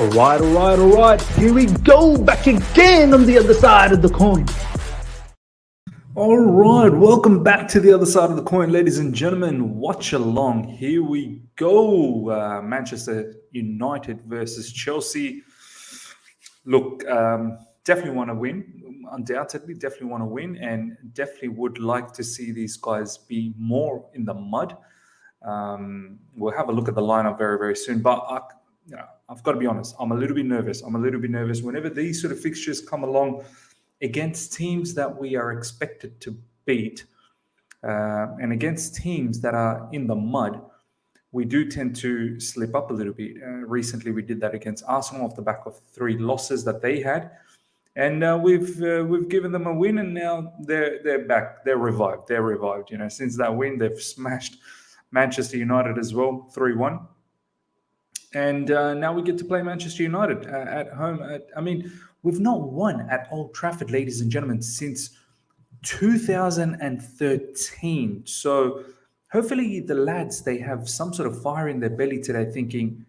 All right. Here we go, back again on the other side of the coin. All right, welcome back to the other side of the coin, ladies and gentlemen. Watchalong. Here we go. Manchester United versus Chelsea. Look, definitely want to win. Undoubtedly, definitely want to win, and definitely would like to see these guys be more in the mud. We'll have a look at the lineup very, very soon. But I've got to be honest, I'm a little bit nervous. Whenever these sort of fixtures come along against teams that we are expected to beat, and against teams that are in the mud, we do tend to slip up a little bit. Recently, we did that against Arsenal off the back of 3 losses that they had, and we've given them a win, and now they're back. They're revived. You know, since that win, they've smashed Manchester United as well, 3-1. And now we get to play Manchester United at home. We've not won at Old Trafford, ladies and gentlemen, since 2013. So hopefully the lads, they have some sort of fire in their belly today, thinking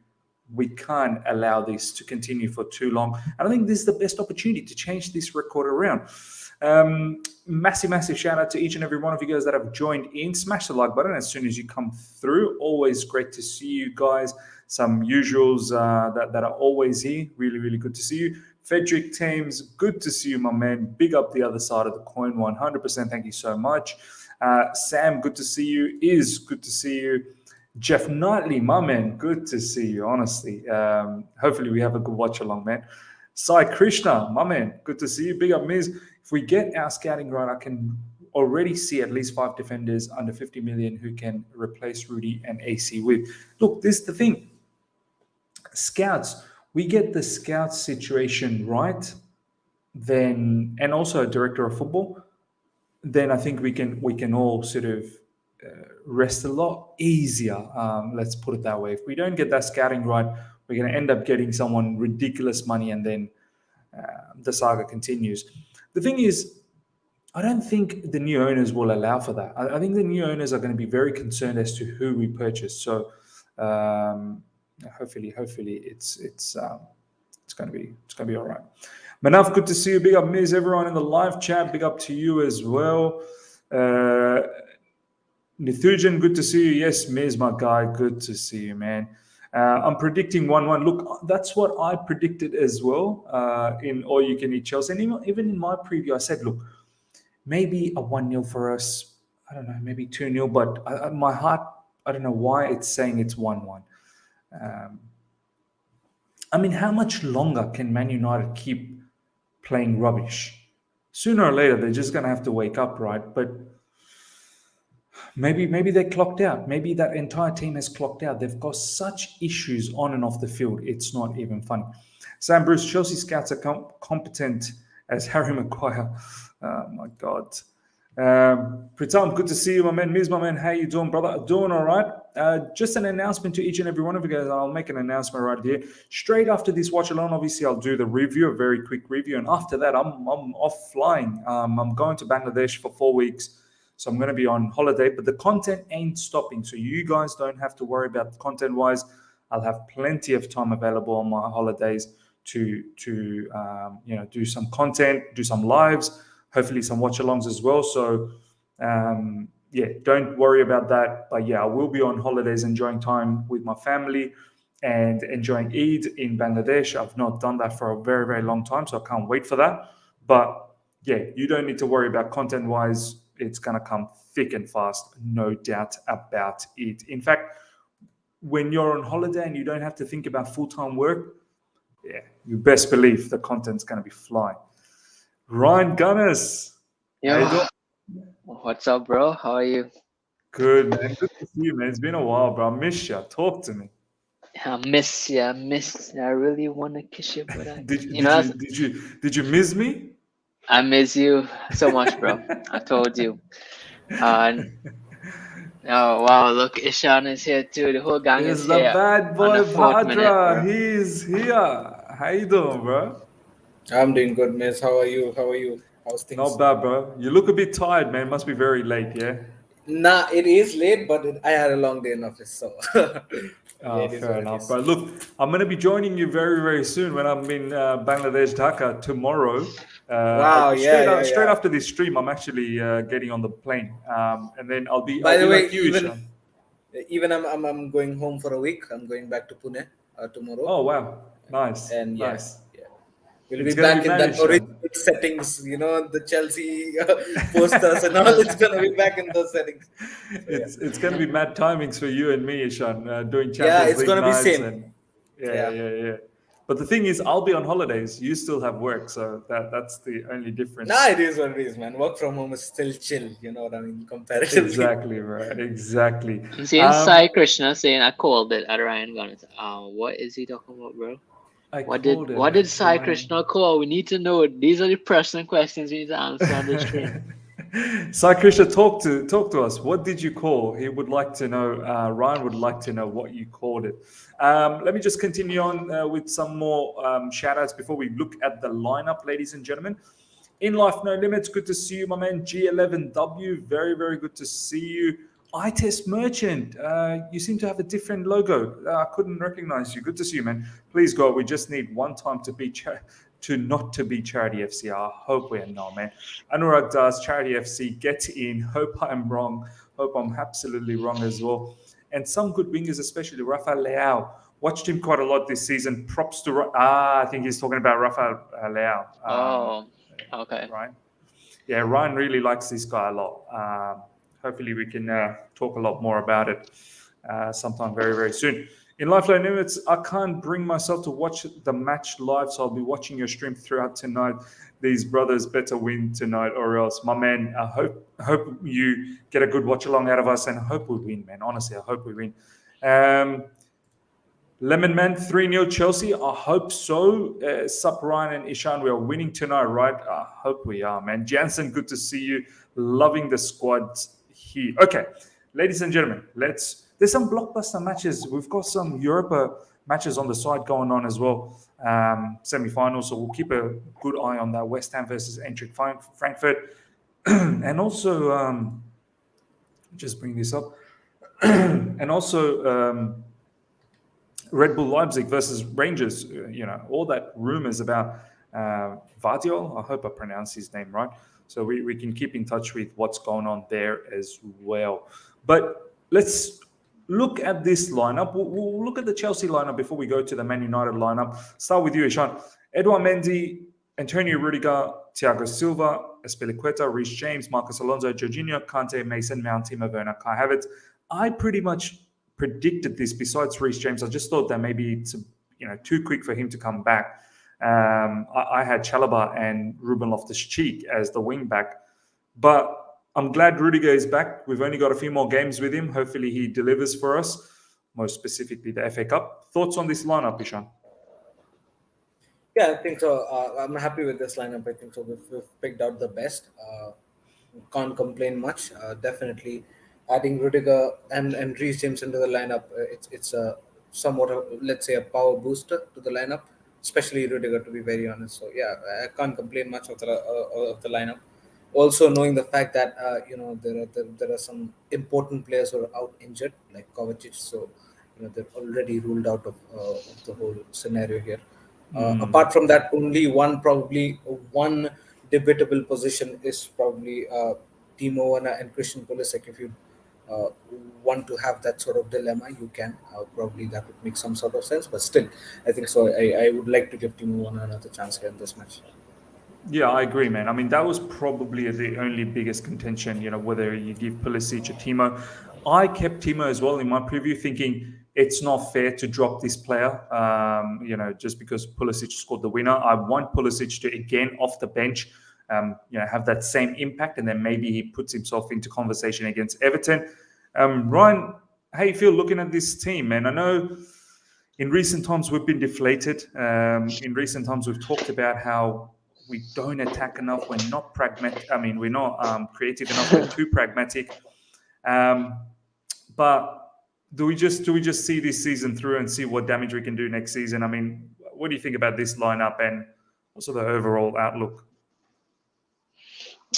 we can't allow this to continue for too long. And I think this is the best opportunity to change this record around. Massive shout out to each and every one of you guys that have joined in. Smash the like button as soon as you come through. Always great to see you guys. Some usuals that are always here. Really good to see you. Frederick Thames, good to see you, my man. Big up the other side of the coin, 100%. Thank you so much. Sam, good to see you. Good to see you. Jeff Knightley, my man, good to see you, honestly. Hopefully we have a good watch along, man. Sai Krishna, my man, good to see you. Big up, Miz. If we get our scouting right, I can already see at least 5 defenders under 50 million who can replace Rudy and AC with. Look, this is the thing. Scouts, we get the scout situation right, then, and also a director of football, then I think we can all sort of rest a lot easier. Let's put it that way. If we don't get that scouting right, we're going to end up getting someone ridiculous money, and then the saga continues. The thing is, I don't think the new owners will allow for that. I think the new owners are going to be very concerned as to who we purchase. So hopefully it's going to be all right. Manaf, good to see you. Big up, Miz. Everyone in the live chat, big up to you as well. Nithujan, good to see you. Yes, Miz, my guy, good to see you, man. I'm predicting 1-1. Look, that's what I predicted as well in All You Can Eat Chelsea. And even in my preview, I said, look, maybe a 1-0 for us. I don't know, maybe 2-0. But my heart, I don't know why it's saying it's 1-1. How much longer can Man United keep playing rubbish? Sooner or later, they're just going to have to wake up, right? But maybe they're clocked out. Maybe that entire team has clocked out. They've got such issues on and off the field. It's not even funny. Sam Bruce, Chelsea scouts are competent as Harry Maguire. Oh, my God. Pritam, good to see you, my man. Miz, my man, how you doing, brother? Doing all right. Just an announcement to each and every one of you guys. I'll make an announcement right here. Straight after this watch alone, obviously, I'll do the review, a very quick review. And after that, I'm off flying. I'm going to Bangladesh for 4 weeks. So I'm going to be on holiday, but the content ain't stopping. So you guys don't have to worry about content-wise. I'll have plenty of time available on my holidays to do some content, do some lives, hopefully some watch-alongs as well. So, don't worry about that. But yeah, I will be on holidays, enjoying time with my family and enjoying Eid in Bangladesh. I've not done that for a very, very long time, so I can't wait for that. But yeah, you don't need to worry about content-wise. It's going to come thick and fast, no doubt about it. In fact, when you're on holiday and you don't have to think about full-time work, yeah, you best believe the content's going to be flying. Ryan Gunners. Yo, what's up, bro? How are you? Good, man. Good to see you, man. It's been a while, bro. I miss you. Talk to me. I miss you. I really want to kiss you, but did you miss me? I miss you so much, bro. I told you. Oh wow! Look, Ishan is here too. The whole gang is here. It's the bad boy Bhadra. He's here. How you doing, bro? I'm doing good, miss. How are you? How's things? Not bad, bro. You look a bit tired, man. Must be very late, yeah? Nah, it is late, but I had a long day in office, so it is Fair what it enough. is. But look, I'm going to be joining you very, very soon when I'm in Bangladesh, Dhaka tomorrow. Wow, Straight yeah. after this stream, I'm actually getting on the plane, and then I'll be By the way, like you, Ishan. even I'm going home for a week. I'm going back to Pune tomorrow, Oh wow, nice, and nice. yeah, we'll be It's gonna be back in mad, that Ishan. original settings. You know, the Chelsea posters and all. It's gonna be back in those settings. So, yeah. It's gonna be mad timings for you and me, Ishan, doing Yeah, Champions it's League gonna be nights same. and Yeah. yeah. But the thing is, I'll be on holidays. You still have work, so that's the only difference. Nah, it is what it is, man. Work from home is still chill. You know what I mean? Comparatively. Exactly right. Exactly. I'm seeing Sai Krishna saying I called it at Ryan Gunners. What is he talking about, bro? What did Sai Krishna call? We need to know. These are the personal questions we need to answer on the stream. Sai Krishna, talk to us. What did you call? He would like to know. Ryan would like to know what you called it. Let me just continue on with some more shout outs before we look at the lineup, ladies and gentlemen. In Life No Limits, good to see you, my man. G11W, very, very good to see you. iTest Merchant, you seem to have a different logo. I couldn't recognize you. Good to see you, man. Please, God, we just need one time to be not to be Charity FC. I hope we're not, man. Anurag does Charity FC. Get in. Hope I'm wrong. Hope I'm absolutely wrong as well. And some good wingers, especially Rafael Leao. Watched him quite a lot this season. Props to I think he's talking about Rafael Leao. Okay. Right. Yeah, Ryan really likes this guy a lot. Hopefully, we can talk a lot more about it sometime very, very soon. In Life No Limits, I can't bring myself to watch the match live, so I'll be watching your stream throughout tonight. These brothers better win tonight, or else, my man. I hope you get a good watch along out of us, and I hope we win, man. Honestly, I hope we win. Lemon Man 3-0 Chelsea. I hope so. Sup Ryan and Ishan, we are winning tonight, right? I hope we are, man. Jansen, good to see you. Loving the squad here. Okay, ladies and gentlemen, there's some blockbuster matches. We've got some Europa matches on the side going on as well. Semi-finals, so we'll keep a good eye on that. West Ham versus Eintracht Frankfurt. And also, just bring this up. And also, Red Bull Leipzig versus Rangers, all that rumors about Vardiol. I hope I pronounced his name right. So we can keep in touch with what's going on there as well. But let's look at this lineup. We'll look at the Chelsea lineup before we go to the Man United lineup. Start with you, Ishan. Edouard Mendy, Antonio Rudiger, Thiago Silva, Azpilicueta, Reece James, Marcus Alonso, Jorginho, Kante, Mason Mount, Timo Werner, Kai Havertz. I pretty much predicted this. Besides Reece James, I just thought that maybe it's too quick for him to come back. I had Chalobah and Ruben Loftus-Cheek as the wing back, but I'm glad Rudiger is back. We've only got a few more games with him. Hopefully he delivers for us, most specifically the FA Cup. Thoughts on this lineup, Ishan? Yeah, I think so. I'm happy with this lineup. I think so. We've picked out the best. Can't complain much. Definitely adding Rudiger and Reece James into the lineup, it's a somewhat, let's say, a power booster to the lineup, especially Rudiger, to be very honest. So yeah, I can't complain much of the lineup. Also knowing the fact that there are some important players who are out injured, like Kovacic. So they're already ruled out of the whole scenario here. Apart from that, only one debatable position is probably Timo and Christian Pulisic. If you want to have that sort of dilemma, you can. Probably that would make some sort of sense, but still, I think so. I would like to give Timo another chance here in this match. Yeah, I agree, man. I mean, that was probably the only biggest contention, whether you give Pulisic or Timo. I kept Timo as well in my preview, thinking it's not fair to drop this player, just because Pulisic scored the winner. I want Pulisic to, again, off the bench, have that same impact, and then maybe he puts himself into conversation against Everton. Ryan, how you feel looking at this team, man? I know in recent times we've been deflated. In recent times we've talked about how we don't attack enough. We're not pragmatic. I mean, we're not creative enough. We're too pragmatic. But do we just see this season through and see what damage we can do next season? I mean, what do you think about this lineup and also the overall outlook?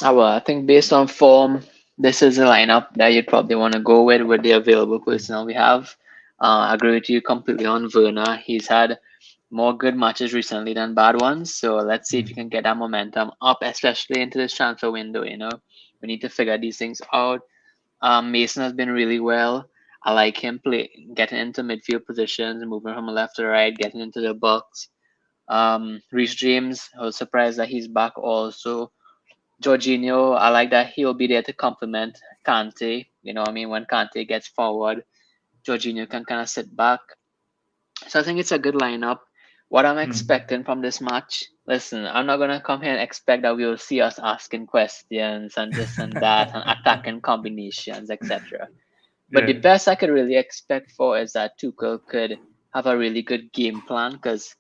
Well, I think based on form, this is a lineup that you'd probably want to go with the available personnel we have. I agree with you completely on Werner. He's had more good matches recently than bad ones. So let's see if you can get that momentum up, especially into this transfer window. We need to figure these things out. Mason has been really well. I like him getting into midfield positions, moving from left to right, getting into the box. Reece James, I was surprised that he's back also. Jorginho, I like that he'll be there to complement Kante. When Kante gets forward, Jorginho can kind of sit back. So I think it's a good lineup. What I'm expecting from this match, listen, I'm not gonna come here and expect that we will see us asking questions and this and that and attacking combinations, etc. But the best I could really expect for is that Tuchel could have a really good game plan, because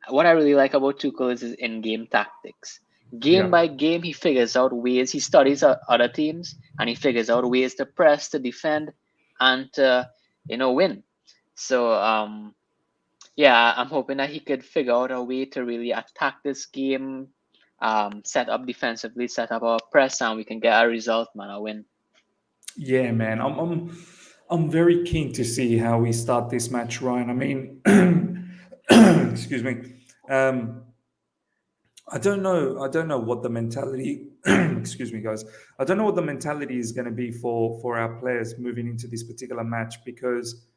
what I really like about Tuchel is his in-game tactics. Game by game, he figures out ways. He studies other teams and he figures out ways to press, to defend, and to win. So I'm hoping that he could figure out a way to really attack this game, set up defensively, set up our press, and we can get a result, man, a win. Yeah, man. I'm very keen to see how we start this match, Ryan. I mean, excuse me. I don't know what the mentality. Excuse me, guys. I don't know what the mentality is going to be for our players moving into this particular match, because,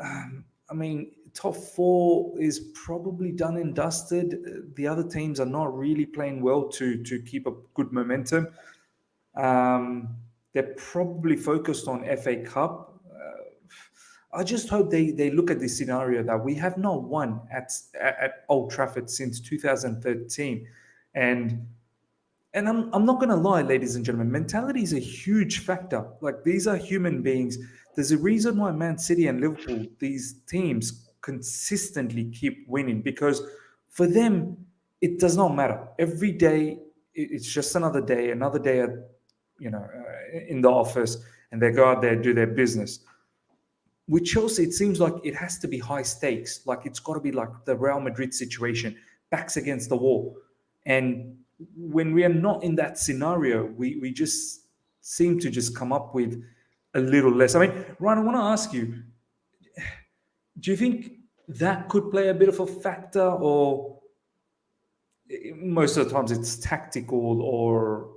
I mean, top four is probably done and dusted. The other teams are not really playing well to keep a good momentum. They're probably focused on FA Cup. I just hope they look at this scenario that we have not won at Old Trafford since 2013, and I'm not going to lie, ladies and gentlemen, mentality is a huge factor. Like, these are human beings. There's a reason why Man City and Liverpool, these teams, consistently keep winning, because for them it does not matter. Every day it's just another day at in the office, and they go out there, do their business. With Chelsea, it seems like it has to be high stakes. Like, it's got to be like the Real Madrid situation, backs against the wall. And when we are not in that scenario, we just seem to just come up with a little less. I mean, Ryan, I want to ask you, do you think that could play a bit of a factor, or most of the times it's tactical or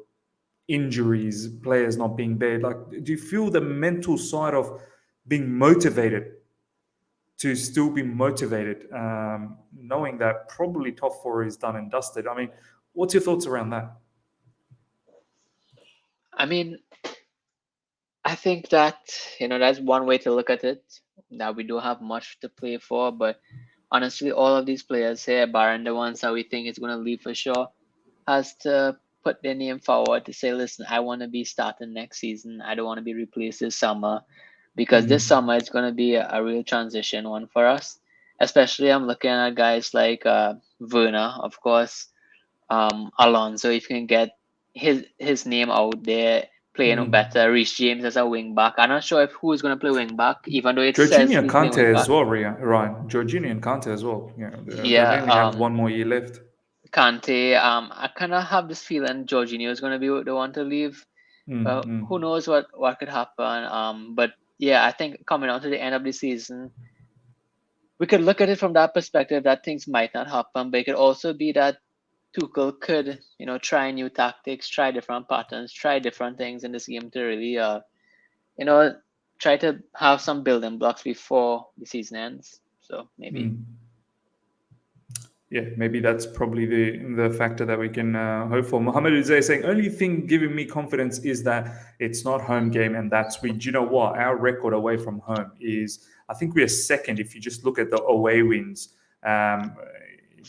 injuries, players not being there? Like, do you feel the mental side of being motivated, to still be motivated, knowing that probably top four is done and dusted? I mean, what's your thoughts around that? I mean, I think that, that's one way to look at it, that we don't have much to play for. But honestly, all of these players here, barring the ones that we think is going to leave for sure, has to put their name forward to say, listen, I want to be starting next season. I don't want to be replaced this summer, because this summer it's going to be a real transition one for us. Especially I'm looking at guys like Werner, of course, Alonso, if you can get his name out there, playing better. Reece James as a wing back. I'm not sure who is going to play wing back, even though it says Jorginho and he's playing Kante wing as back. well, Ryan. Jorginho and Kante as well. They only have 1 more year left. Kante, I kind of have this feeling Jorginho is going to be the one to leave. Who knows what could happen? But yeah, I think coming on to the end of the season, we could look at it from that perspective, that things might not happen, but it could also be that Tuchel could, try new tactics, try different patterns, try different things in this game to really, try to have some building blocks before the season ends. So maybe. Yeah, maybe that's probably the factor that we can hope for. Mohammed Uzay is saying, only thing giving me confidence is that it's not home game, and that's do you know what? Our record away from home is, I think we are second if you just look at the away wins. In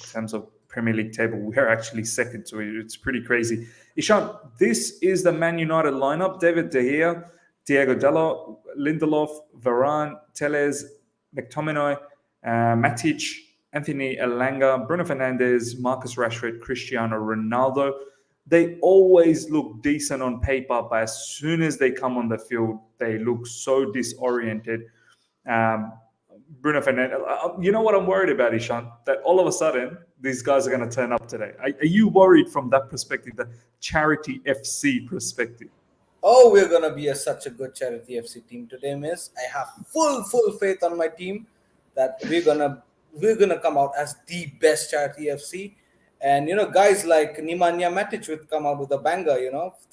terms of Premier League table, we're actually second, so it's pretty crazy. Ishan, this is the Man United lineup: David De Gea, Diego Dalot, Lindelof, Varane, Telles, McTominay, Matic, Anthony Elanga, Bruno Fernandes, Marcus Rashford, Cristiano Ronaldo. They always look decent on paper, but as soon as they come on the field, they look so disoriented. Bruno Fernandes, you know what I'm worried about, Ishan? That all of a sudden, these guys are going to turn up today. Are you worried from that perspective, the charity FC perspective? Oh, we're gonna be such a good charity FC team today, miss. I have full faith on my team that we're gonna come out as the best charity FC. And guys like Nemanja Matic would come out with a banger,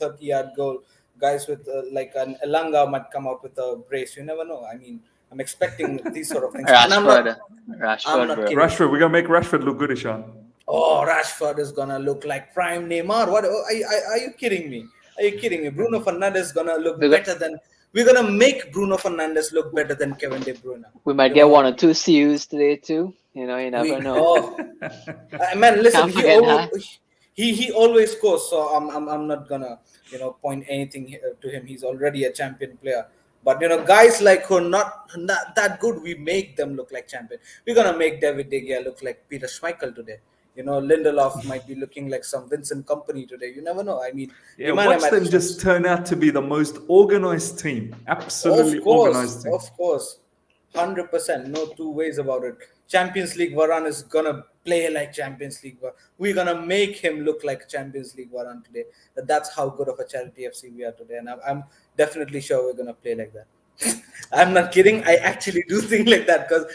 30-yard goal. Guys with like an Elanga might come out with a brace. You never know. I mean, I'm expecting these sort of things, and Rashford, I'm not bro. kidding. Rashford, we're gonna make Rashford look good, Ishan. Oh, Rashford is gonna look like prime Neymar. What? Are you kidding me? Are you kidding me? Bruno Fernandes is gonna look We're better than. We're gonna make Bruno Fernandes look better than Kevin De Bruyne. We might You get know one what I or mean? two CUs today too. You never We know. oh man, listen. Can't forget, huh? He always scores. So I'm not gonna point anything to him. He's already a champion player. But guys like who are not that good, we make them look like champion. We're gonna make David De Gea look like Peter Schmeichel today. Lindelof might be looking like some Vincent Company today. You never know. I mean, Yeah, Nemanja watch them Matic just turn out to be the most organized team. Absolutely organized team. Of course, 100%. No two ways about it. Champions League Varane is gonna play like Champions League. We're gonna make him look like Champions League Varane today. That's how good of a charity FC we are today, and I'm definitely sure we're gonna play like that. I'm not kidding. I actually do think like that because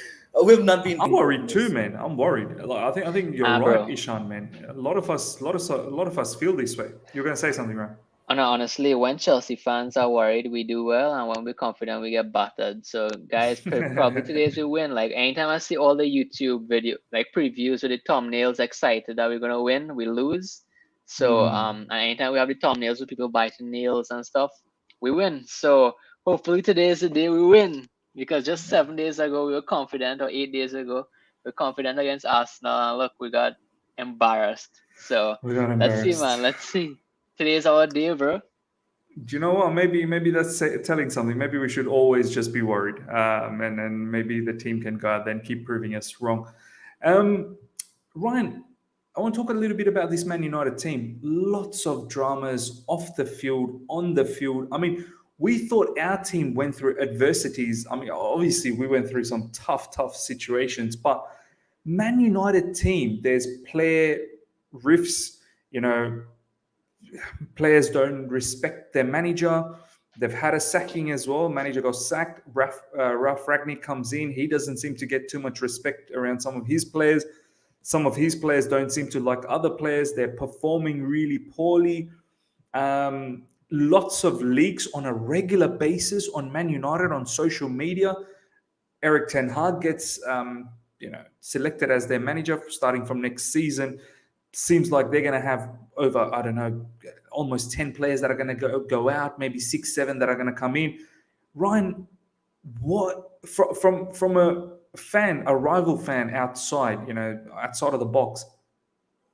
we've not been. I'm worried too, man. I'm worried. Like, I think you're right, Bro. Ishan, man. A lot of us feel this way. You're gonna say something, right? Honestly, when Chelsea fans are worried, we do well, and when we're confident, we get battered. So, guys, probably today's we win. Like anytime I see all the YouTube video, like previews with the thumbnails, excited that we're gonna win, we lose. So, and anytime we have the thumbnails with people biting nails and stuff, we win. So, hopefully today is the day we win. Because just 7 days ago we were confident, or 8 days ago we were confident against Arsenal, and look, we got embarrassed. So, We got let's see, embarrassed. man. Let's see. Today's our day, bro. Do you know what? Maybe that's telling something. Maybe we should always just be worried, and maybe the team can go out there and keep proving us wrong. Ryan, I want to talk a little bit about this Man United team. Lots of dramas off the field, on the field. I mean, we thought our team went through adversities. I mean, obviously we went through some tough situations, but Man United team, there's player rifts, players don't respect their manager. They've had a sacking as well. Manager got sacked. Ralph Ragnick comes in. He doesn't seem to get too much respect around some of his players. Some of his players don't seem to like other players. They're performing really poorly. Lots of leaks on a regular basis on Man United on social media. Eric Ten Hag gets selected as their manager starting from next season. Seems like they're going to have over, I don't know, almost 10 players that are going to go out, maybe 6, 7 that are going to come in. Ryan, what from a rival fan outside, outside of the box,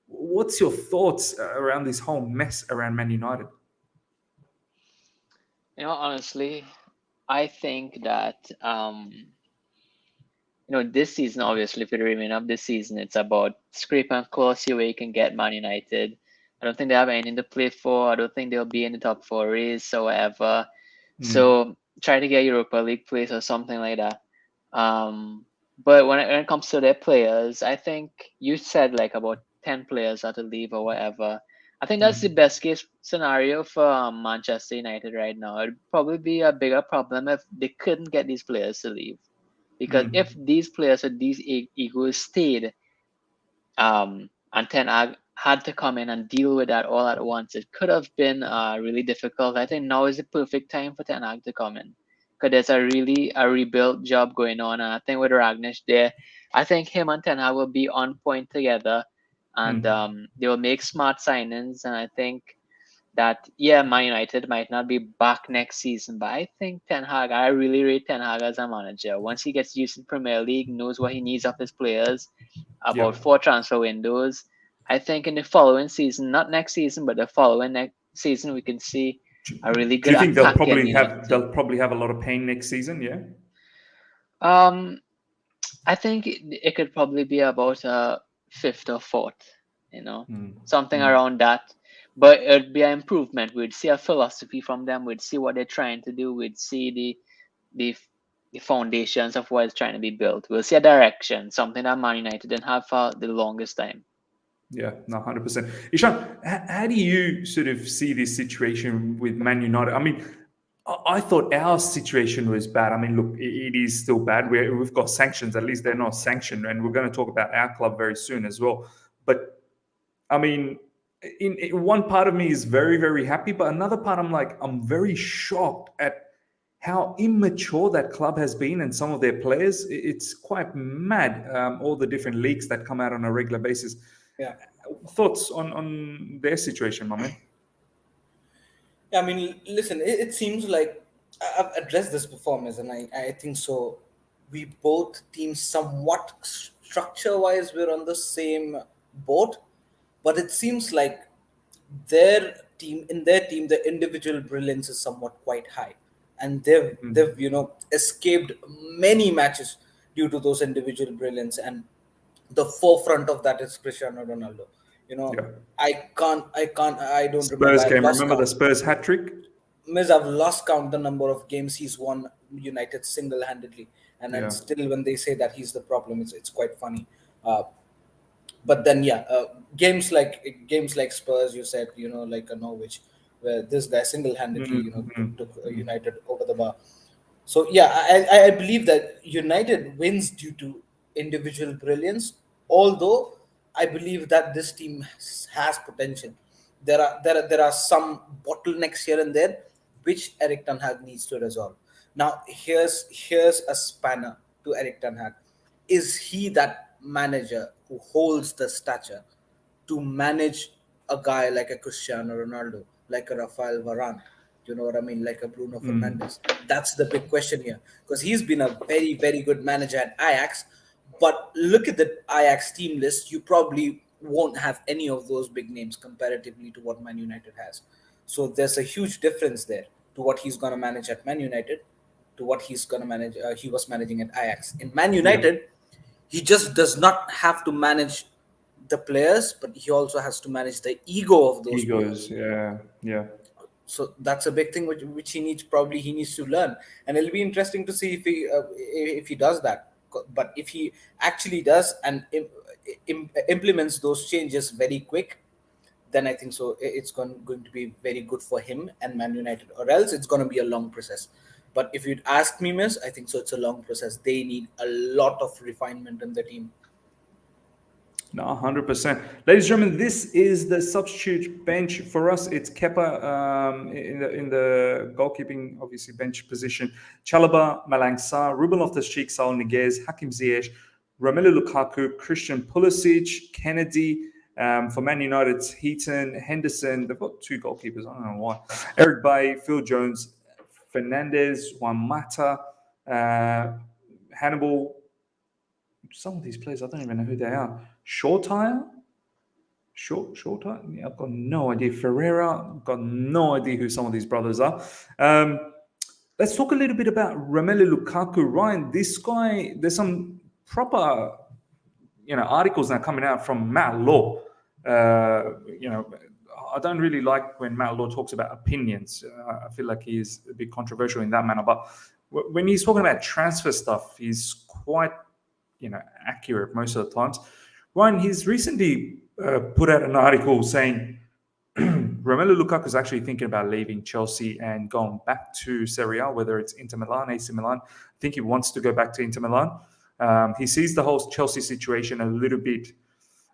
what's your thoughts around this whole mess around Man United? Honestly, I think that this season, obviously, for the remainder of this season, it's about scrape and claw, see where you can get Man United. I don't think they have anything to play for. I don't think they'll be in the top 4 race or whatever. So try to get Europa League place or something like that. But when it comes to their players, I think you said like about 10 players are to leave or whatever. I think that's the best case scenario for Manchester United right now. It'd probably be a bigger problem if they couldn't get these players to leave. Because if these players with these egos stayed, and Ten Hag had to come in and deal with that all at once, it could have been really difficult. I think now is the perfect time for Ten Hag to come in. Because there's a rebuild job going on. And I think with Ragnish there, I think him and Ten Hag will be on point together. And they will make smart signings. And I think that, Man United might not be back next season, but I think I really rate Ten Hag as a manager. Once he gets used to Premier League, knows what he needs of his players, about 4 transfer windows, I think in the following season, not next season, but the following next season, we can see a really good. Do you think they'll probably have a lot of pain next season? Yeah. I think it could probably be about a 5th or 4th, something around that. But it'd be an improvement. We'd see a philosophy from them. We'd see what they're trying to do. We'd see the foundations of what is trying to be built. We'll see a direction, something that Man United didn't have for the longest time. Yeah, no, 100%. Ishan, how do you sort of see this situation with Man United? I mean, I thought our situation was bad. I mean, look, it is still bad. We've got sanctions. At least they're not sanctioned, and we're going to talk about our club very soon as well. But I mean, in one part of me is very, very happy, but another part I'm very shocked at how immature that club has been and some of their players. It's quite mad. All the different leaks that come out on a regular basis. Yeah. Thoughts on their situation, my man? Yeah, I mean, listen, it seems like I've addressed this performance, and I think so. We both teams somewhat structure wise we're on the same boat, but it seems like their team the individual brilliance is somewhat quite high, and they've escaped many matches due to those individual brilliance, and the forefront of that is Cristiano Ronaldo. You know, Yeah. I don't remember. Spurs I've game. lost Remember the count. Spurs hat trick? Miz, I've lost count the number of games he's won United single-handedly, and Yeah. still when they say that he's the problem, it's quite funny. Uh, but then games like Spurs, you said, like a Norwich, where this guy single-handedly took United over the bar. So yeah, I believe that United wins due to individual brilliance. Although I believe that this team has potential. There are some bottlenecks here and there, which Eric Ten Hag needs to resolve. Now here's a spanner to Eric Ten Hag. Is he that manager who holds the stature to manage a guy like a Cristiano Ronaldo, like a Rafael Varane? You know what I mean? Like a Bruno Fernandes. That's the big question here, because he's been a very, very good manager at Ajax. But look at the Ajax team list. You probably won't have any of those big names comparatively to what Man United has. So there's a huge difference there to what he's going to manage at Man United to what he's going to manage. He was managing at Ajax. In Man Yeah. United, he just does not have to manage the players, but he also has to manage the ego of those players. Egos. Yeah. Yeah. So that's a big thing which he needs to learn, and it'll be interesting to see if he does that. But if he actually does and implements those changes very quick, then I think so it's going to be very good for him and Man United. Or else it's going to be a long process. But if you'd ask me, Miss, I think so it's a long process. They need a lot of refinement in the team. No, 100%. Ladies and gentlemen, this is the substitute bench for us. It's Kepa in the goalkeeping, obviously, bench position. Chalobah, Malang Sarr, Ruben Loftus-Cheek, Saul Niguez, Hakim Ziyech, Romelu Lukaku, Christian Pulisic, Kennedy. For Man United, it's Heaton, Henderson. They've got two goalkeepers. I don't know why. Eric Bailly, Phil Jones, Fernandez, Juan Mata, Hannibal. Some of these players, I don't even know who they are. Shortire? Shortire? Yeah, I've got no idea. Ferreira? I've got no idea who some of these brothers are. Let's talk a little bit about Romelu Lukaku. Ryan, this guy, there's some proper, articles now coming out from Matt Law. I don't really like when Matt Law talks about opinions. I feel like he's a bit controversial in that manner. But when he's talking about transfer stuff, he's quite accurate most of the times. Ryan, he's recently put out an article saying Romelu Lukaku is actually thinking about leaving Chelsea and going back to Serie A, whether it's Inter Milan, AC Milan. I think he wants to go back to Inter Milan. He sees the whole Chelsea situation a little bit,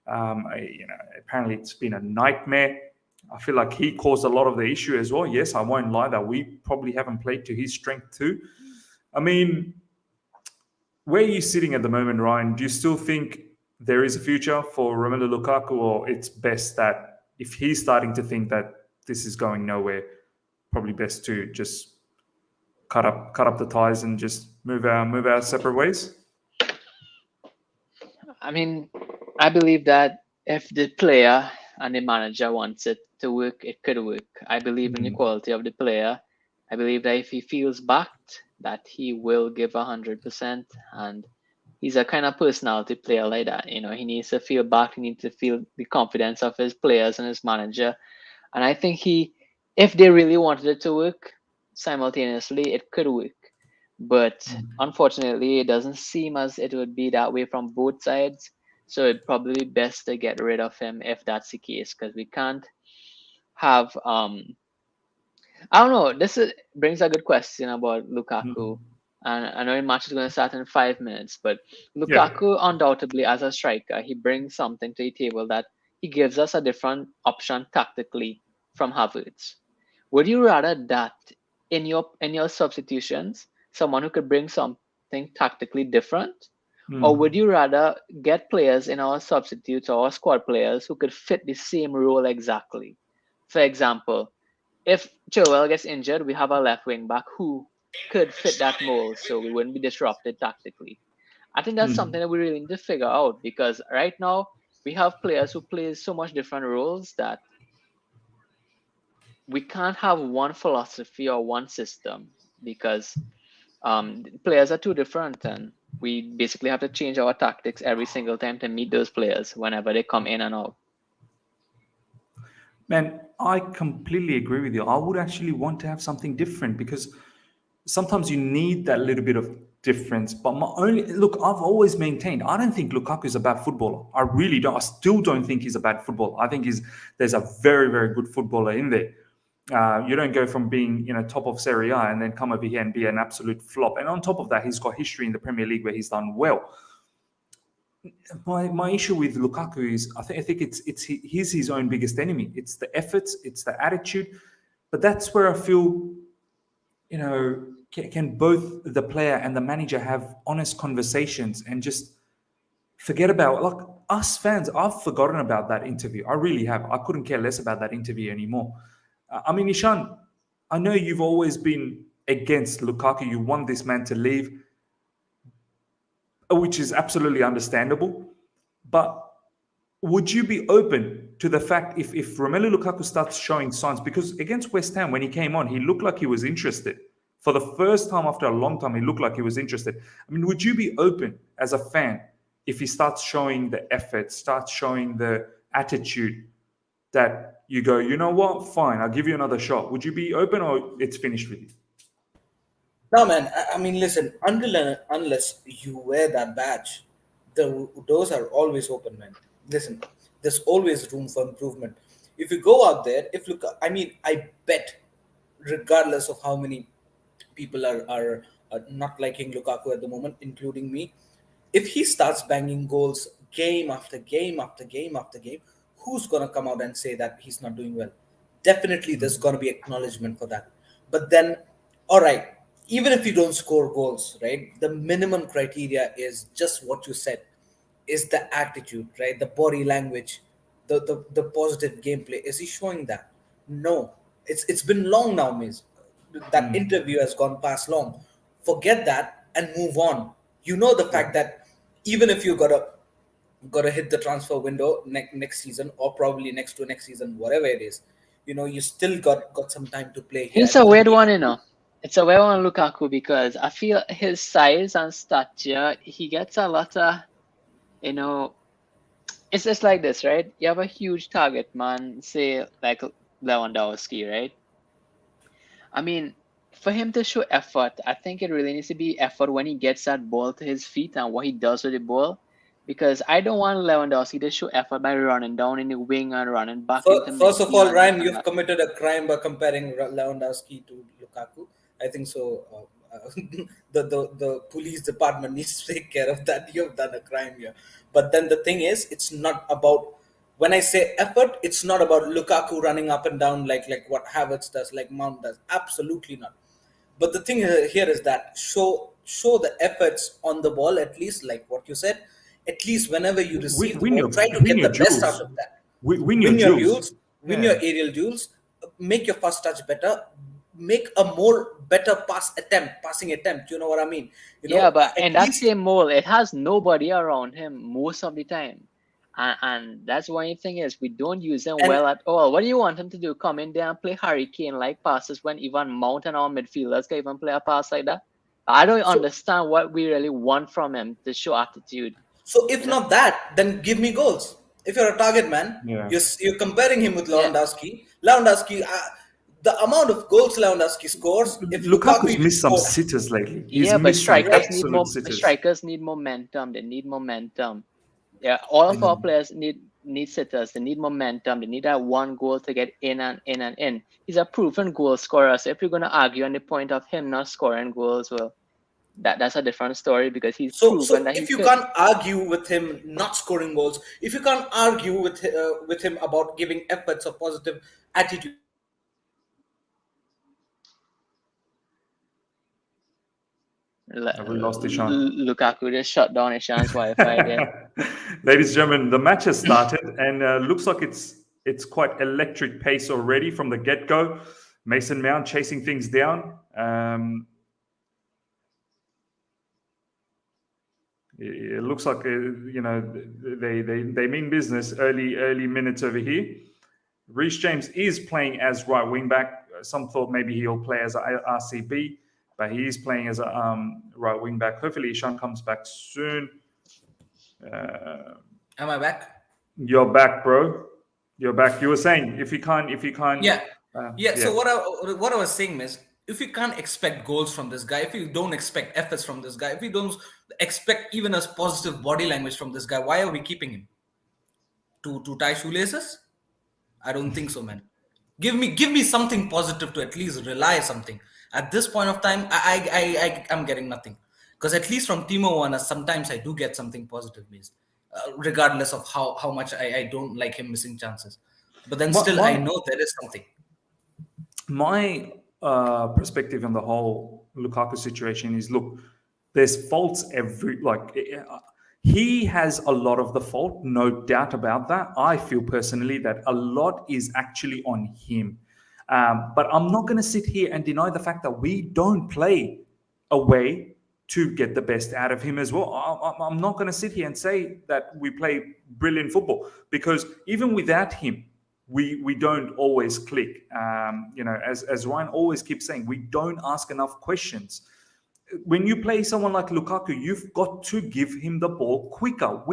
apparently it's been a nightmare. I feel like he caused a lot of the issue as well. Yes, I won't lie that we probably haven't played to his strength too. I mean, where are you sitting at the moment, Ryan? Do you still think there is a future for Romelu Lukaku, or it's best that if he's starting to think that this is going nowhere, probably best to just cut up the ties and just move our separate ways? I mean, I believe that if the player and the manager wants it to work, it could work. I believe in the quality of the player. I believe that if he feels backed, that he will give 100%. And he's a kind of personality player like that. He needs to feel backed. He needs to feel the confidence of his players and his manager. And I think if they really wanted it to work simultaneously, it could work. But unfortunately, it doesn't seem as it would be that way from both sides. So it'd probably be best to get rid of him if that's the case, because we can't have I don't know. Brings a good question about Lukaku. And I know the match is going to start in 5 minutes, but Yeah. Lukaku undoubtedly as a striker, he brings something to the table that he gives us a different option tactically from Havertz. Would you rather that in your substitutions, someone who could bring something tactically different? Or would you rather get players in our substitutes or our squad players who could fit the same role exactly? For example, if Joel gets injured, we have a left wing back who could fit that mold, so we wouldn't be disrupted tactically. I think that's something that we really need to figure out, because right now we have players who play so much different roles that we can't have one philosophy or one system, because players are too different, and we basically have to change our tactics every single time to meet those players whenever they come in and out. Man, I completely agree with you. I would actually want to have something different because sometimes you need that little bit of difference. But my only look, I've always maintained I don't think Lukaku is a bad footballer. I really don't. I still don't think he's a bad footballer. I think there's a very, very good footballer in there. You don't go from being top of Serie A and then come over here and be an absolute flop. And on top of that, he's got history in the Premier League where he's done well. My issue with Lukaku is I think he's his own biggest enemy. It's the efforts, it's the attitude, but that's where I feel, can both the player and the manager have honest conversations and just forget about, like, us fans. I've forgotten about that interview. I really have. I couldn't care less about that interview anymore. I mean, Ishan, I know you've always been against Lukaku. You want this man to leave, which is absolutely understandable. But would you be open to the fact if Romelu Lukaku starts showing signs? Because against West Ham, when he came on, he looked like he was interested. For the first time after a long time, he looked like he was interested. I mean, would you be open as a fan if he starts showing the effort, starts showing the attitude that you go, you know what, fine, I'll give you another shot? Would you be open, or it's finished with you? No, man. I mean, listen. Unless you wear that badge, the doors are always open, man. Listen, there's always room for improvement. If you go out there, I bet, regardless of how many people are not liking Lukaku at the moment, including me, if he starts banging goals game after game after game after game, who's gonna come out and say that he's not doing well? Definitely, there's gonna be acknowledgement for that. But then, all right, even if you don't score goals, right, the minimum criteria is just what you said, is the attitude, right, the body language, the positive gameplay. Is he showing that? No. It's been long now, miss. That interview has gone past long. Forget that and move on. You know the fact that even if you gotta hit the transfer window next season, or probably next season, whatever it is, you still got some time to play here. It's a weird one, It's a weird one, Lukaku, because I feel his size and stature, he gets a lot of, it's just like this, right? You have a huge target man, say like Lewandowski, right? I mean, for him to show effort, I think it really needs to be effort when he gets that ball to his feet and what he does with the ball. Because I don't want Lewandowski to show effort by running down in the wing and running back into First of all, midfield Ryan, and you've that. committed a crime by comparing Lewandowski to Lukaku. I think so. The police department needs to take care of that. You've done a crime here. But then the thing is, it's not about, when I say effort, it's not about Lukaku running up and down like what Havertz does, like Mount does. Absolutely not. But the thing here is that show the efforts on the ball, at least, like what you said. At least whenever you receive the ball, try to get the best out of that. Win your duels. Win your aerial duels. Make your first touch better. Make a more better passing attempt. You know what I mean? But in that same mold, it has nobody around him most of the time. And that's one thing is we don't use him well at all. What do you want him to do? Come in there and play hurricane-like passes when even Mount and our midfielders can even play a pass like that? I don't understand what we really want from him to show attitude. So if not that, then give me goals. If you're a target man, you're comparing him with Lewandowski. Lewandowski, the amount of goals Lewandowski scores. If Lukaku's missed some sitters lately. But strikers need momentum. They need momentum. Yeah, all of our players need sitters. They need momentum. They need that one goal to get in and in and in. He's a proven goal scorer. So if you're gonna argue on the point of him not scoring goals, well, that's a different story because he's proven So that he if you could. can't argue with him not scoring goals, if you can't argue with him about giving efforts or positive attitude, Have we lost Ishan? Lukaku just shut down Ishan's Wi-Fi there. Ladies and gentlemen, the match has started and looks like it's quite electric pace already from the get-go. Mason Mount chasing things down. It looks like they mean business early minutes over here. Reece James is playing as right wing back. Some thought maybe he'll play as a RCB, but he is playing as a right wing back. Hopefully, Ishan comes back soon. am I back? You're back, bro. You're back. You were saying if you can't. Yeah. So what I was saying is, if you can't expect goals from this guy, if you don't expect efforts from this guy, if you don't expect even a positive body language from this guy, why are we keeping him? To tie shoelaces? I don't think so, man. Give me something positive to at least rely something. At this point of time, I'm getting nothing. Because at least from Timo Werner, sometimes I do get something positive based, regardless of how much I don't like him missing chances. But then still, I know there is something. My perspective on the whole Lukaku situation is: look, there's faults he has a lot of the fault, no doubt about that. I feel personally that a lot is actually on him. But I'm not going to sit here and deny the fact that we don't play a way to get the best out of him as well. I'm not going to sit here and say that we play brilliant football, because even without him, we don't always click. As Ryan always keeps saying, we don't ask enough questions. When you play someone like Lukaku, you've got to give him the ball quicker.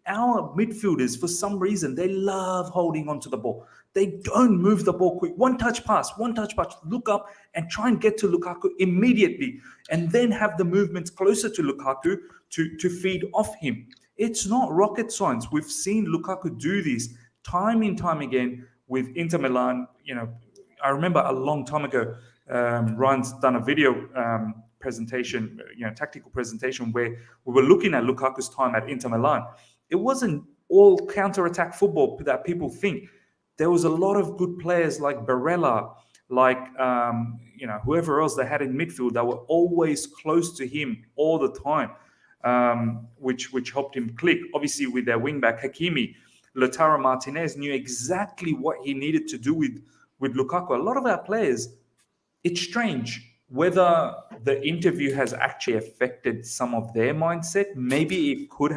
Our midfielders, for some reason, they love holding onto the ball. They don't move the ball quick. One touch pass, look up and try and get to Lukaku immediately, and then have the movements closer to Lukaku to feed off him. It's not rocket science. We've seen Lukaku do this time and time again with Inter Milan. I remember a long time ago, Ryan's done a video presentation, tactical presentation, where we were looking at Lukaku's time at Inter Milan. It wasn't all counter-attack football that people think. There was a lot of good players like Barella, like whoever else they had in midfield that were always close to him all the time, which helped him click. Obviously, with their wingback Hakimi, Lautaro Martinez knew exactly what he needed to do with Lukaku. A lot of our players, it's strange whether the interview has actually affected some of their mindset. Maybe it could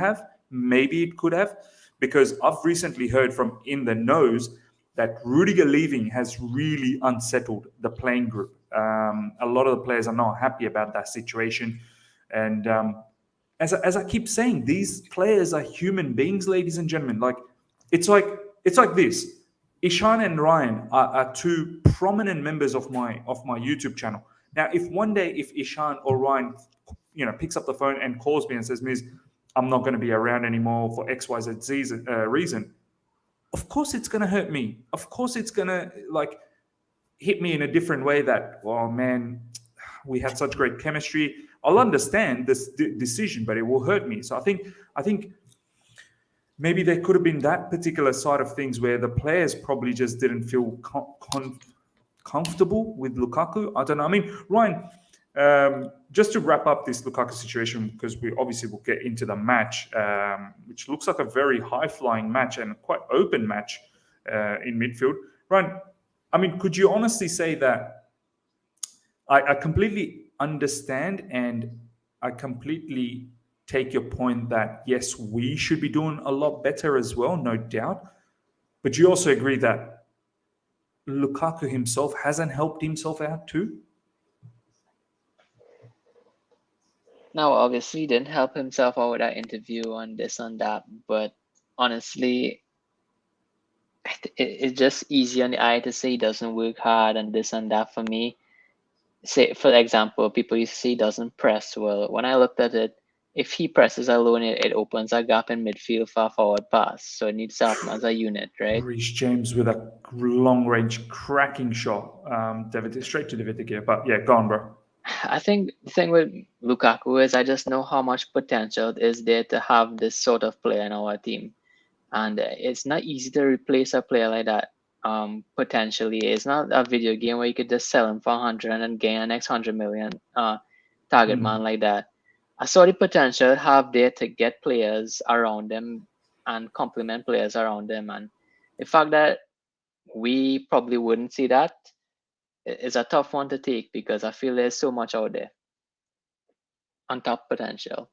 have, because I've recently heard from in the nose that Rudiger leaving has really unsettled the playing group. A lot of the players are not happy about that situation. And as I keep saying, these players are human beings, ladies and gentlemen. It's like this. Ishan and Ryan are two prominent members of my YouTube channel. Now, if one day, if Ishan or Ryan, picks up the phone and calls me and says, "Miz, I'm not going to be around anymore for XYZ reason," of course it's going to hurt me. Of course it's going to hit me in a different way. That, oh man, we had such great chemistry. I'll understand this decision, but it will hurt me. So I think maybe there could have been that particular side of things where the players probably just didn't feel comfortable with Lukaku. I don't know. I mean, Ryan, just to wrap up this Lukaku situation, because we obviously will get into the match, which looks like a very high-flying match and quite open match in midfield. Ryan, I mean, could you honestly say that I completely understand and I completely take your point that, yes, we should be doing a lot better as well, no doubt. But you also agree that Lukaku himself hasn't helped himself out too? Now, obviously, he didn't help himself out with that interview on this and that, but honestly, it's just easy on the eye to say he doesn't work hard and this and that. For me, say, for example, people used to say he doesn't press well. When I looked at it, if he presses alone, it opens a gap in midfield for a forward pass. So it needs to happen as a unit, right? Reece James with a long range cracking shot. Straight to David De Gea. But yeah, go on, bro. I think the thing with Lukaku is I just know how much potential is there to have this sort of player in our team. And it's not easy to replace a player like that. Potentially, it's not a video game where you could just sell him for 100 and then gain an next 100 million target man like that. I saw the potential have there to get players around them and complement players around them, and the fact that we probably wouldn't see that is a tough one to take because I feel there's so much out there on top potential.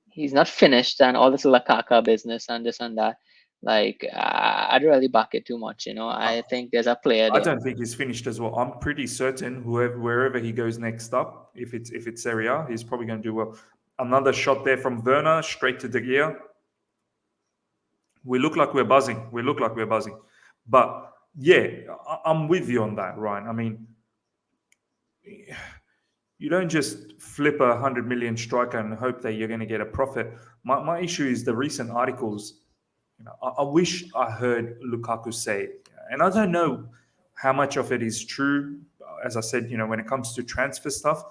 He's not finished and all this Lukaku business and this and that. Like I'd really back it too much, you know. I think there's a player there. I don't think he's finished as well. I'm pretty certain wherever he goes next up, if it's Serie A, he's probably going to do well. Another shot there from Werner, straight to De Gea. We look like we're buzzing. But yeah, I'm with you on that, Ryan. I mean, you don't just flip 100 million striker and hope that you're going to get a profit. My issue is the recent articles. You know, I wish I heard Lukaku say, and I don't know how much of it is true. As I said, you know, when it comes to transfer stuff,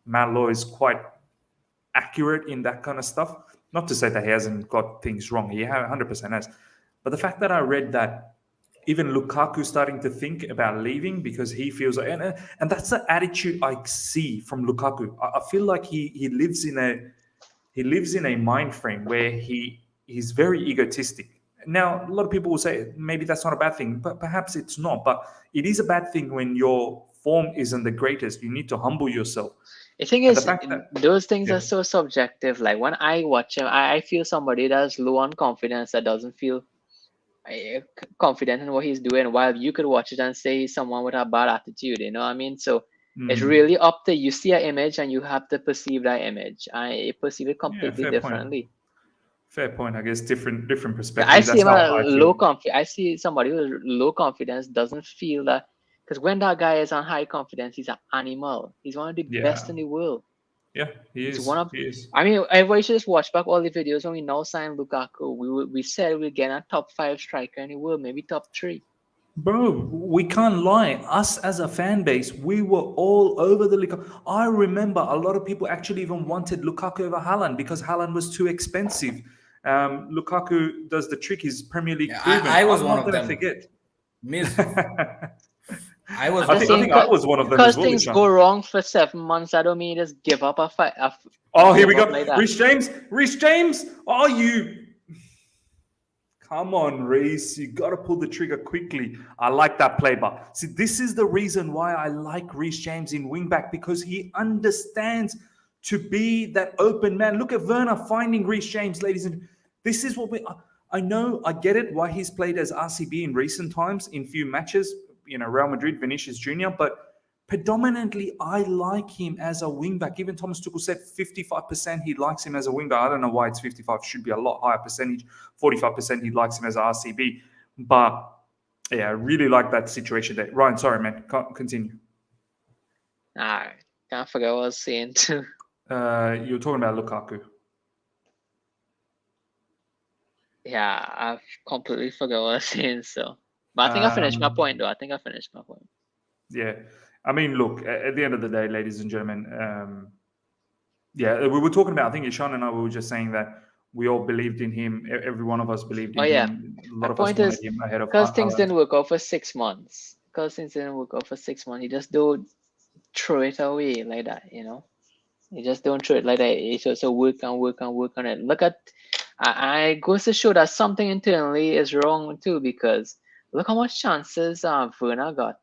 Matt Law is quite accurate in that kind of stuff. Not to say that he hasn't got things wrong. He 100% has. But the fact that I read that even Lukaku starting to think about leaving because he feels like, and that's the attitude I see from Lukaku. I feel like he lives in a mind frame where he's very egotistic. Now, a lot of people will say maybe that's not a bad thing, but perhaps it's not. But it is a bad thing when your form isn't the greatest. You need to humble yourself. The thing is, those things are so subjective. Like when I watch him, I feel somebody that's low on confidence, that doesn't feel confident in what he's doing, while you could watch it and say he's someone with a bad attitude, you know what I mean? So it's really up to you. See an image and you have to perceive that image. I perceive it completely differently. Fair point. I guess different perspectives. I see him low confidence. I see somebody with low confidence doesn't feel that, because when that guy is on high confidence, he's an animal. He's one of the best in the world. Yeah, he is. He is. I mean, everybody should just watch back all the videos when we now signed Lukaku. We said we'd get a top 5 striker in the world, maybe top 3. Bro, we can't lie. Us as a fan base, we were all over the Lukaku. I remember a lot of people actually even wanted Lukaku over Haaland because Haaland was too expensive. Lukaku does the trick. He's Premier League proven. I was one of them. Forget. I think I was one of them as well. Because things go wrong for 7 months, I don't mean just give up a fight. Oh, here we go. Like Reece James. Oh, you. Come on, Reece. You got to pull the trigger quickly. I like that play, but see, this is the reason why I like Reece James in wingback, because he understands to be that open man. Look at Werner finding Reece James, ladies and this is what I know. I get it why he's played as RCB in recent times in few matches. You know, Real Madrid, Vinicius Jr., but predominantly I like him as a wingback. Even Thomas Tuchel said 55% he likes him as a wingback. I don't know why it's 55. It should be a lot higher percentage. 45% he likes him as a RCB. But yeah, I really like that situation there. Ryan, sorry, man. Continue. I can't forget what I was saying too. You were talking about Lukaku. Yeah, I've completely forgot what I was saying. So. But I think I finished my point, though. Yeah. I mean, look, at the end of the day, ladies and gentlemen, we were talking about, I think Ishan and I were just saying that we all believed in him. Every one of us believed in him. A lot of us wanted him ahead of because things didn't work out for 6 months. You just don't throw it away like that, you know? You just don't throw it like that. It's also work on it. Look at, I goes to show that something internally is wrong too, because look how much chances Werner got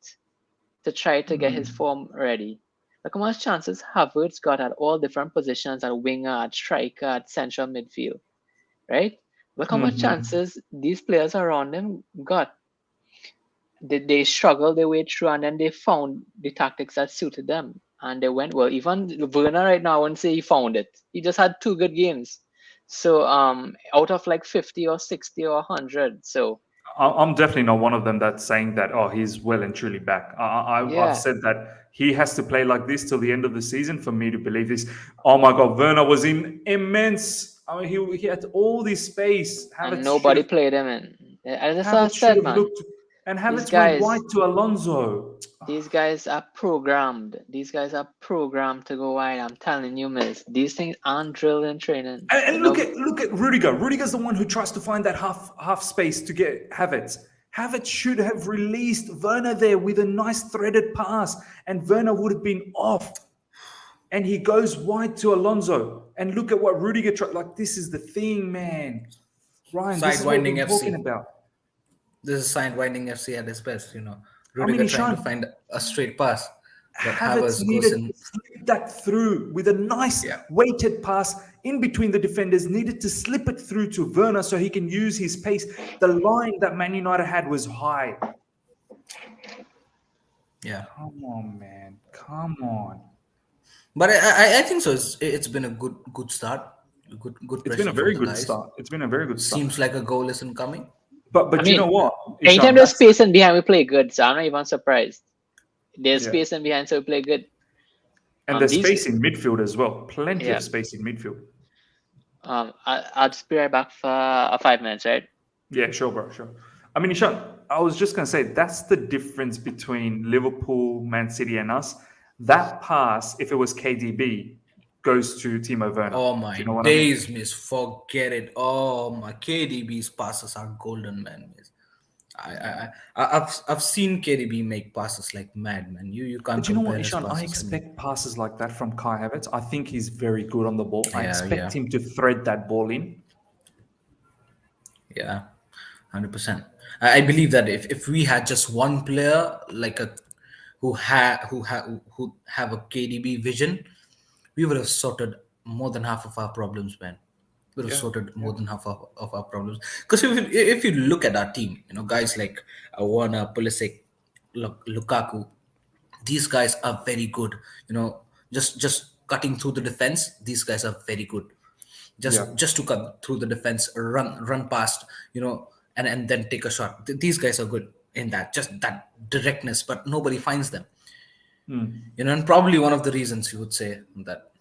to try to get his form ready. Look how much chances Havertz got at all different positions, at winger, at striker, at central midfield, right? Look how much chances these players around him got. They struggled their way through, and then they found the tactics that suited them, and they went well. Even Werner right now, I wouldn't say he found it. He just had 2 good games. So out of like 50 or 60 or 100, so I'm definitely not one of them that's saying that, oh, he's well and truly back. Yeah. I've said that he has to play like this till the end of the season for me to believe this. Oh my God, Werner was in immense. I mean, he had all this space. And Havertz nobody should played him in. As I have said, man, looked, and these Havertz went guys, wide to Alonso. these guys are programmed. These guys are programmed to go wide. I'm telling you, miss. These things aren't drilled in training. And You know, look at Rudiger. Rudiger's the one who tries to find that half space to get Havertz. Havertz should have released Werner there with a nice threaded pass, and Werner would have been off. And he goes wide to Alonso. And look at what Rudiger tried. Like, this is the thing, man. Ryan, this is what Sidewinding we're FC. talking about. This is sidewinding FC at its best, you know. I mean, Rudiger trying Ishan, to find a straight pass. But Havertz Havertz needed goes in. to slip that through with a nice Yeah. weighted pass in between the defenders, needed to slip it through to Werner so he can use his pace. The line that Man United had was high. Yeah. Come on, man. Come on. But I think so. It's been a good start. Good It's been a pressure very from the good guys. start. It's been a very good start. Seems like a goal isn't coming. But I you mean, know what? anytime Ishan, there's space in behind, we play good. So I'm not even surprised. There's Yeah. space in behind, so we play good. and there's these- space in midfield as well. Plenty Yeah. of space in midfield. I'll just be right back for 5 minutes, right? Yeah, sure, bro, sure. I mean, Ishan, I was just going to say, that's the difference between Liverpool, Man City, and us. That pass, if it was KDB, goes to Timo Werner. Oh Do my you know what I mean? days, miss. Forget it. Oh my KDB's passes are golden, man. Miss. I've seen KDB make passes like mad, man. You can't. But you know what, compare his Ishan? I passes. expect passes like that from Kai Havertz. I think he's very good on the ball. I Yeah, expect yeah. him to thread that ball in. Yeah, 100%. I believe that if we had just one player like who have a KDB vision, we would have sorted more than half of our problems, man. We would have Yeah, sorted more than half of our problems. Because if you look at our team, you know, guys like Warner, Pulisic, Lukaku, these guys are very good. You know, just cutting through the defense, these guys are very good. Just to cut through the defense, run past, you know, and then take a shot. These guys are good in that, just that directness, but nobody finds them. You know, and probably one of the reasons you would say that,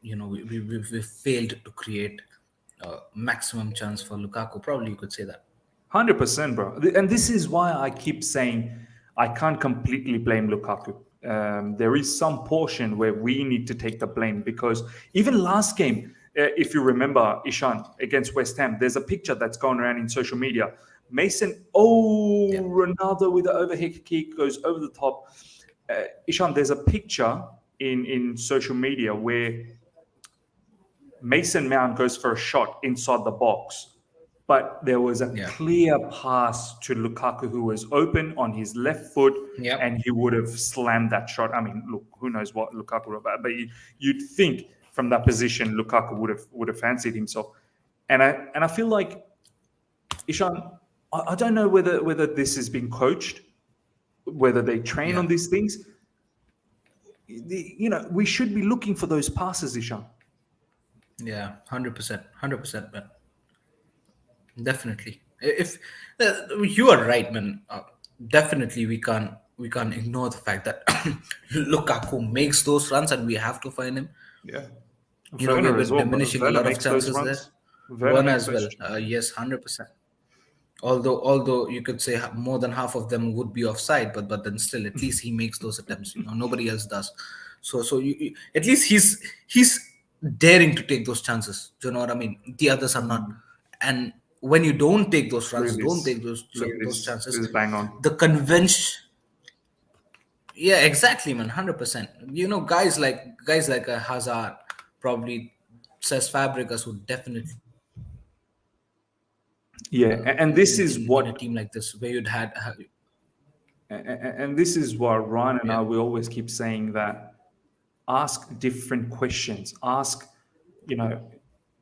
you know, we failed to create maximum chance for Lukaku. Probably you could say that. 100%, bro. And this is why I keep saying I can't completely blame Lukaku. There is some portion where we need to take the blame, because even last game, if you remember, Ishan, against West Ham, there's a picture that's going around in social media. Mason, Ronaldo with the overhead kick goes over the top. Ishan, there's a picture in social media where Mason Mount goes for a shot inside the box, but there was a clear pass to Lukaku, who was open on his left foot, and he would have slammed that shot. I mean, look, who knows what Lukaku would have, but you'd think from that position Lukaku would have fancied himself. And I feel like, Ishan, I don't know whether this has been coached, whether they train on these things. You know, we should be looking for those passes, Ishan. Yeah, 100%, man. Definitely. If you are right, man. Definitely, we can't ignore the fact that Lukaku makes those runs, and we have to find him. Yeah, You know, Werner we're as well, bro. diminishing a Werner lot of makes those chances there. runs. Werner One makes as well. those runs. Yes, 100%. Although you could say more than half of them would be offside, but then still, at least he makes those attempts. You know, nobody else does. So you at least he's daring to take those chances. Do you know what I mean? The others are not. And when you don't take those runs, don't take those chances. This is bang on. The convention. Yeah, exactly, man. 100%. You know, guys like a Hazard, probably Cesc Fabregas would definitely. Yeah, and this is what in a team like this, where you'd had. And this is why Ryan and I, we always keep saying that ask different questions. Ask, you know,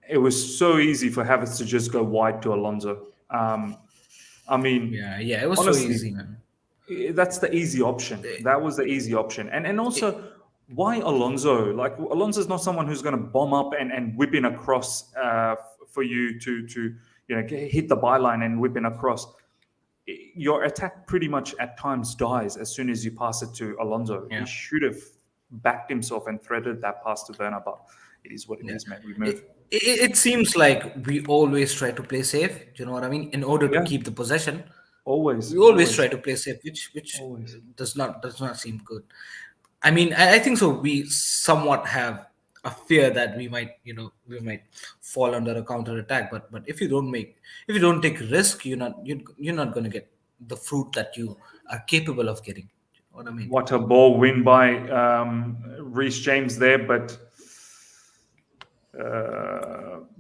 it was so easy for Havertz to just go wide to Alonso. I mean, yeah, it was honestly, so easy, man. That's the easy option. That was the easy option. And also, why Alonso? Like, Alonso's not someone who's going to bomb up and whip in across for you to hit the byline and whipping across. Your attack pretty much at times dies as soon as you pass it to Alonso. Yeah. He should have backed himself and threaded that pass to Werner, but it is what it is, man. We move. It seems like we always try to play safe. Do you know what I mean? In order to keep the possession, Always. we always try to play safe, which Always. does not seem good. I mean, I think so. We somewhat have a fear that we might fall under a counter attack. But if you don't take risk, you're not going to get the fruit that you are capable of getting. You know what I mean? What a ball win by Reece James there, but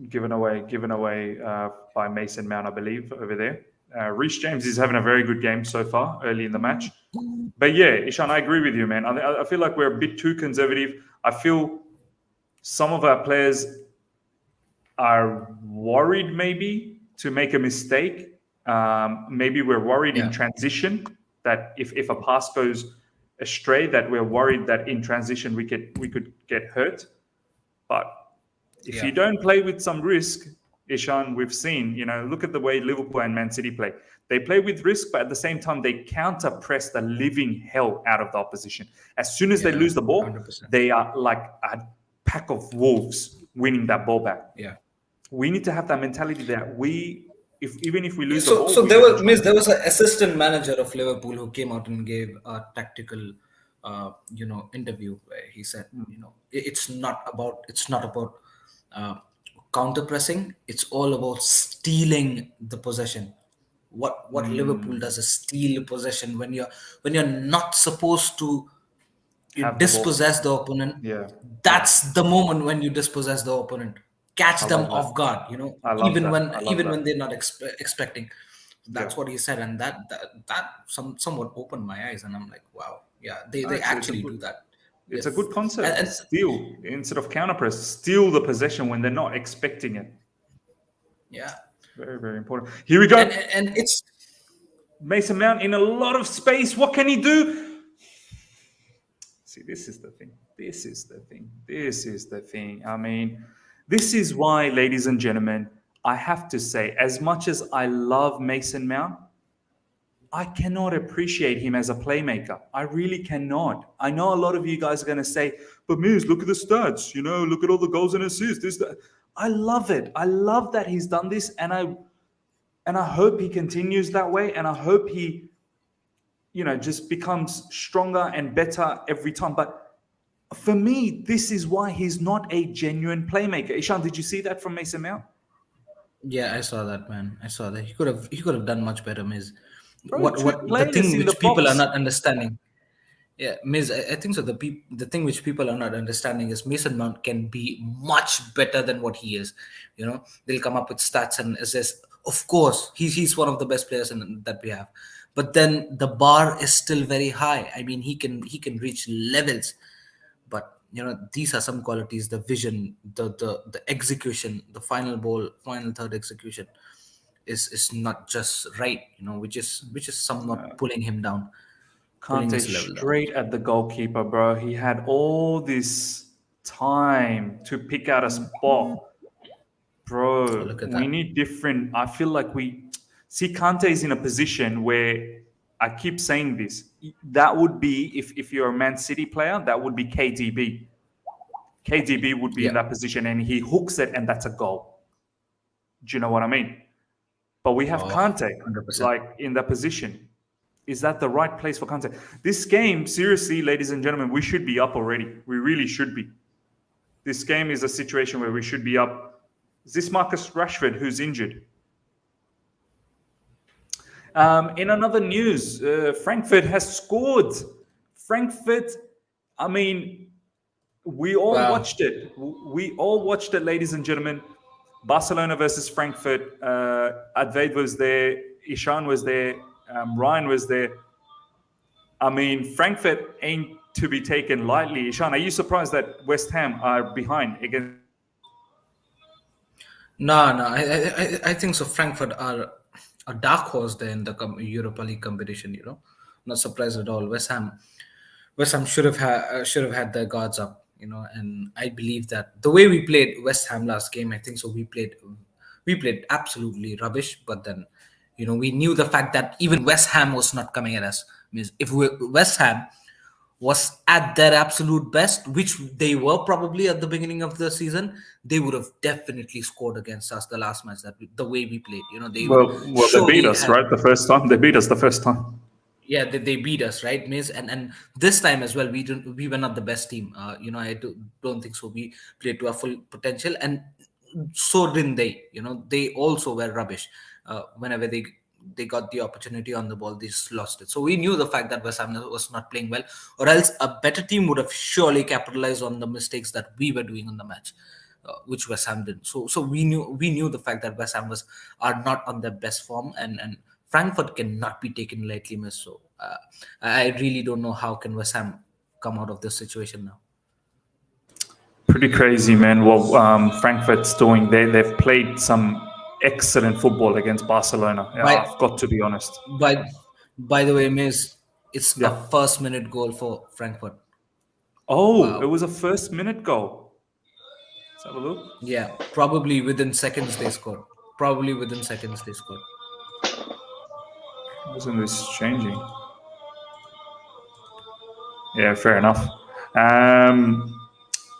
given away by Mason Mount, I believe, over there. Reece James is having a very good game so far early in the match. But yeah, Ishan, I agree with you, man. I feel like we're a bit too conservative. I feel some of our players are worried maybe to make a mistake. Maybe we're worried in transition that if a pass goes astray, that we're worried that in transition we could get hurt. But if you don't play with some risk, Ishan, we've seen, look at the way Liverpool and Man City play. They play with risk, but at the same time, they counter press the living hell out of the opposition. As soon as they lose the ball, 100%. they are like a pack of wolves winning that ball back. Yeah. We need to have that mentality that even if we lose the So, ball. so there was an assistant manager of Liverpool who came out and gave a tactical, interview where he said, it's not about counter pressing. It's all about stealing the possession. What Liverpool does is steal possession when you're not supposed to dispossess the opponent. Yeah. That's the moment when you dispossess the opponent. Catch them off guard, even when they're not expecting. That's what he said, and that somewhat opened my eyes, and I'm like, wow, yeah, they actually do that. It's a good concept. Steal instead of counter press. Steal the possession when they're not expecting it. Yeah, very, very important. Here we go. And it's Mason Mount in a lot of space. What can he do? See, this is the thing. I mean, this is why, ladies and gentlemen, I have to say, as much as I love Mason Mount, I cannot appreciate him as a playmaker. I really cannot. I know a lot of you guys are going to say, but Miz, look at the stats. Look at all the goals and assists. I love it. I love that he's done this, and I hope he continues that way, and I hope he, just becomes stronger and better every time. But for me, this is why he's not a genuine playmaker. Ishan, did you see that from Mason Mount? Yeah, I saw that, man. I saw that. He could have done much better, Miz. Bro, the thing which people are not understanding. Yeah, Miz, I think so. The thing which people are not understanding is Mason Mount can be much better than what he is. They'll come up with stats and assess. Of course, he's one of the best players that we have. But then the bar is still very high. I mean, he can reach levels. But these are some qualities: the vision, the execution, the final third execution is not just right. Which is somewhat pulling him down. Kante straight at the goalkeeper, bro. He had all this time to pick out a spot. Bro, we need different. I feel like Kante is in a position where I keep saying this. That would be, if you're a Man City player, that would be KDB. KDB would be in that position, and he hooks it, and that's a goal. Do you know what I mean? But we have Kante 100%. In that position. Is that the right place for Kante? This game, seriously, ladies and gentlemen, we should be up already. We really should be. This game is a situation where we should be up. Is this Marcus Rashford who's injured? In another news, Frankfurt has scored. Frankfurt, I mean, we all watched it. We all watched it, ladies and gentlemen. Barcelona versus Frankfurt. Advaid was there. Ishan was there. Ryan was there. I mean, Frankfurt ain't to be taken lightly. Ishan, are you surprised that West Ham are behind against? No. I think so. Frankfurt are a dark horse there in the Europa League competition. Not surprised at all. West Ham should have had their guards up. And I believe that the way we played West Ham last game, I think so. We played we played absolutely rubbish. But then, we knew the fact that even West Ham was not coming at us. Means if West Ham was at their absolute best, which they were probably at the beginning of the season, they would have definitely scored against us the last match the way we played. They would Well, they beat surely us, have. right? The first time they beat us. The first time. Yeah, they beat us, right, Miss? And this time as well, we were not the best team. Don't think so. We played to our full potential, and so didn't they. They also were rubbish. Whenever they got the opportunity on the ball, they just lost it. So we knew the fact that West Ham was not playing well, or else a better team would have surely capitalized on the mistakes that we were doing on the match. Which West Ham did. So we knew the fact that West Ham are not on their best form, and Frankfurt cannot be taken lightly, miss. So I really don't know how can West Ham come out of this situation now. Pretty crazy, man. What Frankfurt's doing. They've played some excellent football against Barcelona. Yeah, By I've got to be honest. by by the way, miss, it's a Yeah. first-minute goal for Frankfurt. Oh, Wow. it was a first-minute goal. Let's have a look. Yeah, probably within seconds they scored. Probably within seconds they scored. Wasn't this changing? Yeah, fair enough.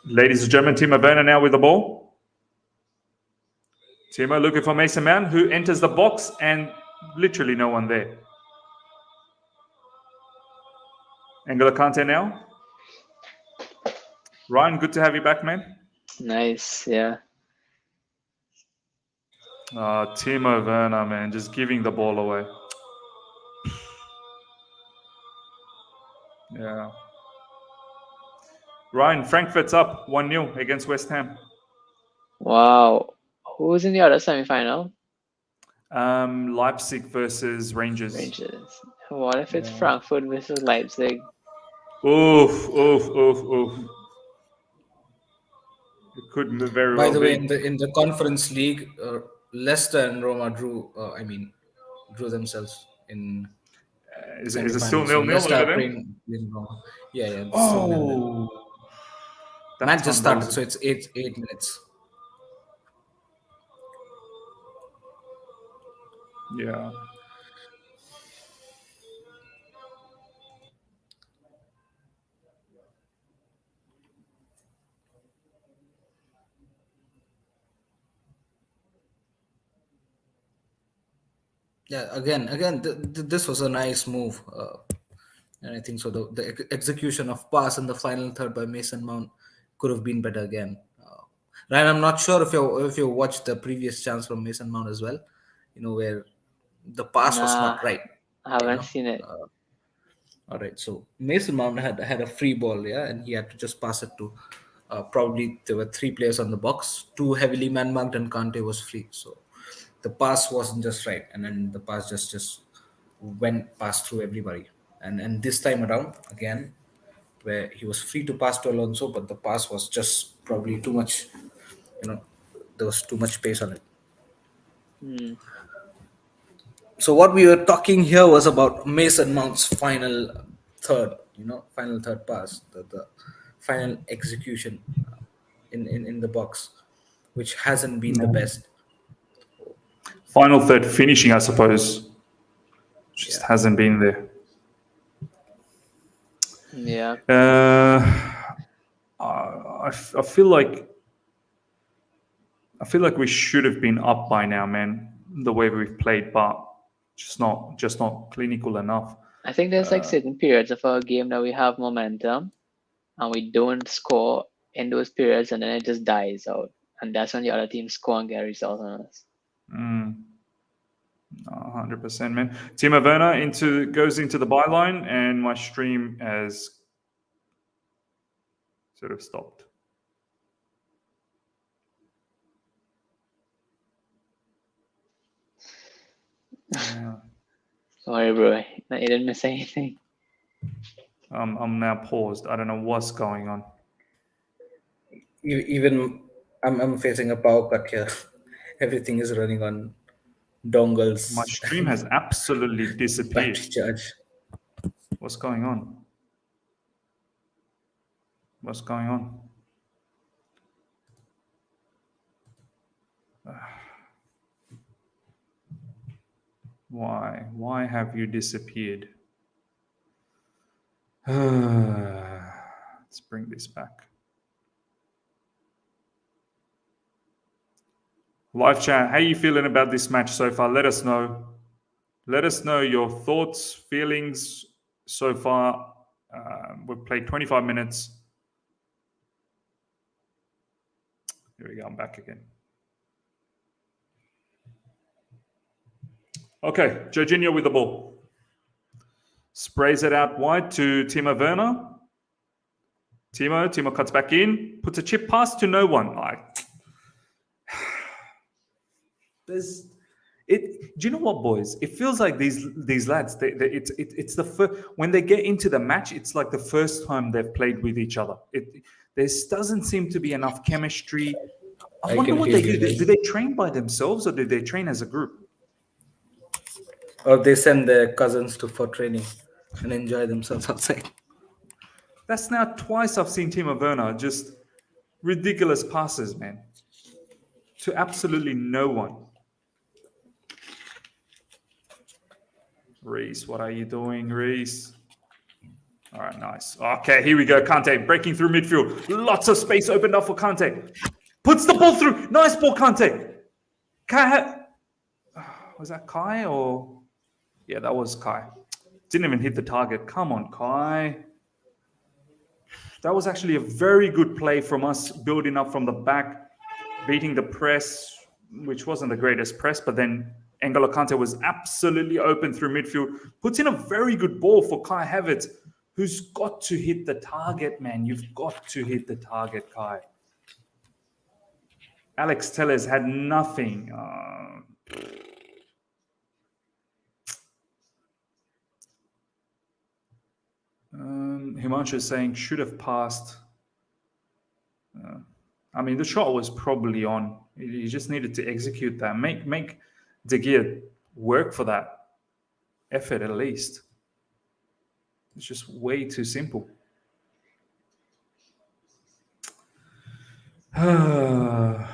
Ladies and gentlemen, Timo Werner now with the ball. Timo looking for Mason Mount, who enters the box, and literally no one there. N'Golo Kante now. Ryan, good to have you back, man. Nice, yeah. Timo Werner, man, just giving the ball away. Yeah. Ryan, Frankfurt's up 1-0 against West Ham. Wow. Who's in the other semi-final? Leipzig versus Rangers. Rangers. What if it's Frankfurt versus Leipzig? Oof. It could very By well the way, be. in the Conference League, Leicester and Roma drew themselves in Is it still semi-finals. So 0-0 Leicester over are there? playing Roma. Yeah, it's still 0-0. That Match just time started, so it's 8 minutes. Yeah. Yeah, again, this was a nice move, and I think so. The execution of pass in the final third by Mason Mount could have been better again. Ryan, I'm not sure if you watched the previous chance from Mason Mount as well. Where the pass was Nah, not right. I haven't seen it. All right, so Mason Mount had a free ball, yeah, and he had to just pass it to. Probably there were 3 players on the box, 2 heavily man marked, and Kante was free. So the pass wasn't just right, and then the pass just went past through everybody. And this time around, again, where he was free to pass to Alonso, but the pass was just probably too much. There was too much space on it. Hmm. So what we were talking here was about Mason Mount's final third pass, the final execution in the box, which hasn't been the best. Final third finishing, I suppose. Just hasn't been there. Yeah. I feel like we should have been up by now, man. The way we've played, but just not clinical enough. I think there's like certain periods of our game that we have momentum and we don't score in those periods, and then it just dies out. And that's when the other team score and get results on us. 100%, man. Timo Werner goes into the byline, and my stream has sort of stopped. Yeah. Sorry, bro. You didn't miss anything. I'm now paused. I don't know what's going on. Even I'm facing a power cut here. Everything is running on dongles. My stream has absolutely disappeared. Battery charge. What's going on? What's going on? Why? Why have you disappeared? Let's bring this back. Live chat, how are you feeling about this match so far? Let us know. Let us know your thoughts, feelings so far. We've played 25 minutes. Here we go. I'm back again. Okay, Jorginho with the ball. Sprays it out wide to Timo Werner. Timo cuts back in, puts a chip pass to no one. Do you know what, boys? It feels like these lads. It's the first when they get into the match. It's like the first time they've played with each other. There doesn't seem to be enough chemistry. I wonder what they do. Do they train by themselves or do they train as a group? Or they send their cousins for training and enjoy themselves outside. That's now twice I've seen Timo Werner just ridiculous passes, man, to absolutely no one. Reese, what are you doing, Reese? All right, nice. Okay, here we go. Kante breaking through midfield. Lots of space opened up for Kante. Puts the ball through. Nice ball, Kante. Was that Kai or? Yeah, that was Kai. Didn't even hit the target. Come on, Kai. That was actually a very good play from us, building up from the back, beating the press, which wasn't the greatest press, but then N'Golo Kante was absolutely open through midfield. Puts in a very good ball for Kai Havertz, who's got to hit the target, man. You've got to hit the target, Kai. Alex Tellez had nothing. Himanshu is saying should have passed. I mean, the shot was probably on. He just needed to execute that. Make De Gea work for that effort at least. It's just way too simple.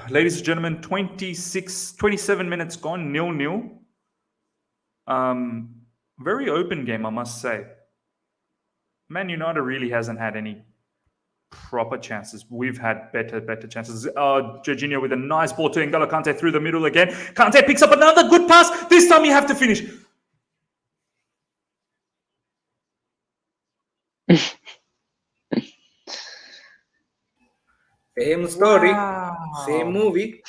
Ladies and gentlemen, 27 minutes gone, 0-0. Very open game, I must say. Man United really hasn't had any proper chances. We've had better chances. Jorginho with a nice ball to N'Golo Kante through the middle again. Kante picks up another good pass. This time you have to finish. Same story, same movie,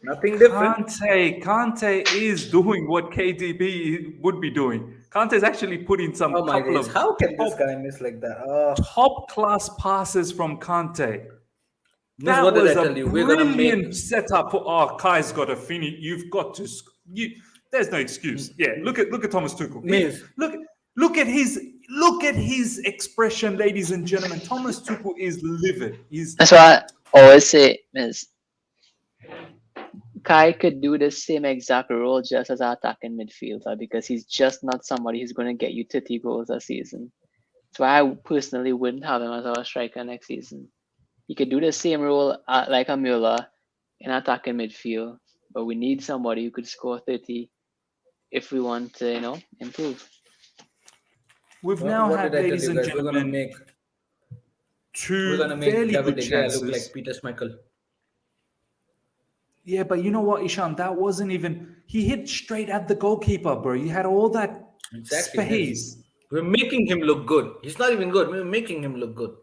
nothing different. Kante is doing what KDB would be doing. Kante's actually put in some couple of how can this guy miss like that? Top class passes from Kante. That what did was I tell a you? We're gonna brilliant setup for Kai's got to finish. You've got to. There's no excuse. Yeah, look at Thomas Tuchel. Look at his expression, ladies and gentlemen. Thomas Tuchel is livid. That's why I always say, Miss Kai could do the same exact role just as our attacking midfielder because he's just not somebody who's going to get you 30 goals a season. That's why I personally wouldn't have him as our striker next season. He could do the same role like a Müller in attacking midfield, but we need somebody who could score 30 if we want to, improve. We've now had, ladies and gentlemen, two fairly good chances. Look like Peter Schmeichel. Yeah, but you know what, Ishan? That wasn't even... He hit straight at the goalkeeper, bro. You had all that space. We're making him look good. He's not even good. We're making him look good.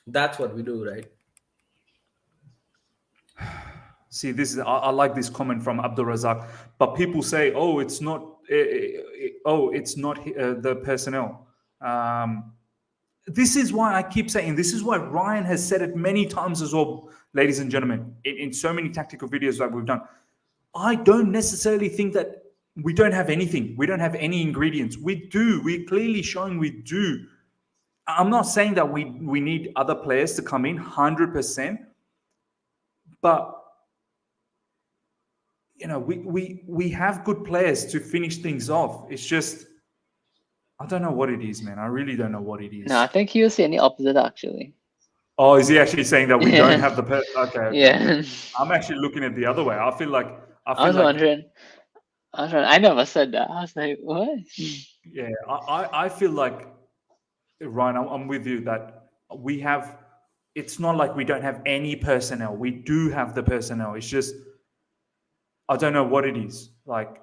That's what we do, right? See, I like this comment from Abdul Razak. But people say, oh, it's not the personnel. This is why I keep saying, this is why Ryan has said it many times as well, ladies and gentlemen, in so many tactical videos that we've done. I don't necessarily think that we don't have anything. We don't have any ingredients. We do. We're clearly showing we do. I'm not saying that we need other players to come in 100%, but we have good players to finish things off. It's just, I don't know what it is, man. I really don't know what it is. No, I think he was saying the opposite, actually. Oh, is he actually saying that we don't have the... Okay. Yeah. I'm actually looking at the other way. I was I never said that. I was like, what? Yeah, I feel like, Ryan, I'm with you that we have. It's not like we don't have any personnel. We do have the personnel. It's just I don't know what it is. Like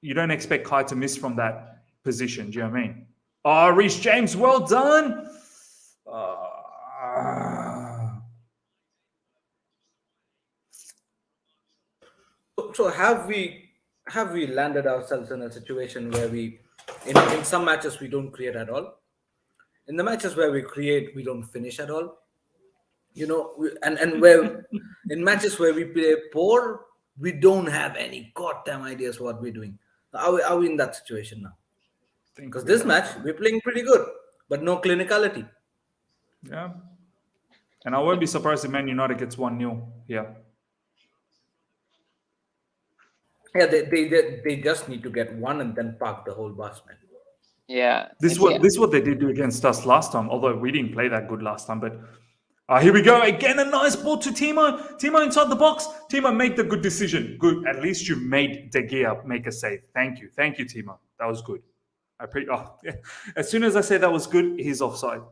you don't expect Kai to miss from that position. Do you know what I mean? Oh, Reece James, well done. So have we landed ourselves in a situation where in some matches we don't create at all. In the matches where we create, we don't finish at all. And where in matches where we play poor, we don't have any goddamn ideas what we're doing. Are we in that situation now? think Because we this are. match we're playing pretty good, but no clinicality. Yeah. And I won't be surprised if Man United gets 1-0. Yeah. Yeah, they just need to get one and then park the whole bus, man. Yeah. This is what they did do against us last time, although we didn't play that good last time. But here we go. Again, a nice ball to Timo. Timo inside the box. Timo, make the good decision. Good. At least you made De Gea make a save. Thank you. Thank you, Timo. That was good. As soon as I say that was good, he's offside.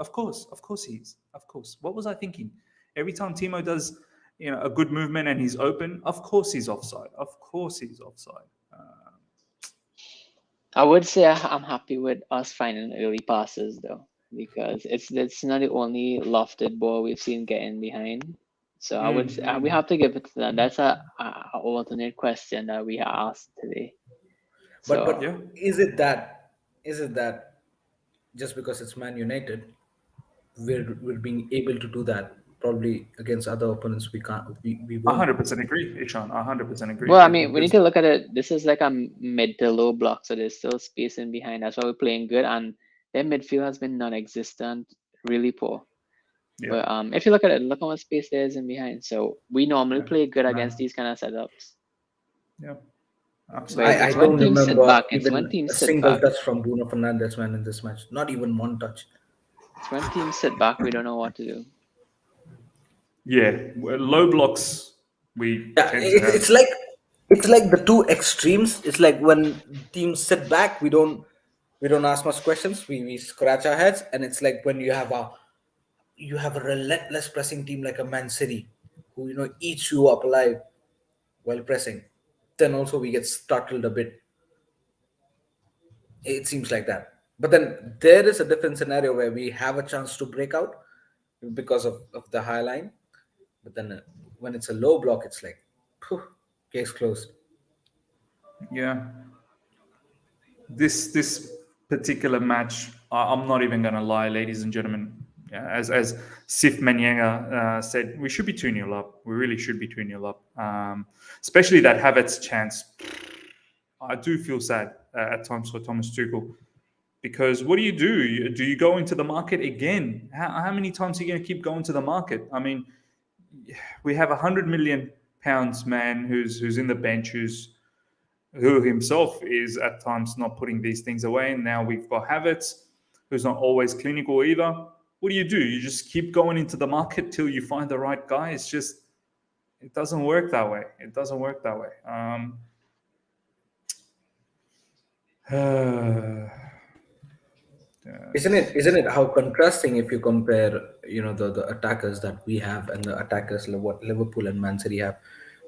Of course he is. Of course. What was I thinking? Every time Timo does, a good movement and he's open, of course he's offside. Of course he's offside. I would say I'm happy with us finding early passes though, because it's not the only lofted ball we've seen getting behind. So I would say, we have to give it to them. That's a alternate question that we asked today. So But Yeah. is it that just because it's Man United, we're being able to do that? Probably against other opponents, we can't. We won't. 100% agree, Ishan. 100% agree. well, I mean, we need to look at it. This is like a mid to low block, so there's still space in behind. That's why we're playing good, and their midfield has been non-existent, really poor. Yeah. But if you look at it, look how much space there is in behind. So we normally play good against these kind of setups. Yeah. Where Absolutely. I it's don't when teams sit remember back. It's even when teams a sit single back. touch from Bruno Fernandes, man, in this match. Not even one touch. It's when teams sit back. We don't know what to do. Yeah. Low blocks, we Yeah, tend to have. it's like the two extremes. It's like when teams sit back, we don't ask much questions. We scratch our heads, and it's like when you have a relentless pressing team like a Man City, who eats you up alive while pressing. Then also we get startled a bit. It seems like that. But then there is a different scenario where we have a chance to break out because of the high line. But then when it's a low block, it's like, phew, case closed. Yeah. This particular match, I'm not even going to lie, ladies and gentlemen. Yeah, as Sif Manyanga said, we should be 2-0 up. We really should be 2-0 up. Especially that Havertz chance. I do feel sad at times for Thomas Tuchel. Because what do? Do you go into the market again? How many times are you going to keep going to the market? I mean, we have £100 million man who's in the bench, who himself is at times not putting these things away. And now we've got Havertz, who's not always clinical either. What do? You just keep going into the market till you find the right guy. It doesn't work that way. It doesn't work that way. Isn't it how contrasting if you compare the attackers that we have and the attackers what Liverpool and Man City have,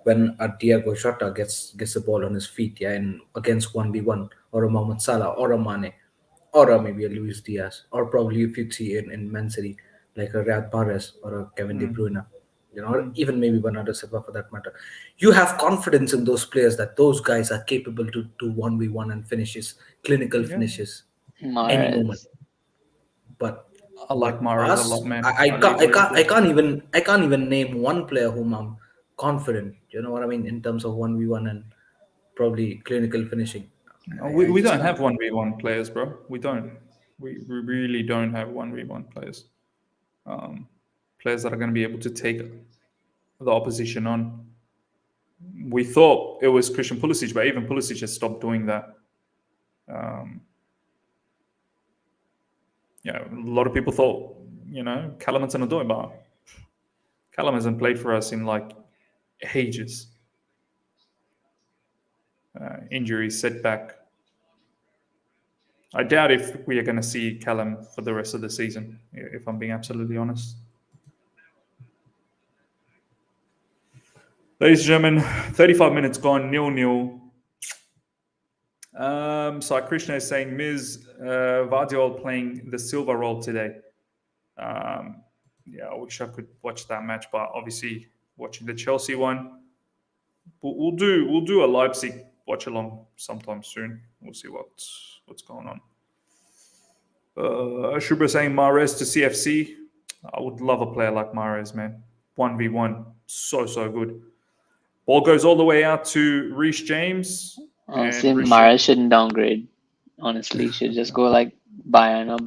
when a Thiago Jota gets the ball on his feet, yeah, and against 1v1, or a Mohamed Salah or a Mane, or maybe a Luis Diaz, or probably if you see in Man City like a Riyad Mahrez or a Kevin De Bruyne, or even maybe Bernardo Silva for that matter. You have confidence in those players that those guys are capable to do 1v1 and clinical finishes any moment. Mahrez. But I like Mahrez a lot, man. I can't even name one player whom I'm confident. You know what I mean, in terms of 1v1 and probably clinical finishing. We don't have 1v1 players, bro. We don't. We really don't have 1v1 players. Players that are going to be able to take the opposition on. We thought it was Christian Pulisic, but even Pulisic has stopped doing that. Yeah, a lot of people thought, Callum Hudson-Odoi, but Callum hasn't played for us in like ages. injury setback. I doubt if we are going to see Callum for the rest of the season, if I'm being absolutely honest. Ladies and gentlemen, 35 minutes gone, 0-0. Sai Krishna is saying Ms. Vardiol playing the silver role today. Yeah, I wish I could watch that match, but obviously watching the Chelsea one. We'll do a Leipzig watch along sometime soon. We'll see what's going on. Shubra saying Mahrez to CFC. I would love a player like Mahrez, man. 1v1, so good. Ball goes all the way out to Reece James. Honestly, Mahrez shouldn't downgrade. Honestly, should just go like Bayern or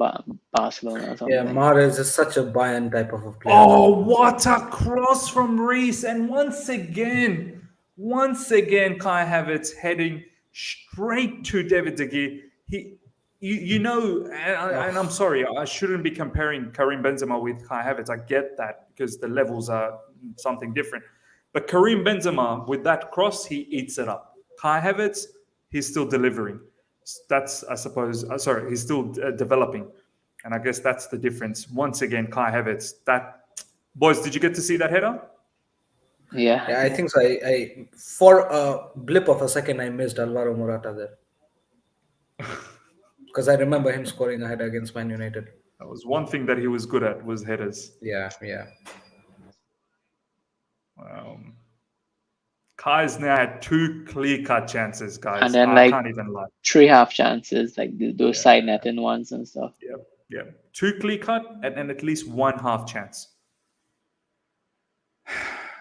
Barcelona or something. Yeah, Mahrez is such a Bayern type of a player. Oh, what a cross from Reece. And once again, Kai Havertz heading straight to David De Gea. And I'm sorry, I shouldn't be comparing Karim Benzema with Kai Havertz. I get that because the levels are something different. But Karim Benzema, with that cross, he eats it up. Kai Havertz, he's still delivering. That's, I suppose, he's still developing. And I guess that's the difference. Once again, Kai Havertz. Boys, did you get to see that header? Yeah, I think so. I for a blip of a second, I missed Alvaro Morata there. Because I remember him scoring a header against Man United. That was one thing that he was good at, was headers. Yeah. Kai's now had 2 clear-cut chances, guys. and then I can't even lie. 3 half chances, like those side netting ones and stuff. Yep. 2 clear-cut and at least 1 half chance. I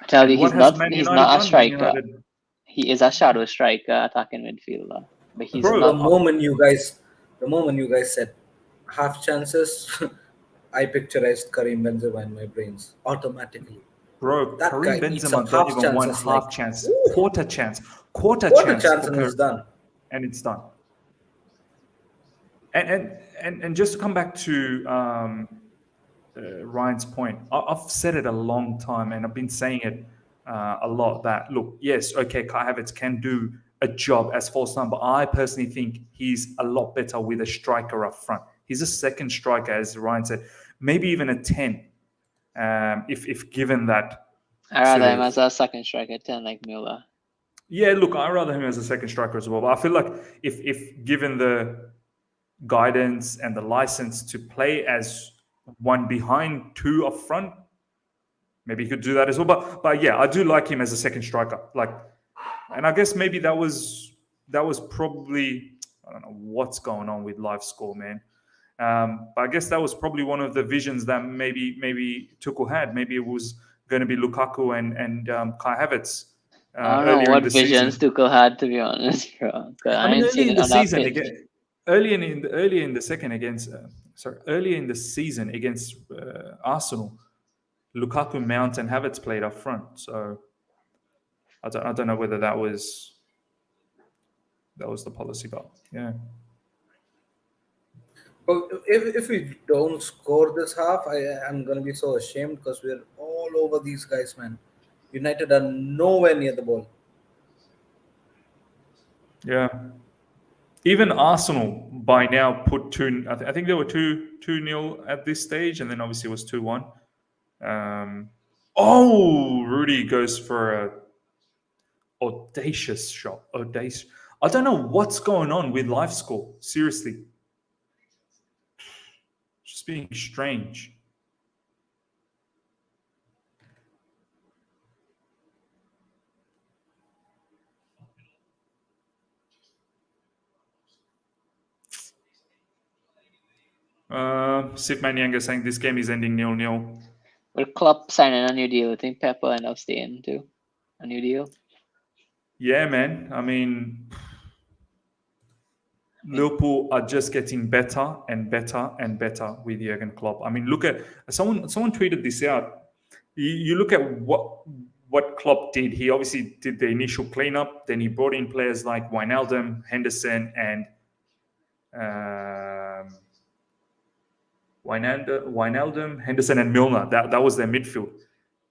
tell you, What he's has Man not United a done? striker. Man United- He is a shadow striker, attacking midfielder. But he's Bro, not. The moment you guys said half chances, I picturized Karim Benzema in my brains automatically. Bro, That Karim guy eats some Benzema don't half even want chances, half like, chance. ooh. Quarter chance. Quarter chance and it's done. And it's done. And just to come back to Ryan's point, I've said it a long time, and I've been saying it a lot. That look, yes, okay, Kai Havertz can do a job as false nine, but I personally think he's a lot better with a striker up front. He's a second striker, as Ryan said, maybe even a 10, if given that. I rather him as a second striker, 10 like Müller. Yeah, look, I rather him as a second striker as well. But I feel like if given the guidance and the license to play as one behind, 2 up front, maybe he could do that as well. But yeah, I do like him as a second striker. And I guess maybe that was probably, I don't know what's going on with live score, man. But I guess that was probably one of the visions that maybe Tuchel had. Maybe it was going to be Lukaku and Kai Havertz. I don't know what visions Tuchel had, to be honest, bro. I mean, early in the season against Arsenal, Lukaku, Mount, and Havertz played up front. So I don't know whether that was the policy, but yeah. Well, if we don't score this half, I'm going to be so ashamed because we're all over these guys, man. United are nowhere near the ball. Yeah. Even Arsenal by now put 2. I think there were 2-0 at this stage, and then obviously it was 2-1. Rudy goes for a audacious shot. Audacious. I don't know what's going on with live score. Seriously. Just being strange. Sif Manyanga saying this game is ending 0-0. Will Klopp signing a new deal? I think Pep will end up staying too. A new deal. Yeah, man. I mean, Liverpool are just getting better and better and better with Jurgen Klopp. I mean, look at someone tweeted this out. You look at what Klopp did. He obviously did the initial cleanup. Then he brought in players like Wijnaldum, Henderson, and Wijnaldum, Henderson, and Milner. That was their midfield.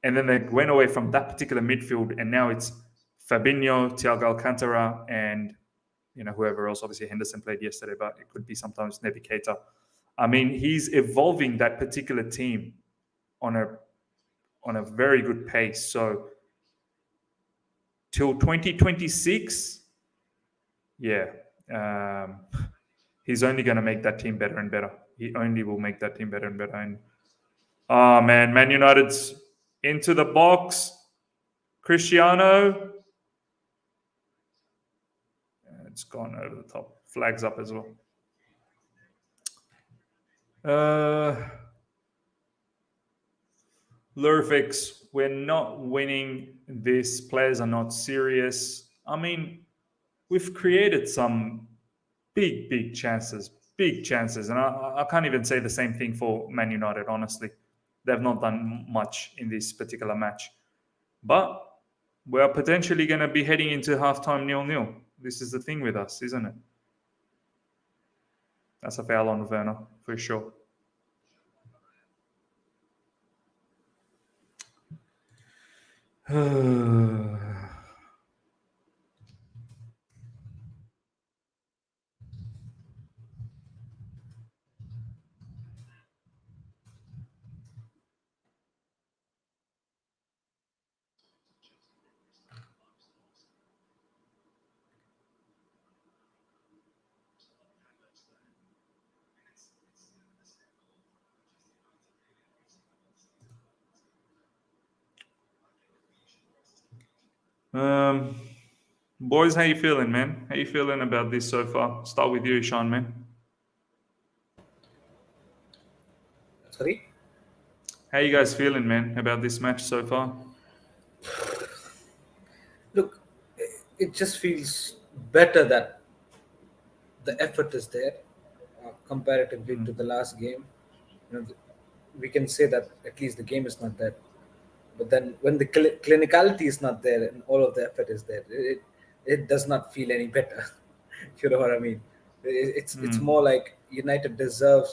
And then they went away from that particular midfield, and now it's Fabinho, Thiago Alcantara, and whoever else. Obviously, Henderson played yesterday, but it could be sometimes Naby Keita. I mean, he's evolving that particular team on a very good pace. So till 2026, yeah, he's only going to make that team better and better. He only will make that team better and better. And oh man, Man United's into the box. Cristiano. It's gone over the top. Flags up as well. Lurfix, we're not winning this. Players are not serious. I mean, we've created some big chances. And I can't even say the same thing for Man United, honestly. They've not done much in this particular match. But we're potentially going to be heading into halftime 0-0. This is the thing with us, isn't it? That's a foul on Werner, for sure. Boys, how you feeling, man? How you feeling about this so far? Start with you, Ishan, man. Sorry? How you guys feeling, man, about this match so far? Look, it just feels better that the effort is there comparatively to the last game. We can say that at least the game is not there. But then when the clinicality is not there and all of the effort is there, it does not feel any better. You know what I mean? It's more like United deserve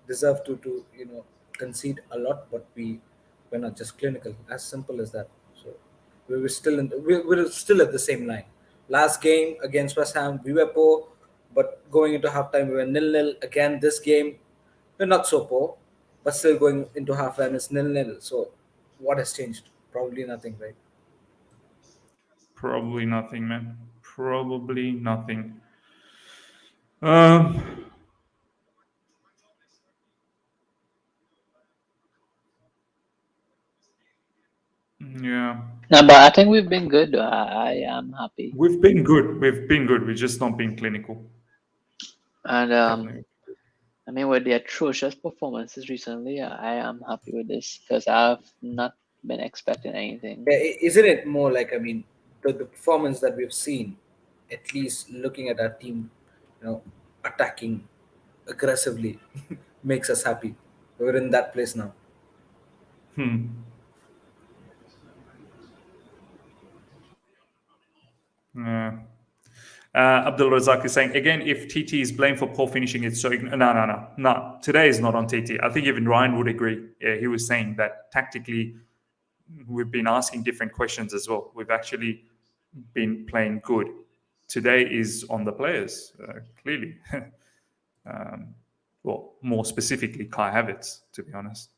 to concede a lot, but we're not just clinical. As simple as that. So we were still at the same line. Last game against West Ham, we were poor, but going into halftime we were 0-0. Again, this game we're not so poor, but still going into halftime it's 0-0. So what has changed? Probably nothing, right? Probably nothing, man. Probably nothing. Yeah. No, but I think we've been good. I am happy. We've been good. We've just not been clinical. And Definitely. I mean, with the atrocious performances recently, I am happy with this because I've not been expecting anything. Yeah, isn't it more like, I mean, the performance that we've seen, at least looking at our team, attacking aggressively, makes us happy. We're in that place now. Yeah. Abdul Razak is saying, again, if TT is blamed for poor finishing, it's so... No. Today is not on TT. I think even Ryan would agree. Yeah, he was saying that tactically, we've been asking different questions as well. We've actually been playing good. Today is on the players, clearly. Well, more specifically, Kai Havertz, to be honest.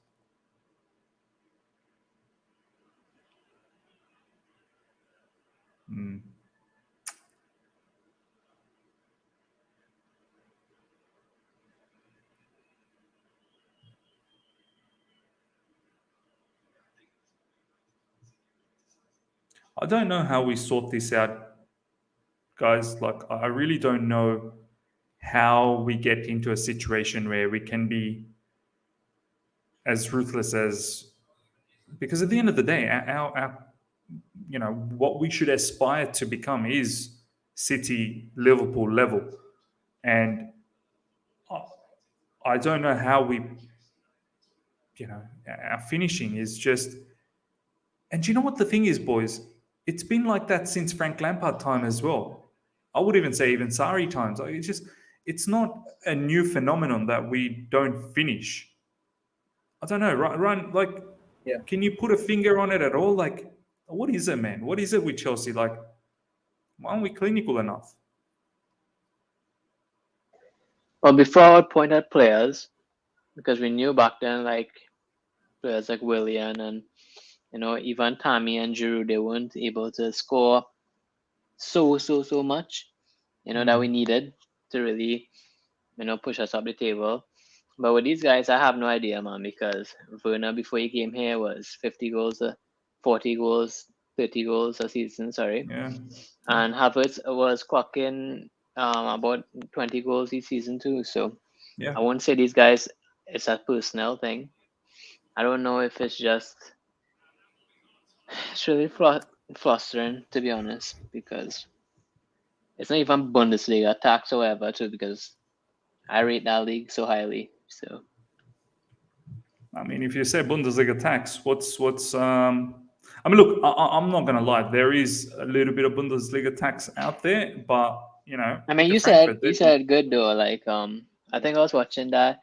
I don't know how we sort this out, guys. Like, I really don't know how we get into a situation where we can be as ruthless as... Because at the end of the day, our what we should aspire to become is City, Liverpool level. And I don't know how we, our finishing is just... And do you know what the thing is, boys? It's been like that since Frank Lampard time as well. I would even say even Sarri times. It's not a new phenomenon that we don't finish. I don't know, Ryan, like, Yeah. Can you put a finger on it at all? Like, what is it, man? What is it with Chelsea? Like, why aren't we clinical enough? Well, before I would point at players, because we knew back then, like players like Willian and even Tammy and Giroud, they weren't able to score so much, that we needed to really, push us up the table. But with these guys, I have no idea, man, because Werner before he came here was 50 goals, 40 goals, 30 goals a season, sorry. Yeah. And Havertz was clocking about 20 goals each season too. So Yeah. I wouldn't say these guys, it's a personnel thing. I don't know if it's really frustrating, to be honest, because it's not even Bundesliga tax or whatever, too, because I rate that league so highly. So I mean, if you say Bundesliga tax, what's I mean, look, I'm not gonna lie. There is a little bit of Bundesliga tax out there, but I mean, look you at said Frankfurt. good though. Like I think I was watching that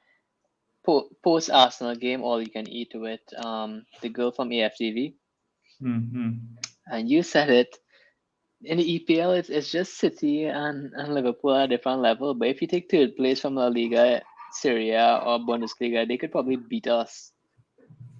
post Arsenal game, all you can eat with the girl from AFTV, and you said it. In the EPL, it's just City and Liverpool at a different level. But if you take third place from La Liga, Serie A, or Bundesliga, they could probably beat us.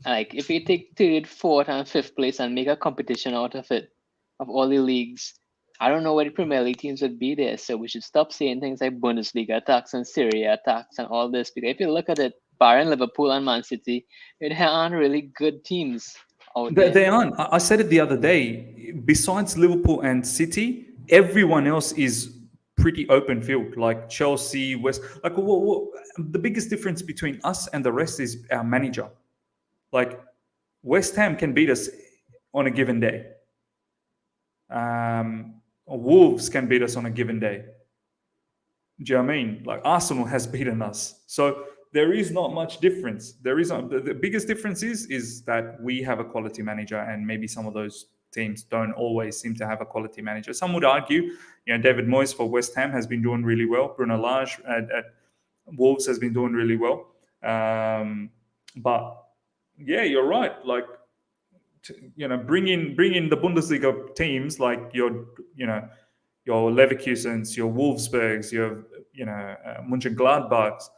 Like if you take third, fourth, and fifth place and make a competition out of it, of all the leagues, I don't know where the Premier League teams would be there. So we should stop saying things like Bundesliga attacks and Serie A attacks and all this. Because if you look at it, barring Liverpool and Man City, there aren't really good teams out there. They aren't. I said it the other day. Besides Liverpool and City, everyone else is pretty open field. Like Chelsea, West. Like the biggest difference between us and the rest is our manager. Like West Ham can beat us on a given day. Wolves can beat us on a given day. Do you know what I mean? Like Arsenal has beaten us. So there is not much difference. There is not, the biggest difference is that we have a quality manager, and maybe some of those teams don't always seem to have a quality manager. Some would argue, David Moyes for West Ham has been doing really well. Bruno Lage at Wolves has been doing really well. But yeah, you're right. Like, bring in the Bundesliga teams like your Leverkusens, your Wolfsburgs, your Mönchengladbachs,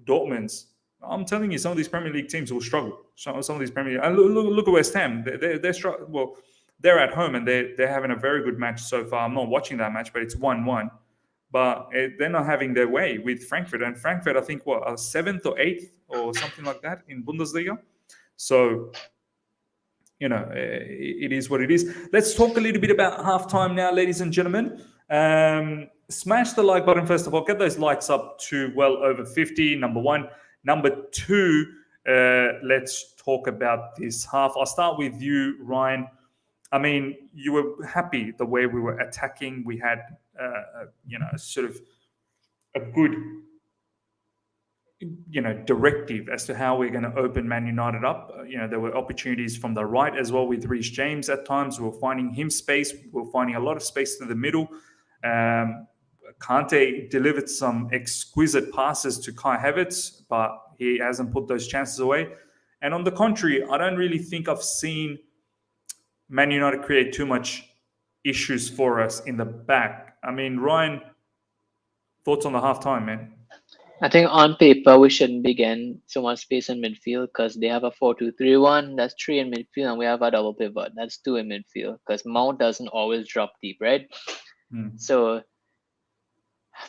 Dortmunds. I'm telling you, some of these Premier League teams will struggle. Some of these Premier League, and look at West Ham. They're struggling. Well, they're at home and they're having a very good match so far. I'm not watching that match, but it's 1-1. But they're not having their way with Frankfurt, and Frankfurt, I think, a seventh or eighth or something like that in Bundesliga. So it is what it is. Let's talk a little bit about halftime now, ladies and gentlemen. Smash the like button first of all. Get those likes up to well over 50. Number one. Number two, let's talk about this half. I'll start with you, Ryan. I mean, you were happy the way we were attacking. We had, sort of a good, directive as to how we're going to open Man United up. There were opportunities from the right as well with Reece James at times. We were finding him space. We were finding a lot of space to the middle. Kante delivered some exquisite passes to Kai Havertz, but he hasn't put those chances away. And on the contrary, I don't really think I've seen Man United create too much issues for us in the back. I mean, Ryan, thoughts on the halftime, man? I think on paper we shouldn't be getting so much space in midfield because they have a 4-2-3-1. That's 3 in midfield, and we have a double pivot. That's 2 in midfield because Mount doesn't always drop deep, right? So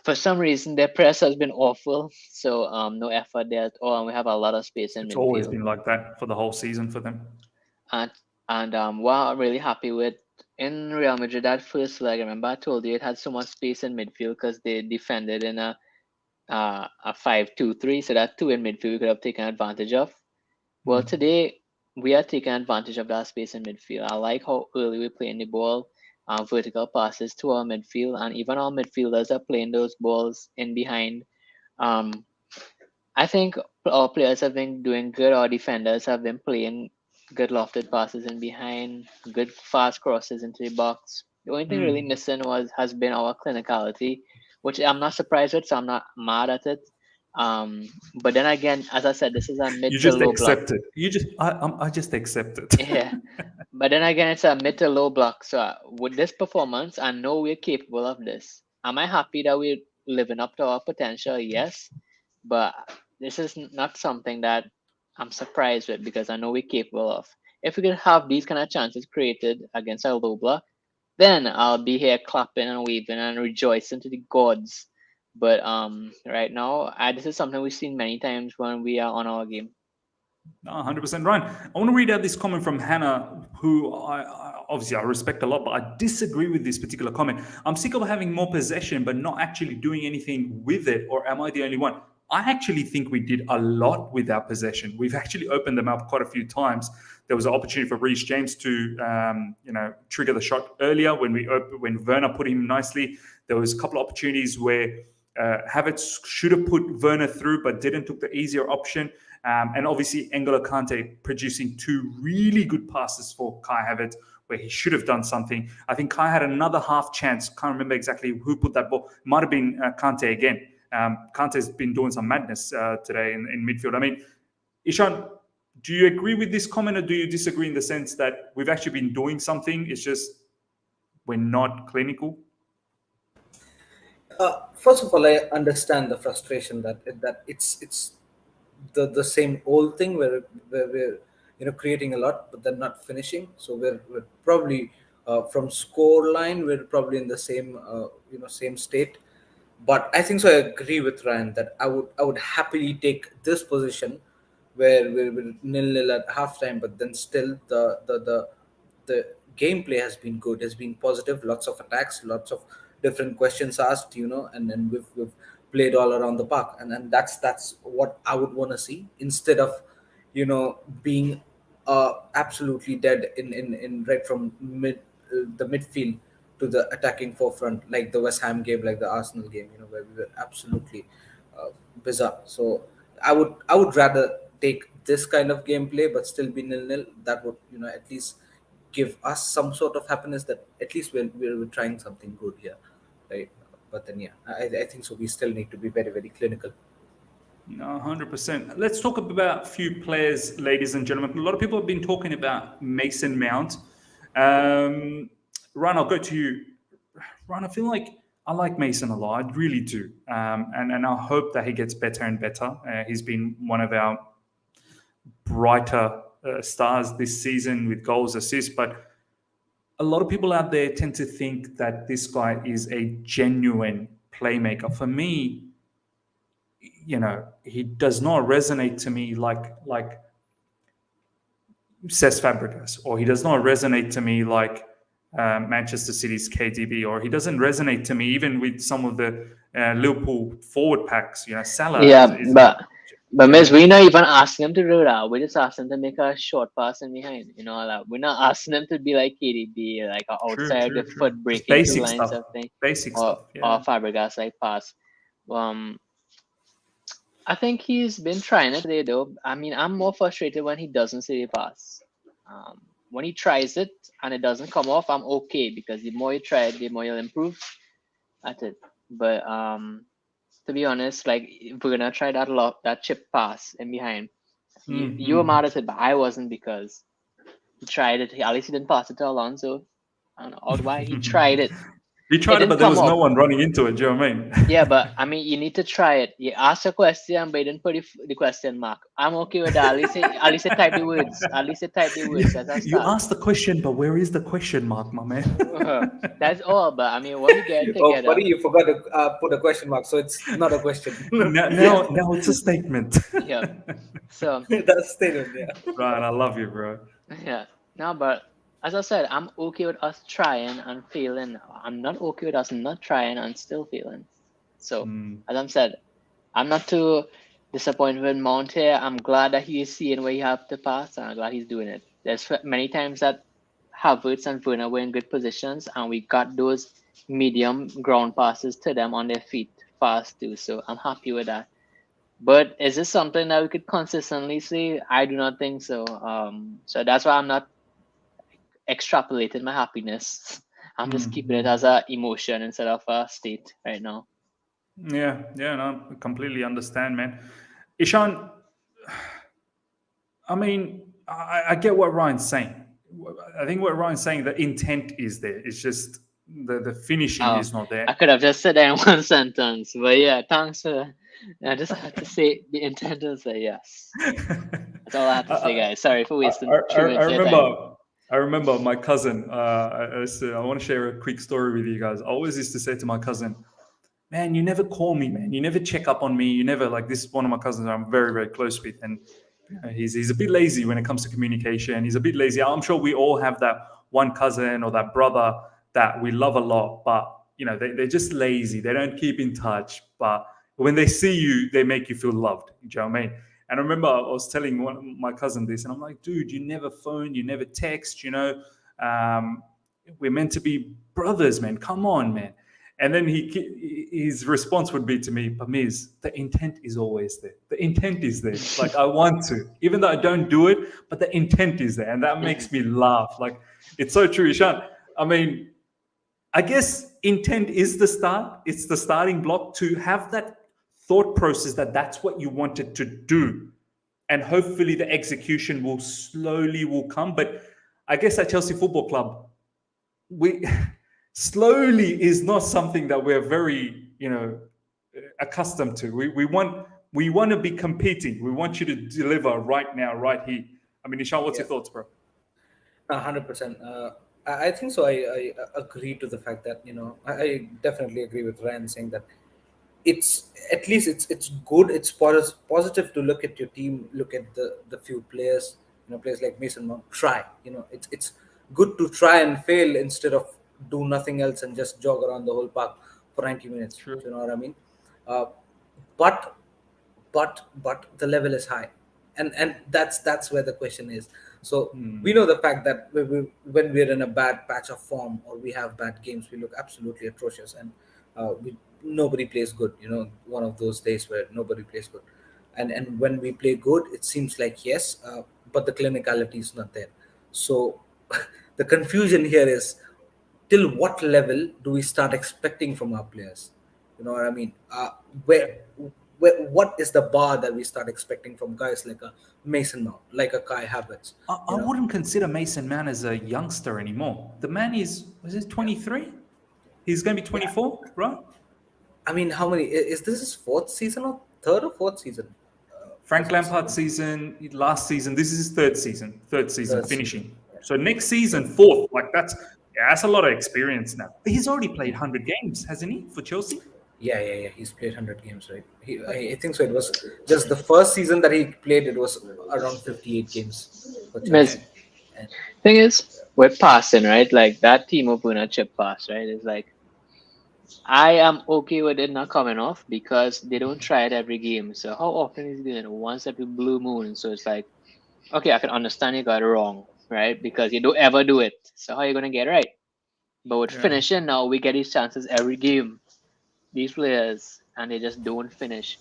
for some reason their press has been awful. So no effort there at all, and we have a lot of space in midfield. It's always been like that for the whole season for them. And what I'm really happy with in Real Madrid, that first leg, I remember I told you it had so much space in midfield because they defended in a 5-2-3, so that 2 in midfield we could have taken advantage of. Well, today we are taking advantage of that space in midfield. I like how early we're playing the ball, vertical passes to our midfield, and even our midfielders are playing those balls in behind. I think our players have been doing good. Our defenders have been playing good lofted passes in behind, good fast crosses into the box. The only thing really missing has been our clinicality, which I'm not surprised with, so I'm not mad at it. But then again, as I said, this is a mid to low block. I just accept it. Yeah, but then again, it's a mid to low block. So with this performance, I know we're capable of this. Am I happy that we're living up to our potential? Yes, but this is not something that I'm surprised with because I know we're capable of. If we could have these kind of chances created against our low block, then I'll be here clapping and waving and rejoicing to the gods. But right now, this is something we've seen many times when we are on our game. 100% right. I want to read out this comment from Hannah, who obviously I respect a lot, but I disagree with this particular comment. I'm sick of having more possession, but not actually doing anything with it, or am I the only one? I actually think we did a lot with our possession. We've actually opened them up quite a few times. There was an opportunity for Reece James to, trigger the shot earlier when Werner put him nicely. There was a couple of opportunities where Havertz should have put Werner through, but didn't, took the easier option. And obviously, N'Golo Kante producing two really good passes for Kai Havertz, where he should have done something. I think Kai had another half chance. Can't remember exactly who put that ball. Might have been Kante again. Kante's been doing some madness today in midfield. I mean, Ishan, do you agree with this comment, or do you disagree in the sense that we've actually been doing something? It's just we're not clinical? First of all, I understand the frustration that it's the same old thing where we're creating a lot but then not finishing. So we're probably from score line we're probably in the same same state. But I think so. I agree with Ryan that I would happily take this position where we're 0-0 at halftime, but then still the gameplay has been good, has been positive, lots of attacks, lots of different questions asked, and then we've played all around the park, and that's what I would want to see instead of being absolutely dead in right from the midfield to the attacking forefront, like the West Ham game, like the Arsenal game, where we were absolutely bizarre. So I would rather take this kind of gameplay, but still be 0-0. That would at least give us some sort of happiness that at least we're trying something good here, right? But then I think so. We still need to be very very clinical. No, 100%. Let's talk about a few players, ladies and gentlemen. A lot of people have been talking about Mason Mount. Ron, I'll go to you. Ron, I feel like I like Mason a lot. I really do. And I hope that he gets better and better. He's been one of our brighter stars this season with goals, assists. But a lot of people out there tend to think that this guy is a genuine playmaker. For me, he does not resonate to me like Cesc Fabregas, or he does not resonate to me like Manchester City's KDB, or he doesn't resonate to me even with some of the Liverpool forward packs. Salah. Yeah, but Miss, we're not even asking them to do that. We're just asking them to make a short pass in behind. Like, we're not asking them to be like KDB, like an outside the foot breaking basic two lines stuff. of thing, Basic or stuff. Yeah. or Fabregas like pass. I think he's been trying it today, though. I mean, I'm more frustrated when he doesn't say the pass. When he tries it and it doesn't come off, I'm okay, because the more you try it, the more you'll improve at it. But to be honest, like, if we're gonna try that chip pass in behind, you were mad at it, but I wasn't, because he tried it. At least he didn't pass it to Alonso. I don't know why he tried it. He tried it, but there was no one running into it. Do you know what I mean? Yeah, but I mean, you need to try it. You ask a question, but you didn't put the question mark. I'm okay with that. At least you type the words. At least you type the words. You asked the question, but where is the question mark, my man? That's all. But I mean, when we get together. Oh, buddy, you forgot to put a question mark, so it's not a question. now it's a statement. Yeah. So that's a statement. Yeah. Right, I love you, bro. Yeah. No, but as I said, I'm okay with us trying and failing. I'm not okay with us not trying and still failing. So, as I said, I'm not too disappointed with Mount here. I'm glad that he is seeing where you have to pass, and I'm glad he's doing it. There's many times that Havertz and Werner were in good positions, and we got those medium ground passes to them on their feet fast too. So I'm happy with that. But is this something that we could consistently see? I do not think so. So that's why I'm not extrapolating my happiness. I'm just keeping it as a emotion instead of a state right now. Yeah, no, I completely understand, man. Ishan, I mean, I get what Ryan's saying. I think what Ryan's saying, the intent is there. It's just the finishing Oh, is not there. I could have just said that in one sentence, but yeah, thanks. I just had to say the intent to say yes. That's all I had to say, guys. Sorry for wasting I 2 minutes of your time. remember my cousin. I want to share a quick story with you guys. I always used to say to my cousin, "Man, you never call me, man. You never check up on me. You never like." This is one of my cousins I'm very, very close with, and he's a bit lazy when it comes to communication. He's a bit lazy. I'm sure we all have that one cousin or that brother that we love a lot, but they're just lazy. They don't keep in touch, but when they see you, they make you feel loved. Do you know what I mean? And I remember I was telling my cousin this, and I'm like, dude, you never phone, you never text, we're meant to be brothers, man. Come on, man. And then his response would be to me, Pamiz, the intent is always there. The intent is there. Like, I want to, even though I don't do it, but the intent is there. And that makes me laugh. Like, it's so true, Ishan. I mean, I guess intent is the start. It's the starting block to have that thought process that's what you wanted to do. And hopefully the execution will come. But I guess at Chelsea Football Club, slowly is not something that we're very, accustomed to. We want to be competing. We want you to deliver right now, right here. I mean, Ishan, what's your thoughts, bro? 100%. I think so. I agree to the fact that I definitely agree with Ryan saying that it's at least it's good. It's positive to look at your team, look at the few players, players like Mason Mount. Try, it's good to try and fail instead of do nothing else and just jog around the whole park for 90 minutes. True. You know what I mean? But the level is high, and that's where the question is. So we know the fact that when we're in a bad patch of form or we have bad games, we look absolutely atrocious, and nobody plays good. One of those days where nobody plays good, and when we play good, it seems like yes, but the clinicality is not there. So the confusion here is, till what level do we start expecting from our players? You know what I mean? What is the bar that we start expecting from guys like a Mason Mount, like a Kai Havertz? I wouldn't consider Mason Mount as a youngster anymore. The man was he 23? He's going to be 24, right? I mean, how many? Is this his fourth season or third or fourth season? Frank Lampard's season, last season, this is his third season finishing. So next season, fourth. Like that's a lot of experience now. He's already played 100 games, hasn't he, for Chelsea? Yeah. He's played 100 games, right? I think so. It was just the first season that he played. It was around 58 games. Thing is, with passing, right? Like that Timo Werner chip pass, right? It's like I am okay with it not coming off because they don't try it every game. So how often is he doing it? Once every blue moon. So it's like, okay, I can understand you got it wrong, right? Because you don't ever do it. So how are you gonna get it right? But with finishing now, we get these chances every game. These players, and they just don't finish.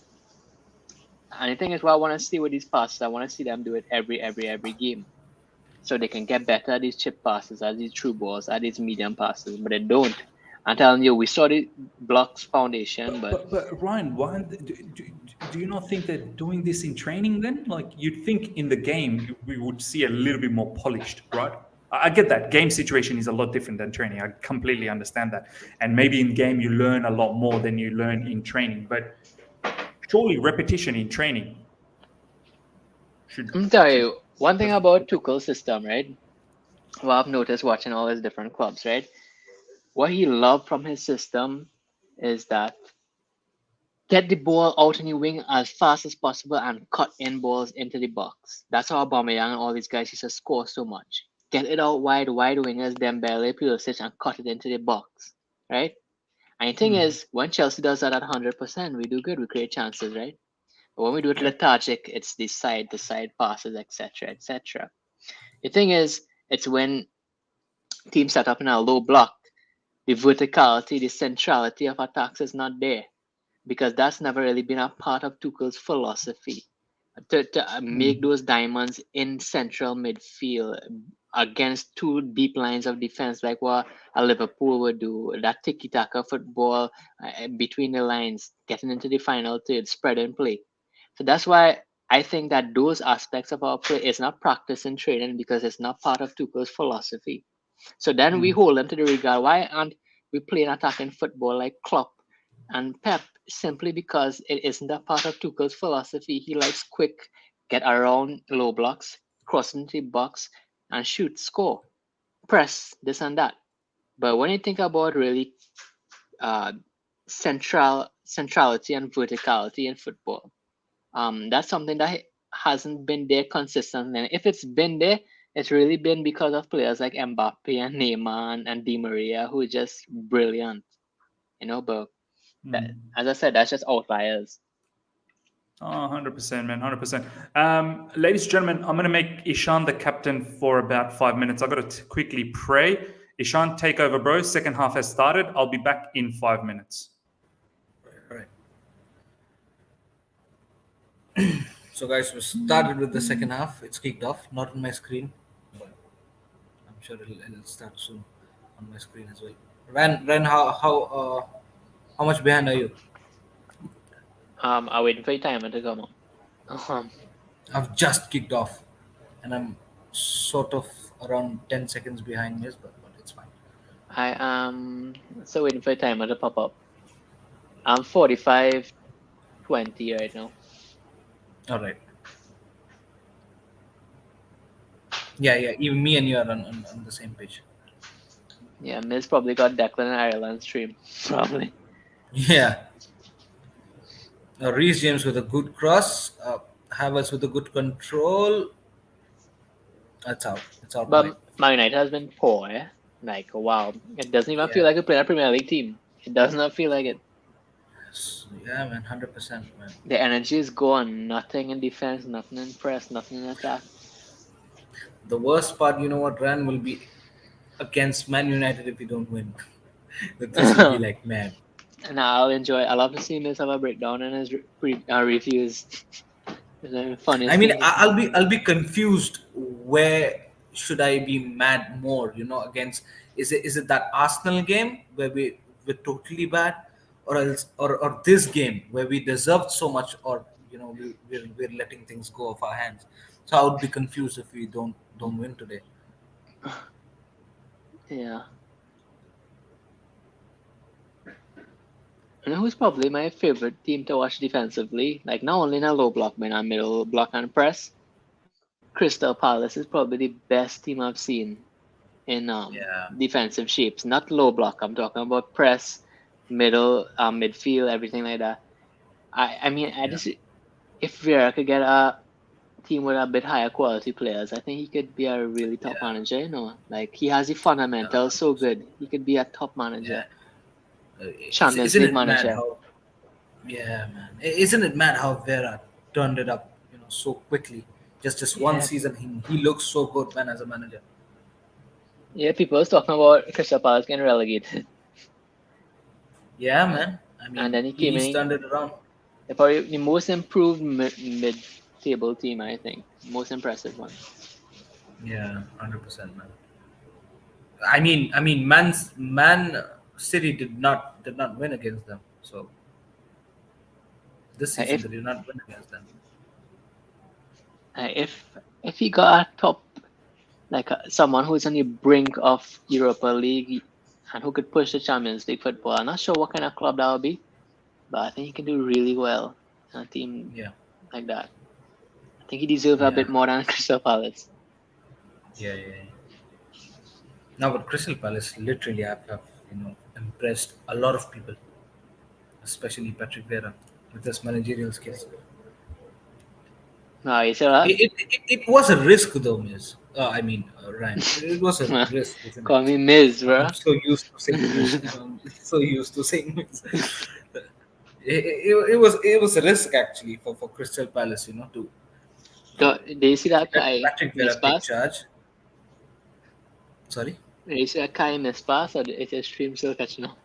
And the thing is, what I want to see with these passes, I want to see them do it every game, so they can get better at these chip passes, at these through balls, at these medium passes. But they don't. I'm telling you, we saw the blocks foundation, but Ryan, why do you not think they're doing this in training? Then, like you'd think in the game we would see a little bit more polished, right? I get that game situation is a lot different than training. I completely understand that, and maybe in game you learn a lot more than you learn in training. But surely repetition in training should. I'm tell you one thing about Tuchel's system, right? Well, I've noticed watching all his different clubs, right? What he loved from his system is that get the ball out in the wing as fast as possible and cut in balls into the box. That's how Aubameyang and all these guys used to score so much. Get it out wide wingers, Dembele, Pulisic, and cut it into the box, right? And the thing is, when Chelsea does that at 100%, we do good. We create chances, right? But when we do it lethargic, it's the side passes, etc., etc. The thing is, it's when teams set up in a low block, the verticality, the centrality of attacks is not there, because that's never really been a part of Tuchel's philosophy to make those diamonds in central midfield against two deep lines of defense, like what a Liverpool would do, that tiki-taka football between the lines, getting into the final third, spread and play. So that's why I think that those aspects of our play is not practice and training, because it's not part of Tuchel's philosophy. So then we hold them to the regard. Why aren't we play an attacking football like Klopp and Pep simply because it isn't a part of Tuchel's philosophy. He likes quick, get around low blocks, cross into the box, and shoot, score, press, this and that. But when you think about really uh, centrality and verticality in football, that's something that hasn't been there consistently. And if it's been there, it's really been because of players like Mbappe and Neymar and Di Maria, who are just brilliant. But that, as I said, that's just outliers. Oh, 100%, man, 100%. Ladies and gentlemen, I'm going to make Ishan the captain for about 5 minutes. I've got to quickly pray. Ishan, take over, bro. Second half has started. I'll be back in 5 minutes. All right. So, guys, we started with the second half. It's kicked off, not on my screen, but I'm sure it'll start soon on my screen as well. Ran, how much behind are you? I'm waiting for your timer to come on. I've just kicked off, and I'm sort of around 10 seconds behind this, but it's fine. I am so waiting for your timer to pop up. I'm 45-20 right now. All right. Yeah. Even me and you are on the same page. Yeah, Miz probably got Declan and Ireland stream. Probably. Yeah. Reece James with a good cross. Havertz with a good control. That's out. It's out. But Man United has been poor. Like, wow. It doesn't even feel like a Premier League team. It does not feel like it. Yeah, man. 100%, man. The energy is gone. Nothing in defense, nothing in press, nothing in attack. The worst part, you know what, Ran, will be against Man United if we don't win. This will be like, man. And I'll enjoy. I love to see Miz have a breakdown in his reviews. Funny. I mean, I'll be confused. Where should I be mad more? Against is it that Arsenal game where we're totally bad, or else or this game where we deserved so much, or we're letting things go off our hands. So I would be confused if we don't win today. Yeah. You know who's probably my favorite team to watch defensively? Like, not only in a low block, but in a middle block and press. Crystal Palace is probably the best team I've seen in defensive shapes. Not low block. I'm talking about press, middle, midfield, everything like that. Just if Vieira could get a team with a bit higher quality players, I think he could be a really top manager. Like, he has the fundamentals so good. He could be a top manager. Champions League manager. Man. Isn't it mad how Vera turned it up, so quickly? Just one season, he looks so good, man, as a manager. Yeah, people was talking about Crystal Palace getting relegated. Yeah, man. I mean, and then he came in. Turned it around. They're probably the most improved mid-table team, I think. Most impressive one. Yeah, 100%, man. I mean, Man City did not win against them, so this season they did not win against them. If he got a top, like someone who's on the brink of Europa League and who could push the Champions League football, I'm not sure what kind of club that would be, but I think he can do really well in a team like that. I think he deserves a bit more than Crystal Palace. Yeah. Now, but Crystal Palace literally have impressed a lot of people, especially Patrick Vieira with his managerial skills. No, you said that? It was a risk, though, Miz. Ryan. It was a risk. Call me Miz, bro. I'm so used to saying Miz. It was a risk actually for Crystal Palace, to. Do you see that guy? Patrick Vieira take charge. Sorry. Do you see that guy miss pass, or is his stream still catching up?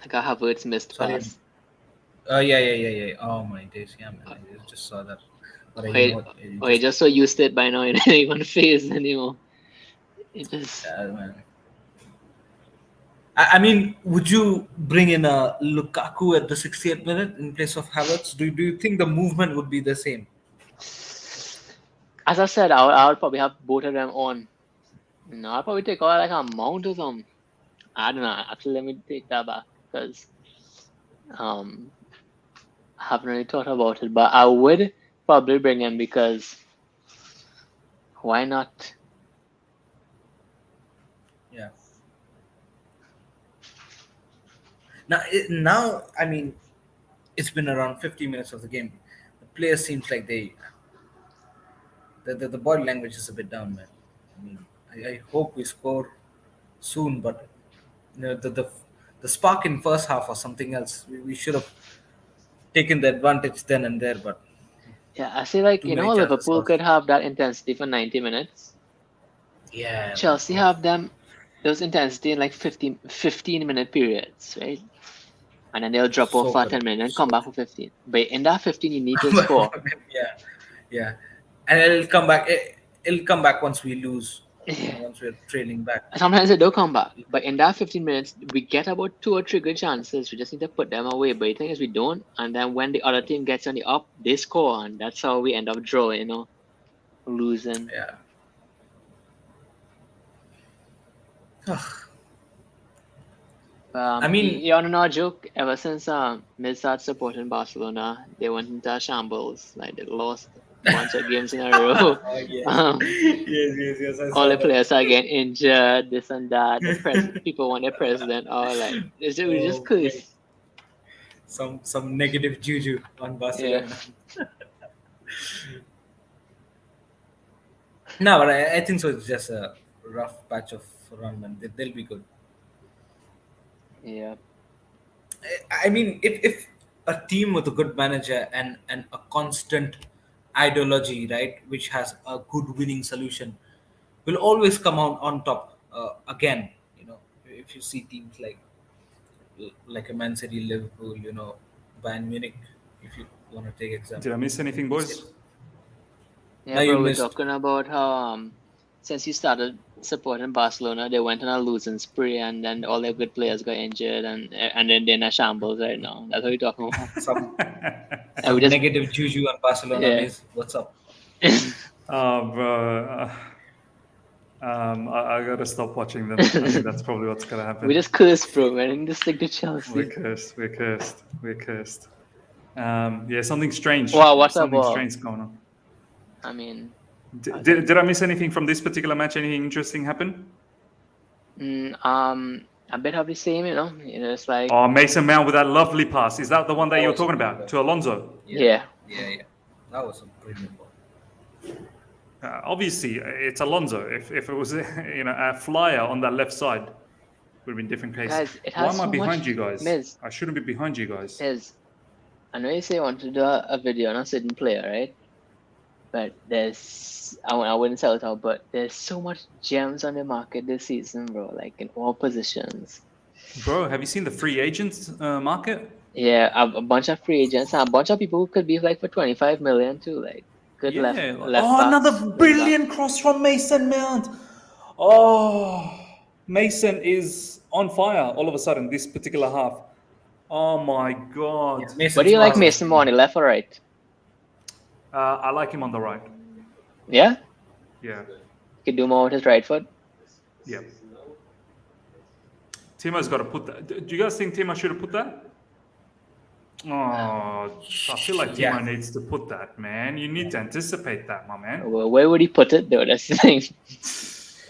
Like a Havertz missed pass. Yeah. Oh my days, yeah, man. I just saw that. But you're just so used to it by now, you don't even phase anymore. It just. Yeah, man. I mean, would you bring in a Lukaku at the 68th minute in place of Havertz? Do you think the movement would be the same? As I said, I would probably have both of them on. No, I'll probably take out like a mount or something. I don't know. Actually, let me take that back because I haven't really thought about it. But I would probably bring him because why not? Yeah. Now, I mean, it's been around 50 minutes of the game. The players seems like the body language is a bit down, man. I mean, I hope we score soon, but the spark in first half or something else. We should have taken the advantage then and there, but Yeah, I feel like too many chances Liverpool lost. could have that intensity for 90 minutes. Yeah, man. Chelsea have those intensity in like 15-minute periods, right? And then they'll drop off So for 10 correct. minutes and come So back for 15. But in that 15, you need to correct. score. Yeah, yeah, and it'll come back. It'll come back once we lose. Yeah. Once we're trailing back. Sometimes they don't come back. But in that 15 minutes, we get about 2 or 3 good chances. We just need to put them away. But the thing is, we don't. And then when the other team gets on the up, they score. And that's how we end up drawing, losing. Yeah. I mean- you want to know a joke? Ever since Mid started supporting Barcelona, they went into a shambles. Like, they lost a bunch of games in a row. Oh, yes. Um, yes. I saw all the that. players are getting injured, this and that. People want their president. We just Oh, curse. Some negative juju on Barcelona. No, but I think so. It's just a rough patch of run, and they'll be good. Yeah. I mean, if a team with a good manager and a constant ideology, right, which has a good winning solution, will always come out on top again. If you see teams like a Man City, Liverpool, Bayern Munich, if you want to take example. Did I miss anything, boys? Yeah, Now you bro, we're missed. talking about how since you started supporting Barcelona, they went on a losing spree, and then all their good players got injured, and then they're in a shambles right now. That's what we're talking about. Some we just- negative juju on Barcelona. Yeah. Miss. What's up? Oh, bro. I gotta stop watching them. I think that's probably what's gonna happen. We just cursed, bro. We didn't just stick to Chelsea. We're cursed. Yeah, something strange. Wow, what's up, something Bob? strange going on. I mean, Did I miss anything from this particular match? Anything interesting happen? a bit of the same, it's like Oh, Mason Mount with that lovely pass. Is that the one that you were talking about to Alonso? yeah. That was a brilliant ball. Obviously, it's Alonso. If it was a flyer on that left side, would have been different case. Guys, it Why has am I so behind much- you guys? Miz. I shouldn't be behind you guys. I know you say you want to do a video on a certain player, right? But I wouldn't sell it out, but there's so much gems on the market this season, bro. Like in all positions. Bro, have you seen the free agents market? Yeah, a bunch of free agents and a bunch of people who could be like for 25 million too. Like good left backs, another wing backs. brilliant cross from Mason Mount. Oh, Mason is on fire all of a sudden this particular half. Oh my God. What do you like, Mason Mount, left or right? I like him on the right. Yeah, Yeah. could do more with his right foot. Yeah. Timo's got to put that. Do you guys think Timo should have put that? Oh, I feel like Timo Yeah. needs to put that, man. You need to anticipate that, my man. Well, where would he put it though? That's the thing.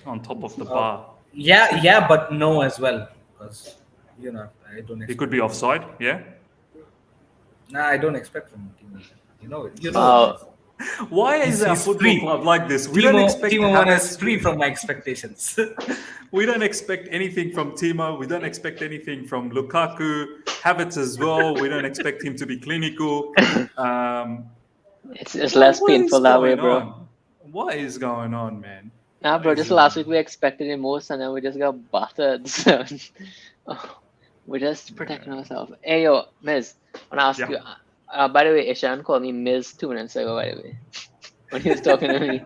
On top of the bar. Yeah, but no as well, because I don't. He Expect, could be offside, yeah? I don't expect from him. Oh. Why is our he's football free. club like this? We don't expect Timo one is Havertz. free from my expectations. We don't expect anything from Timo. We don't expect anything from Lukaku. Havertz as well. We don't expect him to be clinical. It's less what painful is that way, going bro. on? What is going on, man? Nah, bro, What just is last going week we expected the most and then we just got battered. So, we're just protecting ourselves. Hey, yo, Miz, I want to ask Yeah. you. By the way, Ishan called me Miz 2 minutes ago, by the way, when he was talking to me.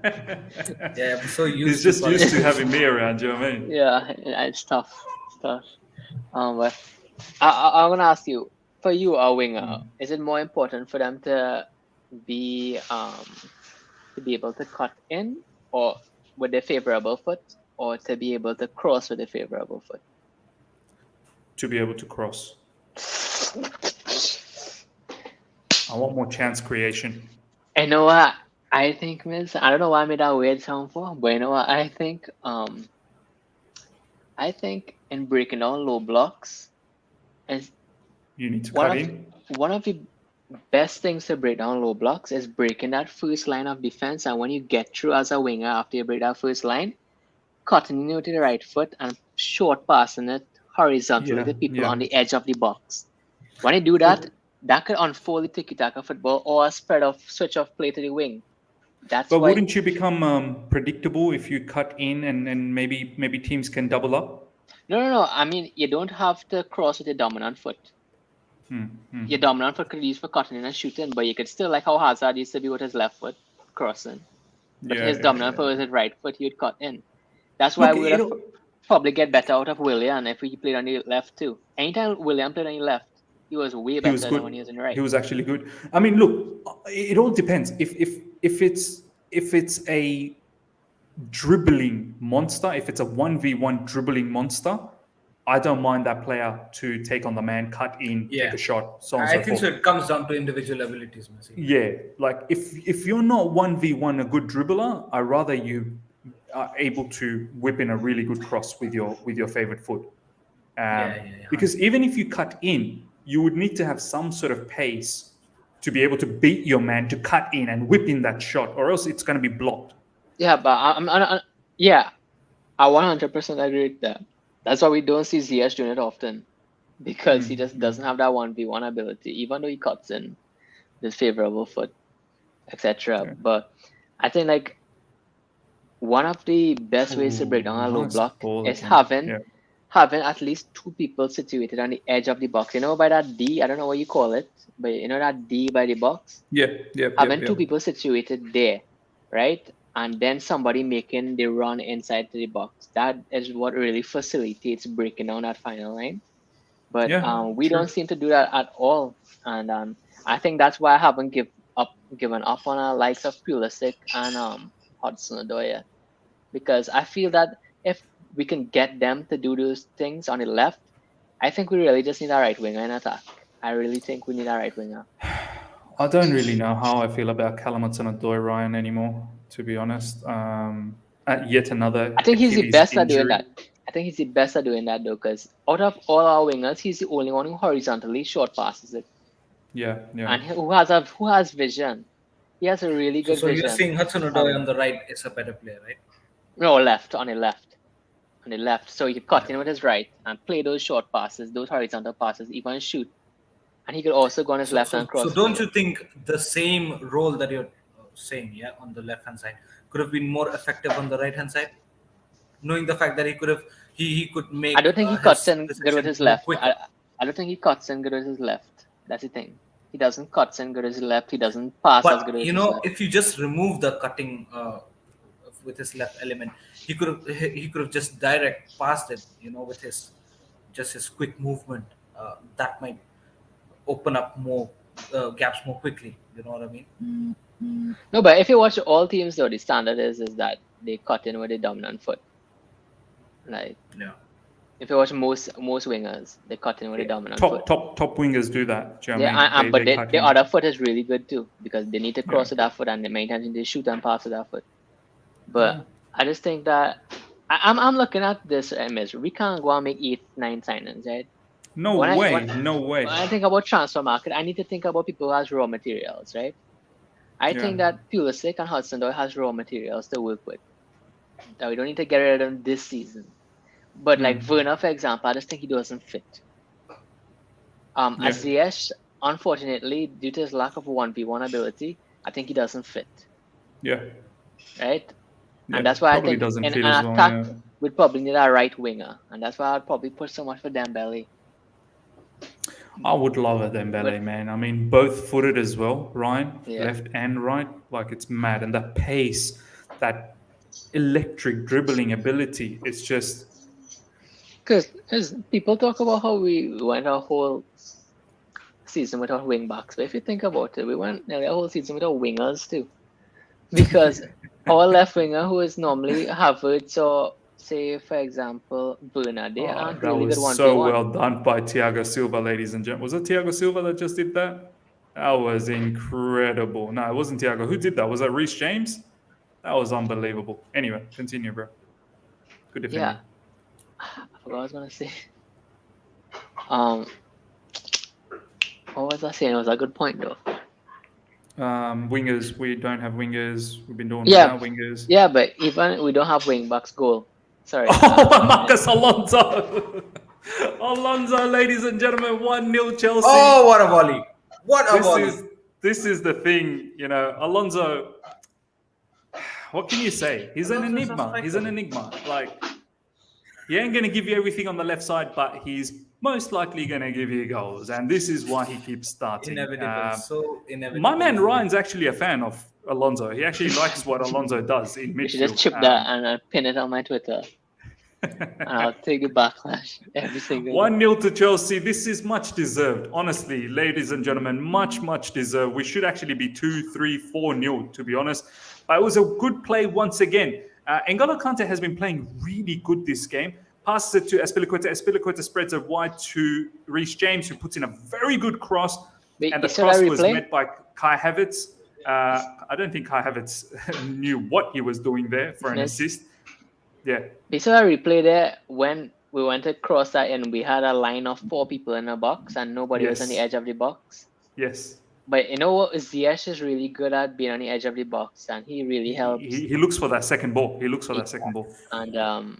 Yeah, I'm so used. He's just to used to having me around, do you know what I mean? Yeah, it's tough. But I want to ask you, for you, a winger, is it more important for them to be able to cut in, or with their favorable foot, or to be able to cross with a favorable foot? To be able to cross. I want more chance creation. You know what? I think, Miss, I don't know why I made that weird sound for, but you know what? I think in breaking down low blocks is You need to one cut of in. one of the best things to break down low blocks is breaking that first line of defense, and when you get through as a winger after you break that first line, cutting it to the right foot and short passing it horizontally to people on the edge of the box. When you do that, that could unfold the tiki-taka football or a spread of switch of play to the wing. That's But why. wouldn't you become predictable if you cut in and maybe teams can double up? No. I mean, you don't have to cross with your dominant foot. Your dominant foot could be used for cutting in and shooting, but you could still, like how Hazard used to be with his left foot crossing. But his dominant foot with his right foot, he would cut in. That's why we would have probably get better out of Willian if he played on the left too. Anytime Willian played on the left, he was way better than when he was on the right. He was actually good. I mean, look, it all depends. If it's a dribbling monster, if it's a 1v1 dribbling monster, I don't mind that player to take on the man, cut in, take a shot, so on and so forth. I think so. It comes down to individual abilities, Messi. Yeah, like if you're not 1v1 a good dribbler, I rather you are able to whip in a really good cross with your favorite foot. Because even if you cut in, you would need to have some sort of pace to be able to beat your man to cut in and whip in that shot, or else it's going to be blocked. Yeah, but I 100% agree with that. That's why we don't see Ziyech doing it often, because he just doesn't have that 1v1 ability, even though he cuts in this favorable foot, etc. Yeah. But I think like one of the best ways to break down a low block is having at least two people situated on the edge of the box. You know, by that D, I don't know what you call it, but you know that D by the box? Having two people situated there, right? And then somebody making the run inside to the box. That is what really facilitates breaking down that final line. But we don't seem to do that at all. And I think that's why I haven't given up on the likes of Pulisic and Hudson-Odoi yet. Because I feel that if we can get them to do those things on the left, I think we really just need a right winger in attack. I really think we need a right winger. I don't really know how I feel about Callum Hudson-Odoi, Ryan, anymore, to be honest. Yet another. I think he's the best at doing that. I think he's the best at doing that, though, because out of all our wingers, he's the only one who horizontally short passes it. Yeah. And who has vision. He has a really good vision. So you're saying Hudson-Odoi on the right is a better player, right? No, on the left. So he could cut in with his right and play those short passes, those horizontal passes, even shoot. And he could also go on his left hand cross. So don't you think the same role that you're saying, on the left hand side, could have been more effective on the right hand side? Knowing the fact that he could have, he could make. I don't think he cuts in good with his left. I don't think he cuts in good with his left. That's the thing. He doesn't cut in good with his left. He doesn't pass as good as his left. If you just remove the cutting with his left element, he could have just direct passed it. With his quick movement, that might open up more gaps more quickly. You know what I mean? No, but if you watch all teams, though, the standard is that they cut in with the dominant foot. Like, if you watch most wingers, they cut in with the dominant foot. Top wingers do that. Do you know what I mean? But the other foot is really good too, because they need to cross with that foot, and many times they shoot and pass with that foot. But I just think that I'm looking at this image. We can't go and make 8-9 signings, right? No way. When I think about transfer market, I need to think about people who has raw materials, right? I think that Pulisic and Hudson-Odoi has raw materials to work with. That we don't need to get rid of them this season. But like Werner, for example, I just think he doesn't fit. As Ziyech, unfortunately, due to his lack of 1v1 ability, I think he doesn't fit. Yeah. Right? And that's why I think in an attack, we'd probably need a right winger. And that's why I'd probably put so much for Dembele. I would love a Dembele, man. I mean, both footed as well, Ryan, left and right. Like, it's mad. And that pace, that electric dribbling ability, it's just... Because people talk about how we went our whole season without wing backs. But if you think about it, we went nearly a whole season without wingers too. Because our left winger, who is normally Havertz or say, for example, Werner. They aren't That really good was so 1v1. well done by Thiago Silva, ladies and gentlemen. Was it Thiago Silva that just did that? That was incredible. No, it wasn't Thiago. Who did that? Was that Reece James? That was unbelievable. Anyway, continue, bro. Good defending. Yeah. I forgot what I was gonna say. What was I saying? It was a good point though. Wingers, we don't have wingers. We've been doing Yeah. without wingers. Yeah, but even we don't have wing backs goal. Sorry. Oh, Marcus Alonso. Alonso, ladies and gentlemen, 1-0 Chelsea. Oh, what a volley! What a volley! This is the thing, you know, Alonso. What can you say? He's an enigma. He's an enigma. Like, he ain't going to give you everything on the left side, but he's most likely going to give you goals. And this is why he keeps starting. Inevitable. So inevitable. My man Ryan's actually a fan of Alonso. He actually likes what Alonso does in midfield. You should just chip that and pin it on my Twitter. And I'll take the backlash every single 1-0 to Chelsea. This is much deserved. Honestly, ladies and gentlemen, much deserved. We should actually be 2-3, 4-0, to be honest. But it was a good play once again. N'Golo Kante has been playing really good this game. Passes it to Azpilicueta. Azpilicueta spreads it wide to Reece James, who puts in a very good cross. Wait, and the you saw cross that was replay? met by Kai Havertz. I don't think Kai Havertz knew what he was doing there for an Yes. assist. Yeah. We saw a replay there when we went across that and we had a line of 4 people in a box and nobody was on the Yes. edge of the box. Yes. But you know what? Ziyech is really good at being on the edge of the box and he really helps. He looks for that second ball. And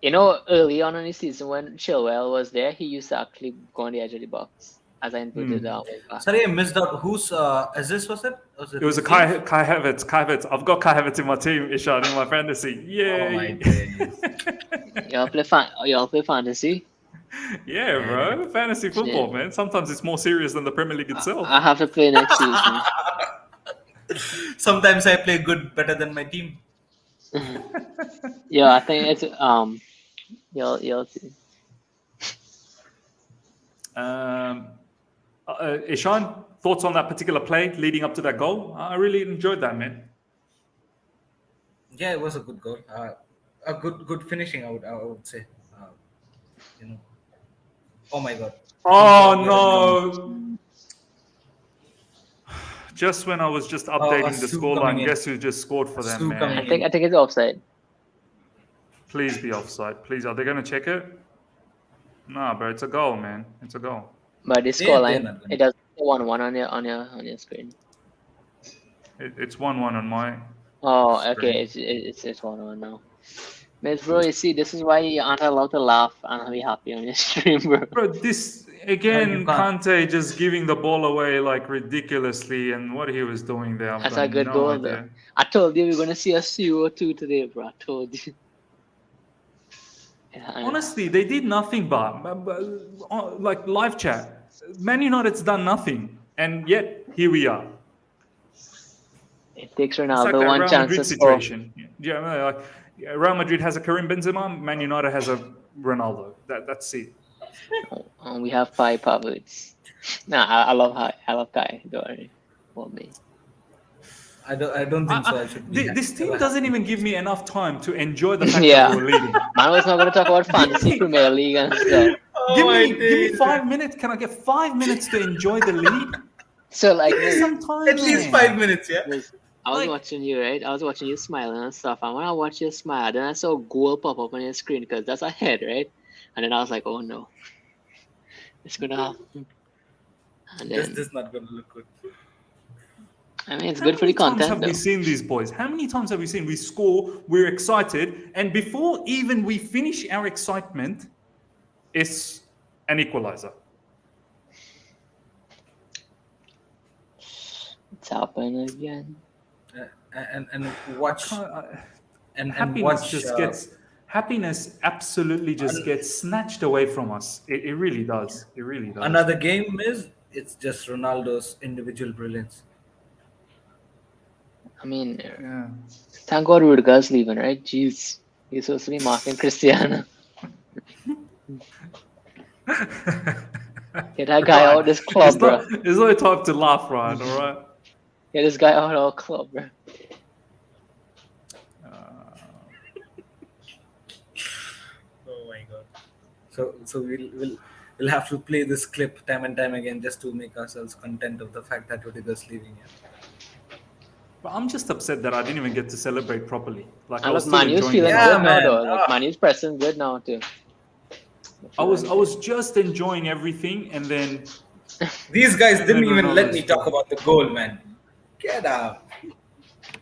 you know, early on in the season when Chilwell was there, he used to actually go on the edge of the box as I inputted wing back. Sorry, I missed out. Whose assist was it? It was a Kai Havertz. Kai Havertz. I've got Kai Havertz in my team, Ishan, in my fantasy. Yay! Oh my days. Y'all play fantasy? Yeah, bro. Fantasy football, man. Sometimes it's more serious than the Premier League itself. I have to play next season. Sometimes I play better than my team. Yeah, I think it's y'all see. Ishan, thoughts on that particular play leading up to that goal? I really enjoyed that, man. Yeah, it was a good goal. A good finishing. I would say. You know. Oh my God. Oh no! Just when I was just updating the scoreline, guess who just scored for them, man? I think it's offside. Please be offside. Please, are they going to check it? Nah, bro, it's a goal, man. It's a goal. But the scoreline, it does 1-1 on your screen. It's 1-1 on my. Oh, okay. It's 1-1 now. Miss bro, you see, this is why you aren't allowed to laugh and be happy on your stream, bro. Bro, this again, Kante just giving the ball away like ridiculously, and what he was doing there. That's a good goal, though. I told you we're gonna see a 0-2 today, bro. I told you. Yeah, honestly, they did nothing but like live chat. Man United's done nothing, and yet here we are. It takes Ronaldo it's like a one Real chance Madrid to score. situation. Yeah, like Real Madrid has a Karim Benzema, Man United has a Ronaldo. That's it. We have five Havertz. Nah, I love Kai. Don't worry for me. I don't think so. I should be this team doesn't even give me enough time to enjoy the fact Yeah. that we're leading. Man was not gonna talk about fantasy Premier League and stuff. Give me 5 minutes. Can I get 5 minutes to enjoy the lead? So like Sometimes, at least 5 minutes, yeah. I was watching you, right? I was watching you smiling and stuff. And when I watched you smile, then I saw a goal pop up on your screen because that's a head, right? And then I was like, oh no, it's gonna happen. And then, This is not gonna look good. I mean, it's good for the content. How many times have we seen these boys? How many times have we seen we score, we're excited, and before even we finish our excitement, it's an equalizer. It's happening again. And watch and Happiness watch just gets happiness absolutely just gets snatched away from us. It really does. It really does. another game is it's just Ronaldo's individual brilliance. I mean, Yeah. thank God Rudiger's leaving, right? Jeez, he's supposed to be marking Cristiano. Get that guy out of this club, bro. There's no time to laugh, Ryan. All right. Get this guy out of our club, bro. So we'll have to play this clip time and time again just to make ourselves content of the fact that Rudiger's leaving. Yeah. But I'm just upset that I didn't even get to celebrate properly. Like I And was look, still Manu's enjoying feeling it. Yeah, good man. now, though. Like, Ah. Manu's pressing good now, too. I was just enjoying everything, and then These guys didn't even Ronaldo let me scored. talk about the goal, man. Get out.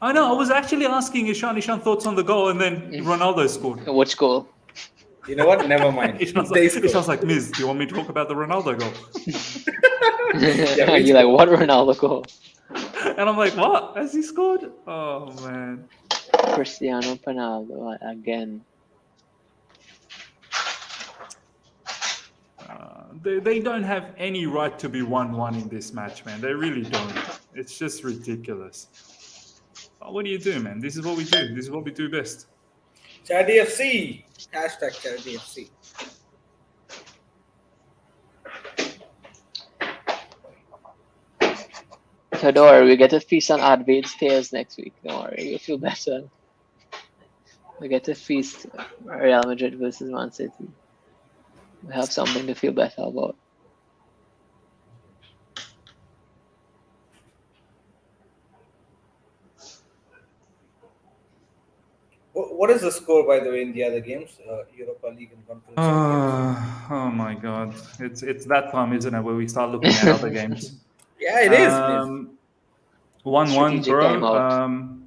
I know. I was actually asking Ishan thoughts on the goal, and then Ronaldo scored. Which goal? You know what? Never mind. Ishan's They like, scored. Miz, do you want me to talk about the Ronaldo goal? Yeah, You're like, what Ronaldo goal? And I'm like, what? Has he scored? Oh man. Cristiano Ronaldo again. They don't have any right to be 1-1 in this match, man. They really don't. It's just ridiculous. But what do you do, man? This is what we do. This is what we do best. Charity FC. Hashtag Charity FC. So don't worry, we get to feast on Advait's tales next week. Don't worry, you'll feel better. We get to feast Real Madrid versus Man City. We have something to feel better about. What is the score, by the way, in the other games? Europa League and Conference League games? Oh my God. It's that time, isn't it, where we start looking at other games. Yeah, it is. Miz. 1-1, Strategic bro. timeout.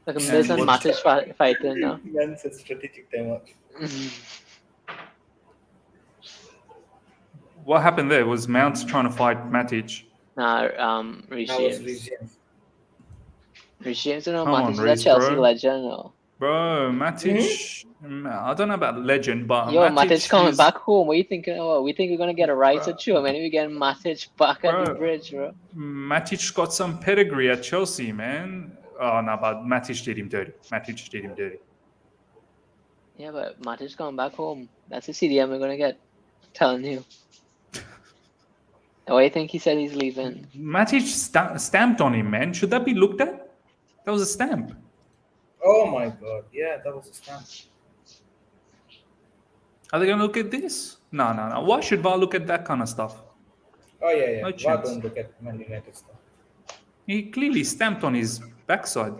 Like a Miz and what's- Matic fighting now. Man said strategic timeout. What happened there? Was Mount trying to fight Matic? Nah, Reece That was James. Reece James. Reece James, you know, Come on, Matic is a Reece, Chelsea bro. legend now. Bro, Matic. I don't know about legend, but Yo, Matic coming is- back home. What are you thinking about? We think we're gonna get a right to chew, and then we get Matic back at the Bro. bridge, bro. Matic got some pedigree at Chelsea, man. Oh no, but Matic did him dirty. Yeah, but Matic coming back home. That's the CDM we're gonna get. I'm telling you. Why do you think he said he's leaving? Matic stamped on him, man. Should that be looked at? That was a stamp. Oh my God. Yeah, that was a stamp. Are they gonna look at this? No. Why should VAR look at that kind of stuff? Oh yeah. No Why chance. don't look at Man United stuff? He clearly stamped on his backside.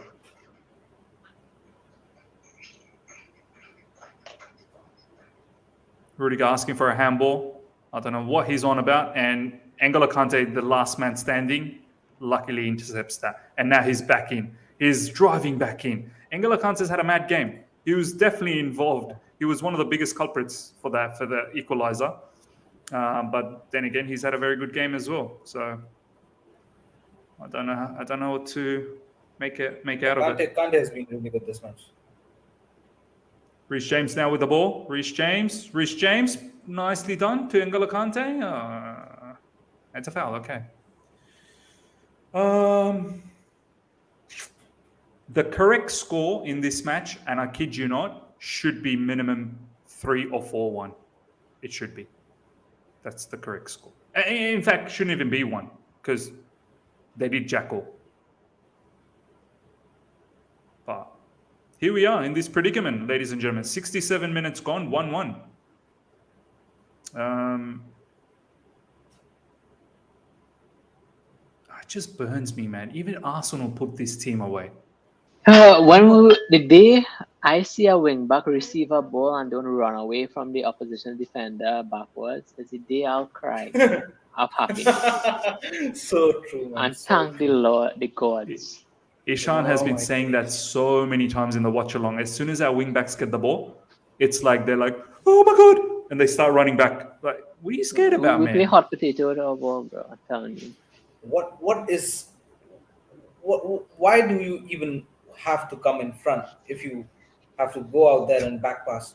Rudiger asking for a handball. I don't know what he's on about. And N'Golo Kante, the last man standing, luckily intercepts that. And now he's back in. He's driving back in. N'Golo Kante's had a mad game. He was definitely involved. He was one of the biggest culprits for the equalizer. But then again, he's had a very good game as well. So I don't know what to make out of it. Kante has been really good this match. Reece James now with the ball. Reece James, nicely done to N'Golo Kante. It's a foul. Okay. The correct score in this match, and I kid you not, should be minimum 3 or 4-1. It should be. That's the correct score. In fact, shouldn't even be 1 because they did jackal. But here we are in this predicament, ladies and gentlemen. 67 minutes gone, 1-1. It just burns me, man. Even Arsenal put this team away. I see a wing back receive a ball and don't run away from the opposition defender backwards, is the day I'll cry of happiness So true, man. and So thank the true. Lord, the gods. Ishan has Oh been my saying that so many times in the watch-along. As soon as our wing-backs get the ball, it's like they're like, oh my God, and they start running back. Like, what are you scared about, we man? play hot potato with our ball, bro. I'm telling you. Why do you even have to come in front if you have to go out there and back pass?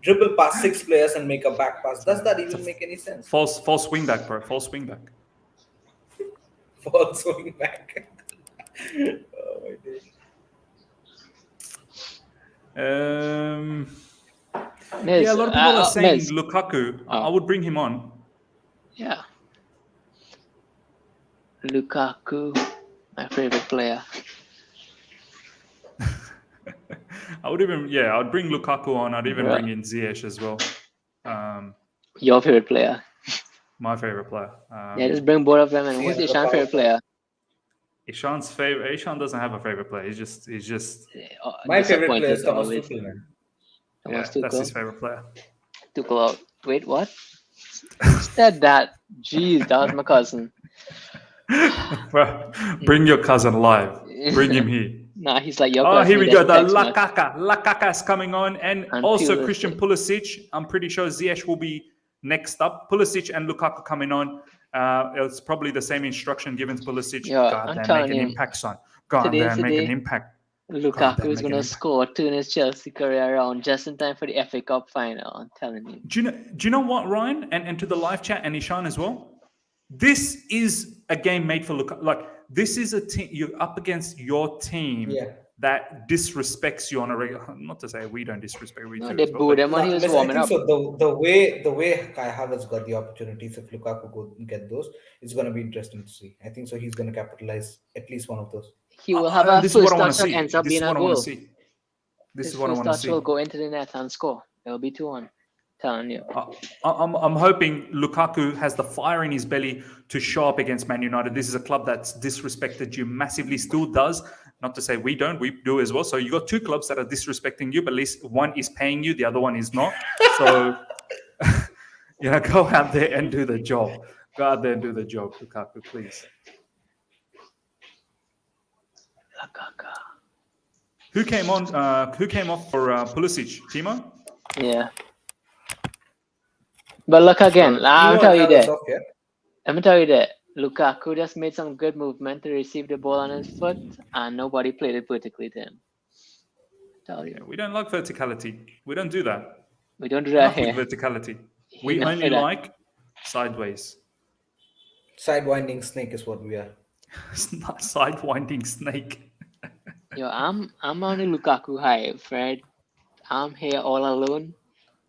Dribble past 6 players and make a back pass. Does that even make any sense? False wing-back, bro. False wing-back. False going back. Oh my days. Yeah, a lot of people are saying Miz, Lukaku. I would bring him on. yeah. Lukaku, my favorite player. I'd bring Lukaku on. I'd even bring in Ziyech as well. Your favorite player. My favorite player. Yeah, just bring both of them in. Who's Yeah, Ishan's favorite player? Ishan's favorite. Ishan doesn't have a favorite player. He's just. My favorite player is Disappointed Thomas always. Tuchel, man. Thomas Yeah, that's his Tuchel. favorite player. Tuchel out. Wait, what? Who said that? Jeez, that was my cousin. Bro, bring your cousin live. Bring him here. Nah, he's like your Oh, cousin. here we he go. just The text much. Lukaku is coming on, and And also Pulisic. Christian Pulisic. I'm pretty sure Ziyech will be next up. Pulisic and Lukaku coming on. It's probably the same instruction given to Pulisic. Yeah, God, I'm they make telling an you, impact, son. God, they make an impact. Lukaku is make going an to impact. score, turn his Chelsea career around just in time for the FA Cup final. I'm telling you. Do you know what, Ryan, and to the live chat and Ishan as well? This is a game made for Lukaku. Like, this is a team you're up against your team Yeah. that disrespects you on a regular. Not to say we don't disrespect, we No, do they as well, booed but him when he was Listen, I warming think up. so. The way Kai Havertz got the opportunities, if Lukaku go get those, it's going to be interesting to see. I think so. He's going to capitalize at least one of those. He will have a this is what first I want touch to that see. ends up This being is a what I want goal. to see. This His is what I first want to touch see. will go into the net and score. It will be 2-1. Telling you. I'm hoping Lukaku has the fire in his belly to show up against Man United. This is a club that's disrespected you massively, still does. Not to say we don't, we do as well. So you got two clubs that are disrespecting you, but at least one is paying you, the other one is not. So, go out there and do the job. Go out there and do the job, Lukaku, please. Lukaku. Who came off for Pulisic? Timo? Yeah. But look again. So, I'll Timo tell and you Havertz that. off, yeah? Let me tell you that. Lukaku just made some good movement to receive the ball on his foot, and nobody played it vertically to him. Tell you. yeah, we don't like verticality. We don't do that. We don't do that Enough with here. verticality. We Enough only of that. like sideways. Sidewinding snake is what we are. Sidewinding snake. Yo, I'm on the Lukaku hype, Fred. I'm here all alone.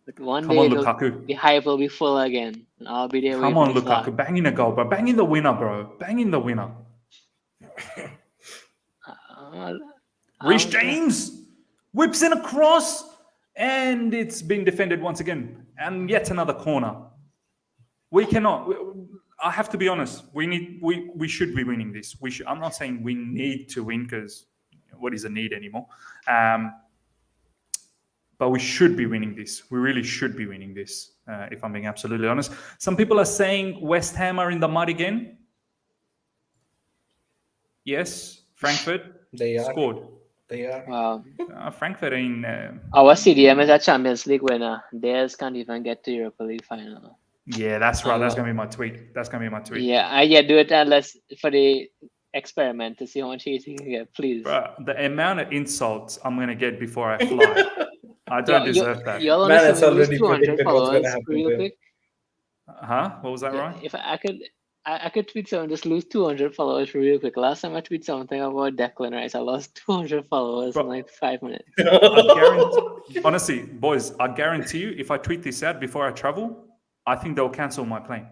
But one Come day on, Lukaku. the hype will be full again. And I'll be there Come waving on, the Lukaku. flag. Bang in a goal, bro. Bang in the winner, bro. Bang in the winner. Reece James whips in a cross, and it's being defended once again. And yet another corner. We cannot. I have to be honest. We should be winning this. I'm not saying we need to win, because what is a need anymore? But we should be winning this. We really should be winning this, if I'm being absolutely honest. Some people are saying West Ham are in the mud again. Yes, Frankfurt They are. scored. They are. Wow. Frankfurt in. Our CDM is a Champions League winner. Theirs can't even get to Europa League final. Yeah, that's right. That's gonna be my tweet. That's gonna be my tweet. Yeah, I do it unless for the experiment to see how much easy you can get, please. Bro, the amount of insults I'm gonna get before I fly, I don't deserve that. You'll Man, understand it's we lose already 200 predicted what's gonna followers happen real there. quick. Huh? What was that, Yeah, right? if I could tweet something, just lose 200 followers real quick. Last time I tweeted something about Declan Rice, I lost 200 followers in like 5 minutes. Honestly, boys, I guarantee you, if I tweet this out before I travel, I think they'll cancel my plane.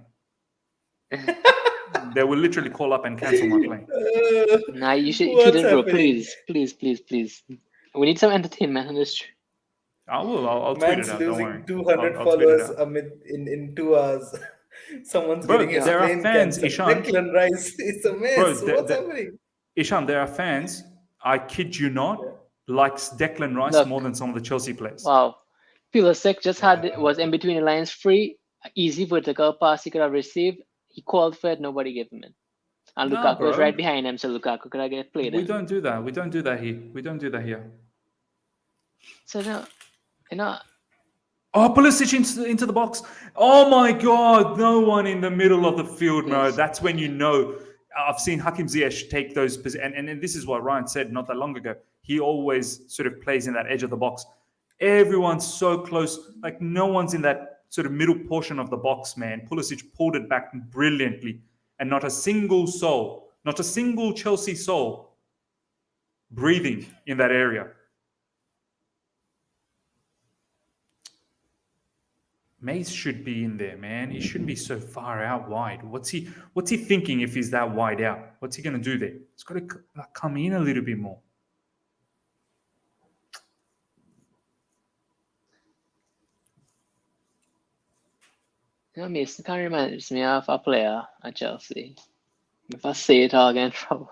They will literally call up and cancel my plane. Nah, you should What's tweet it, bro. happening? Please. We need some entertainment on this stream. I will. I'll tweet Man's it out. Don't worry. losing 200 I'll tweet it followers out. amid in 2 hours. Someone's Bro, getting his there are plane fans, cancelled. Ishan. Declan Rice, it's a mess. Bro, What's happening? Ishan, there are fans, I kid you not, likes Declan Rice Look. more than some of the Chelsea players. Wow. Pulisic just was in between the lines free, easy vertical pass he could have received. He called for it, nobody gave him it. And Nah, Lukaku was bro. right behind him, so Lukaku could have get played We in. don't do that. We don't do that here. We don't do that here. So no, Oh, Pulisic into the box. Oh my God, no one in the middle of the field, no. Yes. That's when you know. I've seen Hakim Ziyech take those positions. And this is what Ryan said not that long ago. He always sort of plays in that edge of the box. Everyone's so close. Like, no one's in that sort of middle portion of the box, man. Pulisic pulled it back brilliantly. And not a single soul, not a single Chelsea soul breathing in that area. Mace should be in there, man. He shouldn't be so far out wide. What's he thinking if he's that wide out? What's he going to do there? He's got to come in a little bit more. Mason kind of reminds me of a player at Chelsea. If I say it, I'll get in trouble.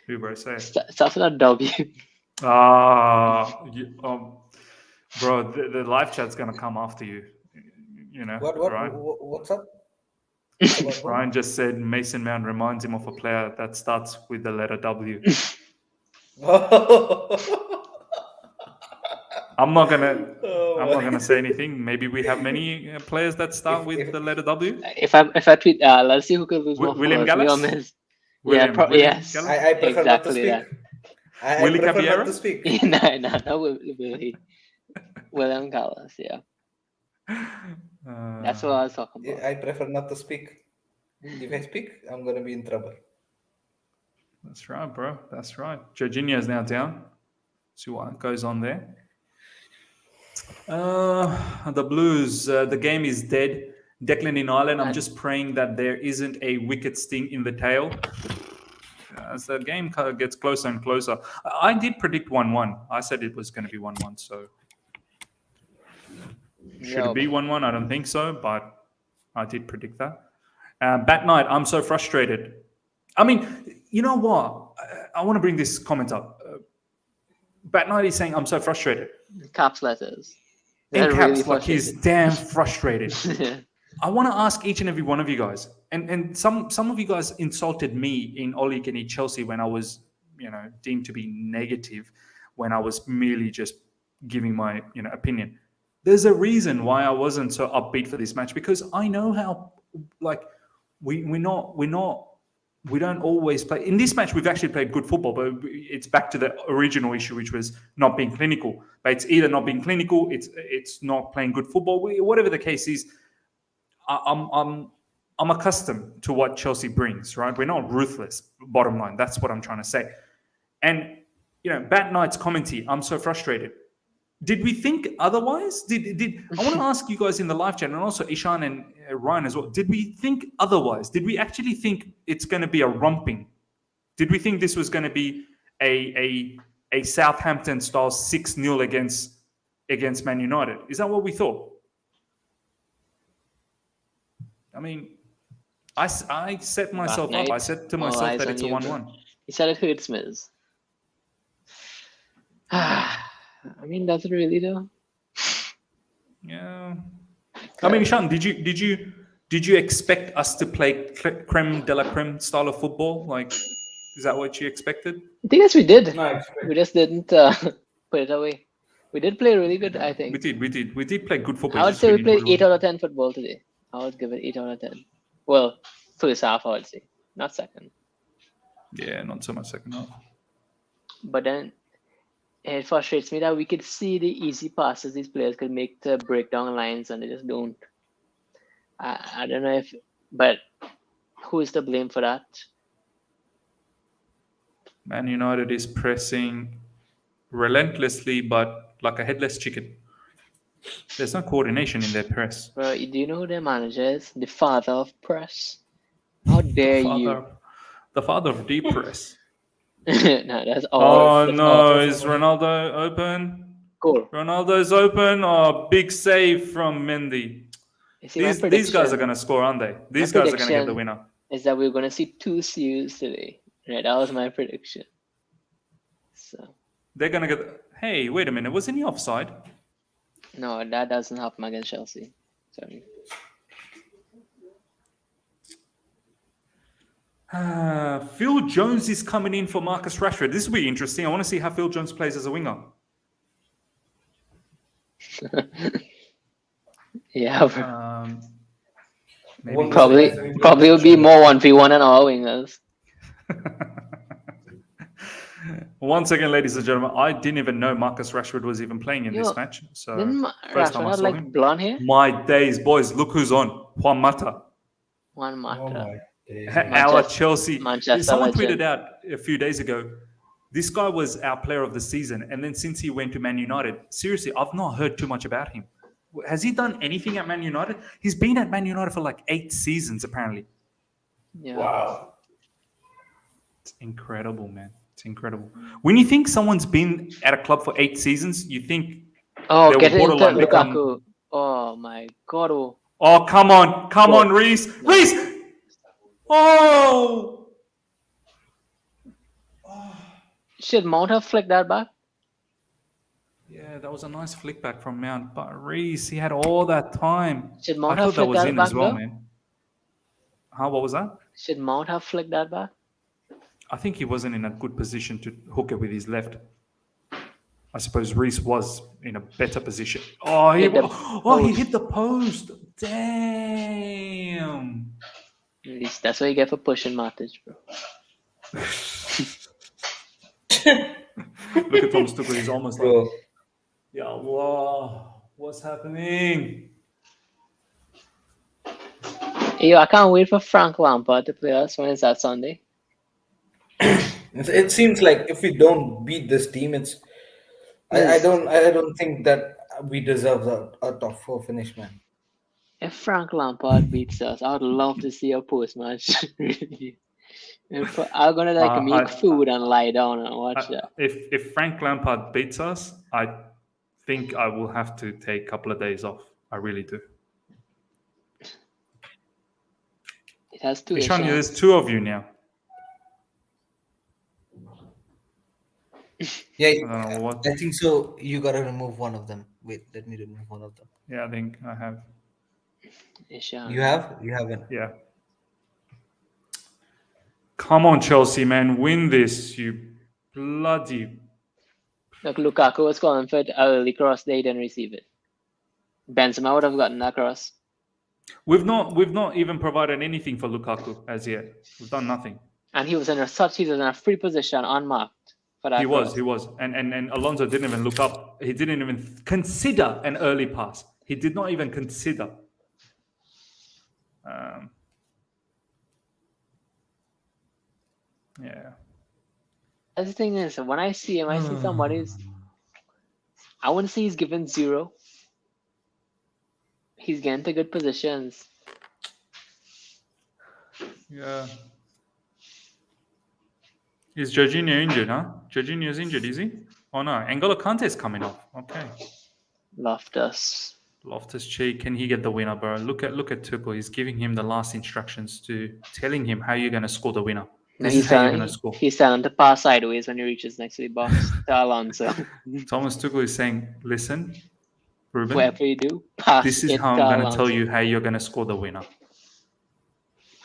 Who, bro? Say it. Starts with a W. Bro, the live chat's gonna come after you. You know, right? What's up? What's about, bro? Ryan just said Mason Mount reminds him of a player that starts with the letter W. I'm not gonna say anything. Maybe we have many players that start with the letter W. If I tweet, let's see who could lose more William followers. Gallas? William Yes. Gallas? I prefer not to Exactly speak. that. I Willie prefer Caballero? not to speak. No, Willie. William Gallas, yeah. That's what I was talking about. I prefer not to speak. If I speak, I'm gonna be in trouble. That's right, bro. That's right. Jorginho's now down. See what goes on there. The Blues, the game is dead. Declan in Ireland, I'm just praying that there isn't a wicked sting in the tail. As the game gets closer and closer. I did predict 1-1. I said it was going to be 1-1, so... Should it be 1-1? I don't think so, but I did predict that. Bat Night, I'm so frustrated. I mean, you know what? I want to bring this comment up. Bat Night is saying, I'm so frustrated. Caps letters. In They're caps, really like he's damn frustrated. Yeah. I want to ask each and every one of you guys, and some of you guys insulted me in All You Can Eat Chelsea when I was, deemed to be negative, when I was merely just giving my, opinion. There's a reason why I wasn't so upbeat for this match, because I know how, like, we don't always play. In this match, we've actually played good football, but it's back to the original issue, which was not being clinical. But it's either not being clinical, it's not playing good football. Whatever the case is, I'm accustomed to what Chelsea brings, right? We're not ruthless, bottom line. That's what I'm trying to say. And, Bat Knight's commentary, I'm so frustrated. Did we think otherwise? I want to ask you guys in the live chat, and also Ishan and Ryan as well. Did we think otherwise? Did we actually think it's going to be a romping? Did we think this was going to be a Southampton style 6-0 against Man United? Is that what we thought? I mean, I set myself up. I said to myself that it's a 1-1. He said it hurts, Miz. I mean, does it really though? Yeah. I mean, Ishan, did you expect us to play creme de la creme style of football? Like, is that what you expected? I think yes, we did. No, We just didn't put it away. We did play really good, I think. We did play good football. I would say we played 8 out of 10 football today. I would give it 8 out of 10. Well, first half, I would say, not second. Yeah, not so much second half. But then it frustrates me that we could see the easy passes these players could make to break down lines, and they just don't. I don't know but who is to blame for that? Man United is pressing relentlessly, but like a headless chicken. There's no coordination in their press. Bro, do you know who their manager is? The father of press. How dare you? The father of deep press. No, that's all. Is Ronaldo open? Cool. Ronaldo's open. Oh, big save from Mendy. These guys are going to score, aren't they? These guys are going to get the winner. Is that we're going to see 2 CUs today. Right, that was my prediction. So they're going to get... Hey, wait a minute. Wasn't he offside? No, that doesn't happen against Chelsea. Sorry. Phil Jones is coming in for Marcus Rashford. This will be interesting. I want to see how Phil Jones plays as a winger. Yeah. Maybe probably will be more 1v1 than our wingers. Once again, ladies and gentlemen, I didn't even know Marcus Rashford was even playing in this match. So first time I saw him. Blonde hair? My days, boys! Look who's on. Juan Mata. Juan Mata. Our Chelsea. Manchester Someone legend. tweeted out a few days ago, this guy was our player of the season. And then since he went to Man United, seriously, I've not heard too much about him. Has he done anything at Man United? He's been at Man United for like 8 seasons, apparently. Yeah. Wow. It's incredible, man. It's incredible. When you think someone's been at a club for 8 seasons, you think Oh, get into Lukaku. Oh my God! Oh, Oh, come on, Reese. No. Reese! Oh! should Mount have flicked that back? Yeah, that was a nice flick back from Mount. But Reese, he had all that time. Should I Mount have thought that flicked was that in back as well, though? man. Huh? What was that? Should Mount have flicked that back? I think he wasn't in a good position to hook it with his left. I suppose Reese was in a better position. Oh, he Hit the hit the post. Damn. At least that's what you get for pushing Matic, bro. Look at Thomas Tuchel. He's almost like, Bro, yeah, wow, what's happening? Yo, I can't wait for Frank Lampard to play us when it's that Sunday. it seems like if we don't beat this team, it's I don't think that we deserve a top 4 finish, man. If Frank Lampard beats us, I would love to see a post-match. Really. I'm gonna make food and lie down and watch that. If Frank Lampard beats us, I think I will have to take a couple of days off. I really do. It has two. Ishan, there's 2 of you now. Yeah, I don't know what. I think so. You gotta remove one of them. Wait, let me remove one of them. Yeah, I think I have. Ishan. You have? You haven't. Yeah. Come on, Chelsea, man. Win this, you bloody... Look, Lukaku was calling for an early cross. They didn't receive it. Benzema would have gotten that cross. We've not even provided anything for Lukaku as yet. We've done nothing. And he was in a free position, unmarked for that. He was. And Alonso didn't even look up. He didn't even consider an early pass. He did not even consider. Yeah. That's the thing is, when I see him, I see somebody's. I wouldn't say he's given 0. He's getting to good positions. Yeah. Is Jorginho injured, huh? Jorginho's injured, is he? Oh no, N'Golo Kante's coming off. Okay. Loftus-Cheek, can he get the winner, bro? Look at Tuchel. He's giving him the last instructions telling him how you're gonna score the winner. No, This is how you're gonna score. He's telling him to pass sideways when he reaches next to the box to Alonso. Thomas Tuchel is saying, listen, Ruben, Whatever you do, pass this is it how I'm to gonna Alonso. tell you how you're gonna score the winner.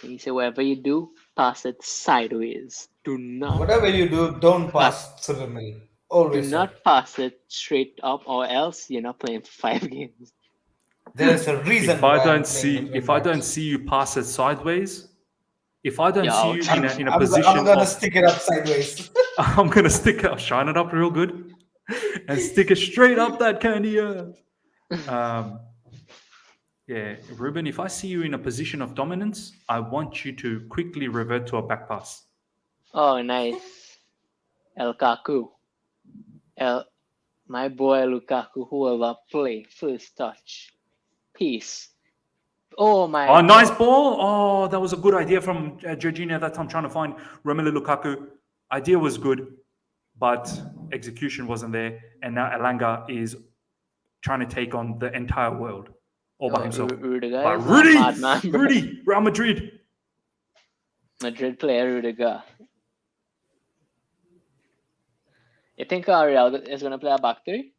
He said, whatever you do, pass it sideways. Do not. Whatever you do, don't pass through the middle. Always. Do not pass it straight up, or else you're not playing for 5 games. There's a reason. If I don't see you pass it sideways, if I don't see you in a position, I'm gonna stick it up sideways. I'm gonna shine it up real good, and stick it straight up that candy earth. Yeah, Ruben, if I see you in a position of dominance, I want you to quickly revert to a back pass. Oh, nice. Lukaku. My boy Lukaku, who will play first touch. Peace. Oh, my. Oh, nice ball. Oh, that was a good idea from Jorginho at that time, trying to find Romelu Lukaku. Idea was good, but execution wasn't there. And now Elanga is trying to take on the entire world all by himself. Rudy, Real Madrid. Madrid player Rudiger. You think Real is going to play a back 3?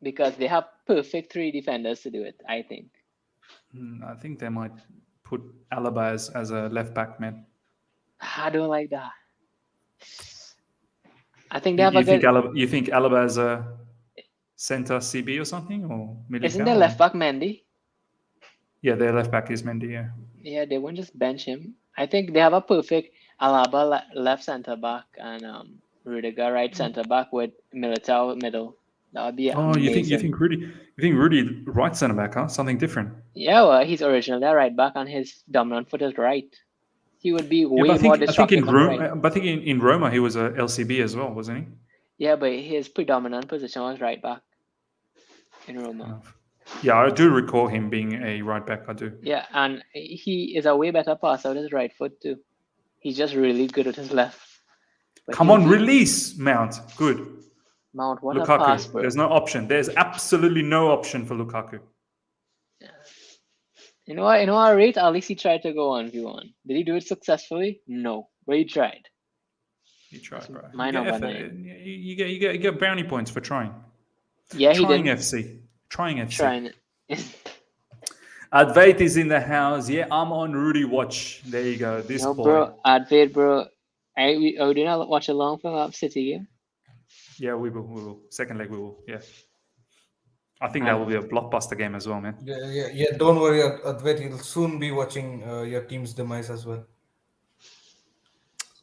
Because they have perfect 3 defenders to do it, I think. I think they might put Alaba as a left back, man. I don't like that. I think they have a good... You think Alaba as a center CB or something? Or Isn't their left back Mendy? Yeah, their left back is Mendy, yeah. Yeah, they won't just bench him. I think they have a perfect Alaba left center back and Rudiger right center back with Militao middle. That would be amazing. You think Rudy right center back, huh? Something different. Yeah, well, he's originally a right back and his dominant foot is right. He would be way more destructive. I think in Roma he was a LCB as well, wasn't he? Yeah, but his predominant position was right back in Roma. Yeah, I do recall him being a right back. I do. Yeah, and he is a way better passer with his right foot too. He's just really good at his left. But Come on, release Mount. Good. Mount, what a pass, Lukaku. bro. There's no option. There's absolutely no option for Lukaku. You know what? I rate. At least he tried to go 1v1. Did he do it successfully? No, but he tried. You try, bro. My You get number effort. 9. You get brownie points for trying. Yeah, he Trying did. FC. Trying FC. Trying it. Advait is in the house. Yeah, I'm on Rudy watch. There you go. This No, boy. bro. Advait, bro. Are we doing a watch along from Up City game? Yeah, we will. Second leg, we will. Yeah. I think that will be a blockbuster game as well, man. Yeah. Don't worry, Advait. You'll soon be watching your team's demise as well.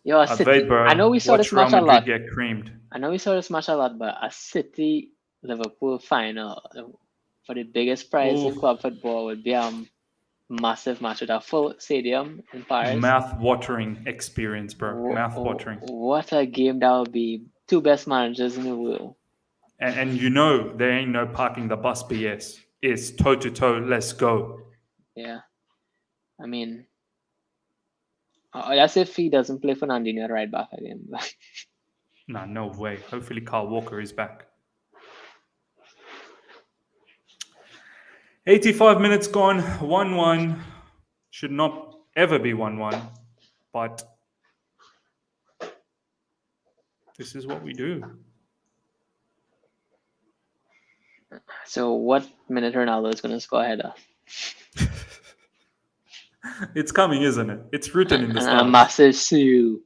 Yo, City. Bro. I know we saw this match Real a Madrid lot. get creamed. I know we saw this match a lot, but a City Liverpool final for the biggest prize in club football would be a massive match with a full stadium in Paris. Mouth-watering experience, bro. Mouth-watering. What a game that would be. Two best managers in the world. And you know there ain't no parking the bus BS. It's toe-to-toe, let's go. Yeah. I mean, that's if he doesn't play Fernandinho at right back again. Nah, no way. Hopefully Kyle Walker is back. 85 minutes gone, 1-1. Should not ever be 1-1, but this is what we do. So what minute Ronaldo is going to score a header? It's coming, isn't it? It's written in the stars. A massive sue.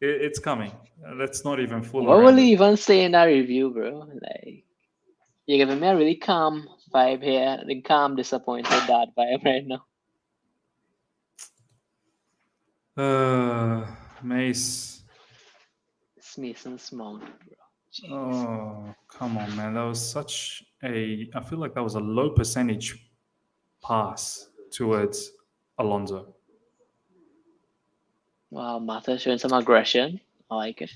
It's coming. Let's not even fool What around. will he even say in that review, bro? Like, you're giving me a really calm vibe here. The calm, disappointed dad vibe right now. Mace. It's Mason's Mount, bro. Jeez. Oh, come on, man. That was such a... I feel like that was a low percentage pass towards Alonso. Wow, Mata showing some aggression. I like it.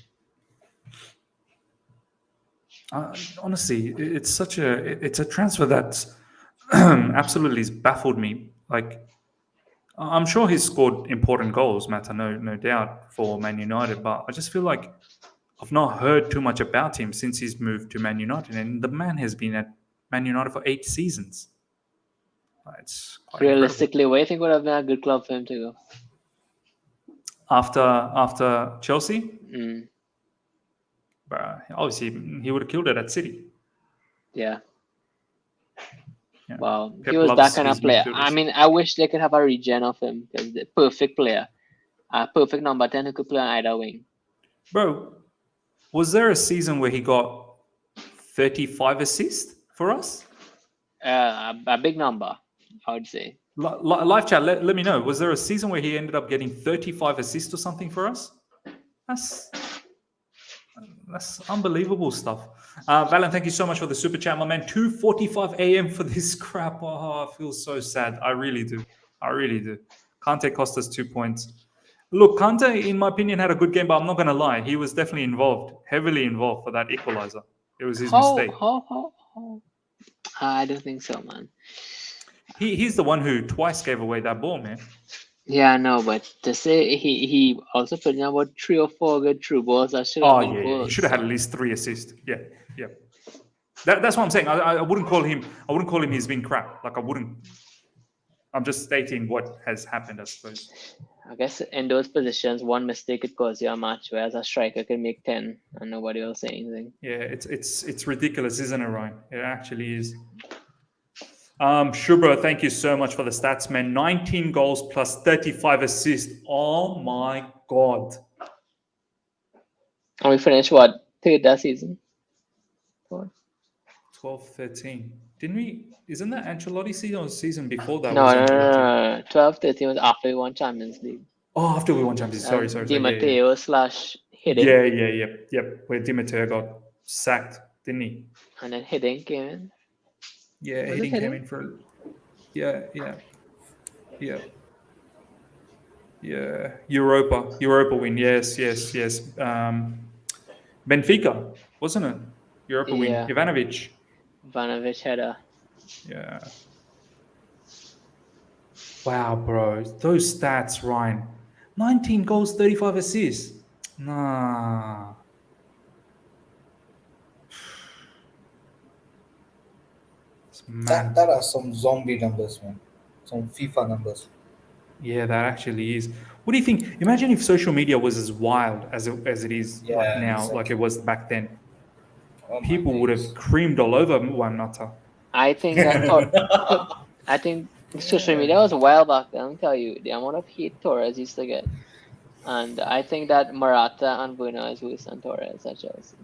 Honestly, it's a transfer that absolutely has baffled me. Like, I'm sure he's scored important goals, Mata, no doubt, for Man United, but I just feel like I've not heard too much about him since he's moved to Man United, and the man has been at Man United for 8 seasons. It's quite realistically, where do you think would have been a good club for him to go? After Chelsea? Mm. Obviously, he would have killed it at City. Yeah. Yeah. Wow. Pep He was loves that kind of his player. midfielders. I mean, I wish they could have a regen of him because the perfect player. A perfect number 10 who could play on either wing. Bro, was there a season where he got 35 assists for us? A big number, I would say. Live chat, let me know. Was there a season where he ended up getting 35 assists or something for us? That's unbelievable stuff. Valen, thank you so much for the super chat, my man. 2:45 a.m. for this crap. Oh, I feel so sad. I really do. Kante cost us 2 points. Look, Kante, in my opinion, had a good game, but I'm not going to lie. He was definitely heavily involved for that equalizer. It was his mistake. I don't think so, man. He's the one who twice gave away that ball, man. Yeah, I know, but to say he also put in about 3 or 4 good true balls that should have been goals. He should have had at least 3 assists. Yeah. That's what I'm saying. I wouldn't call him he's been crap. Like, I wouldn't. I'm just stating what has happened, I suppose. I guess in those positions, one mistake could cause you a match, whereas a striker can make 10 and nobody will say anything. Yeah, it's ridiculous, isn't it, Ryan? It actually is. Shubra, thank you so much for the stats, man. 19 goals plus 35 assists. Oh my God. And we finished what? 3rd that season? 4? 12-13. Didn't we? Isn't that Ancelotti season or season before that? No. 12-13 was after we won Champions League. Oh, after we won Champions League. Sorry. Di Matteo / Hiddink. Yep. Where Di Matteo got sacked, didn't he? And then Hiddink came in. Yeah, Hiddink came in for... Yeah. Europa win. Yes. Benfica, wasn't it? Europa win. Ivanovic header. Yeah. Wow, bro. Those stats, Ryan. 19 goals, 35 assists. Nah. Man. That are some zombie numbers, man. Some FIFA numbers. Yeah, that actually is. What do you think? Imagine if social media was as wild as it is like Yeah, now, like exactly. it was back then. Oh my People would have days. creamed all over one another. I think that I think social media was wild back then. I'll tell you the amount of hate Torres used to get, and I think that Morata and Bruno is worse than Torres at Chelsea.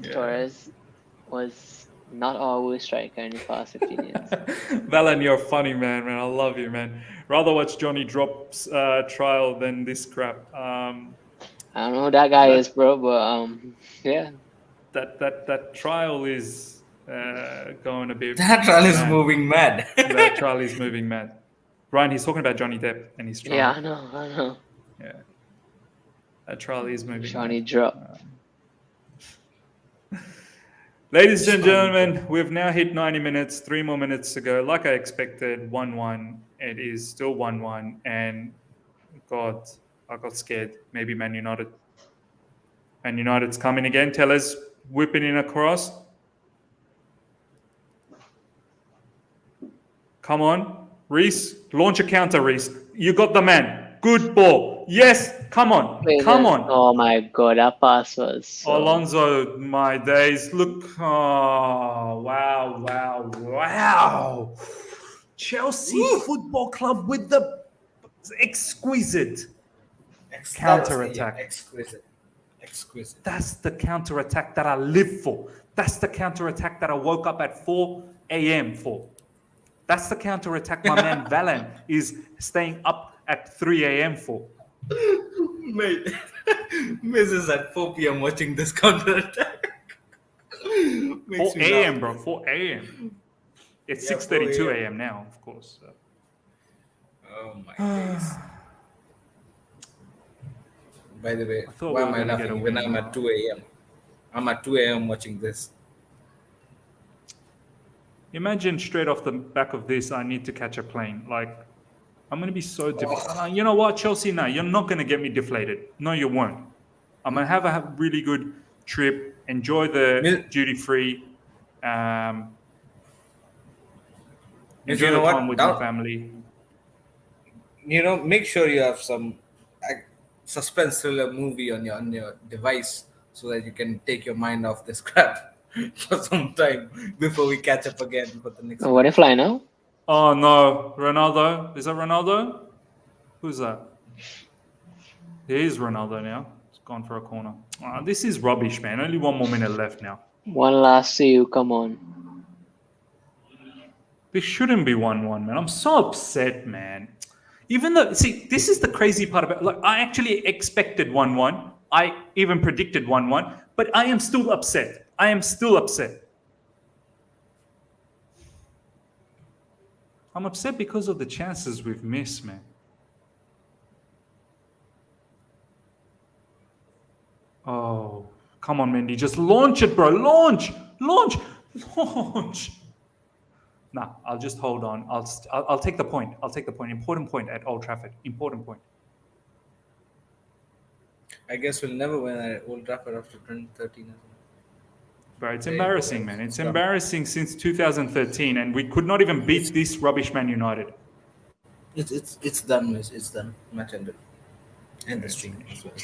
Yeah. Torres was not our worst striker in the past 15 years. Valen, you're funny, man. I love you, man. Rather watch Johnny Drop's trial than this crap. I don't know who that guy is, bro, but yeah. That trial is going a bit. That trial is mad. moving mad. That trial is moving mad. Ryan, he's talking about Johnny Depp and his trial. Yeah, I know. Yeah. That trial is moving Johnny mad. Drop. Ladies and gentlemen, we've now hit 90 minutes, 3 more minutes to go. Like I expected, 1-1. It is still 1-1. And God, I got scared. Maybe Man United. Man United's coming again. Tellers whipping in across. Come on. Reece, launch a counter, Reece. You got the man. Good ball. Yes, come on. Come on. Oh my God, that pass was so... Alonso, my days. Look. Oh, wow. Chelsea Football Club with the exquisite counter-attack. Exquisite. That's the counter-attack that I live for. That's the counter-attack that I woke up at 4 a.m. for. That's the counter-attack my man Valen is staying up at 3 a.m. for. Mate, Mrs. at 4 p.m. watching this counter attack. 4 a.m., bro. 4 a.m. It's 6:32 a.m. now, of course. So. Oh my days. By the way, thought why we am were I gonna get a laughing when win I'm now. at 2 a.m.? I'm at 2 a.m. watching this. Imagine straight off the back of this, I need to catch a plane. Like, I'm going to be so deflated. You know what, Chelsea? No, you're not going to get me deflated. No, you won't. I'm going to have a really good trip, enjoy the duty-free, enjoy the time with my family. Make sure you have some suspense thriller movie on your device so that you can take your mind off this crap for some time before we catch up again for the next What if fly now? Oh no, Ronaldo. Is that Ronaldo? Who's that? It is Ronaldo now. It's gone for a corner. This is rubbish, man. Only 1 more minute left now. One last see you, come on. This shouldn't be 1-1, man. I'm so upset, man. Even though, see, this is the crazy part about, like, I actually expected 1-1. I even predicted 1-1, but I am still upset. I'm upset because of the chances we've missed, man. Oh, come on, Mendy. Just launch it, bro. Launch. Nah, I'll just hold on. I'll take the point. Important point at Old Trafford. Important point. I guess we'll never win at Old Trafford after 2013. Bro, it's embarrassing, man. It's embarrassing since 2013, and we could not even beat this rubbish Man United. It's done, miss. It's done. Match ended. End the stream as well.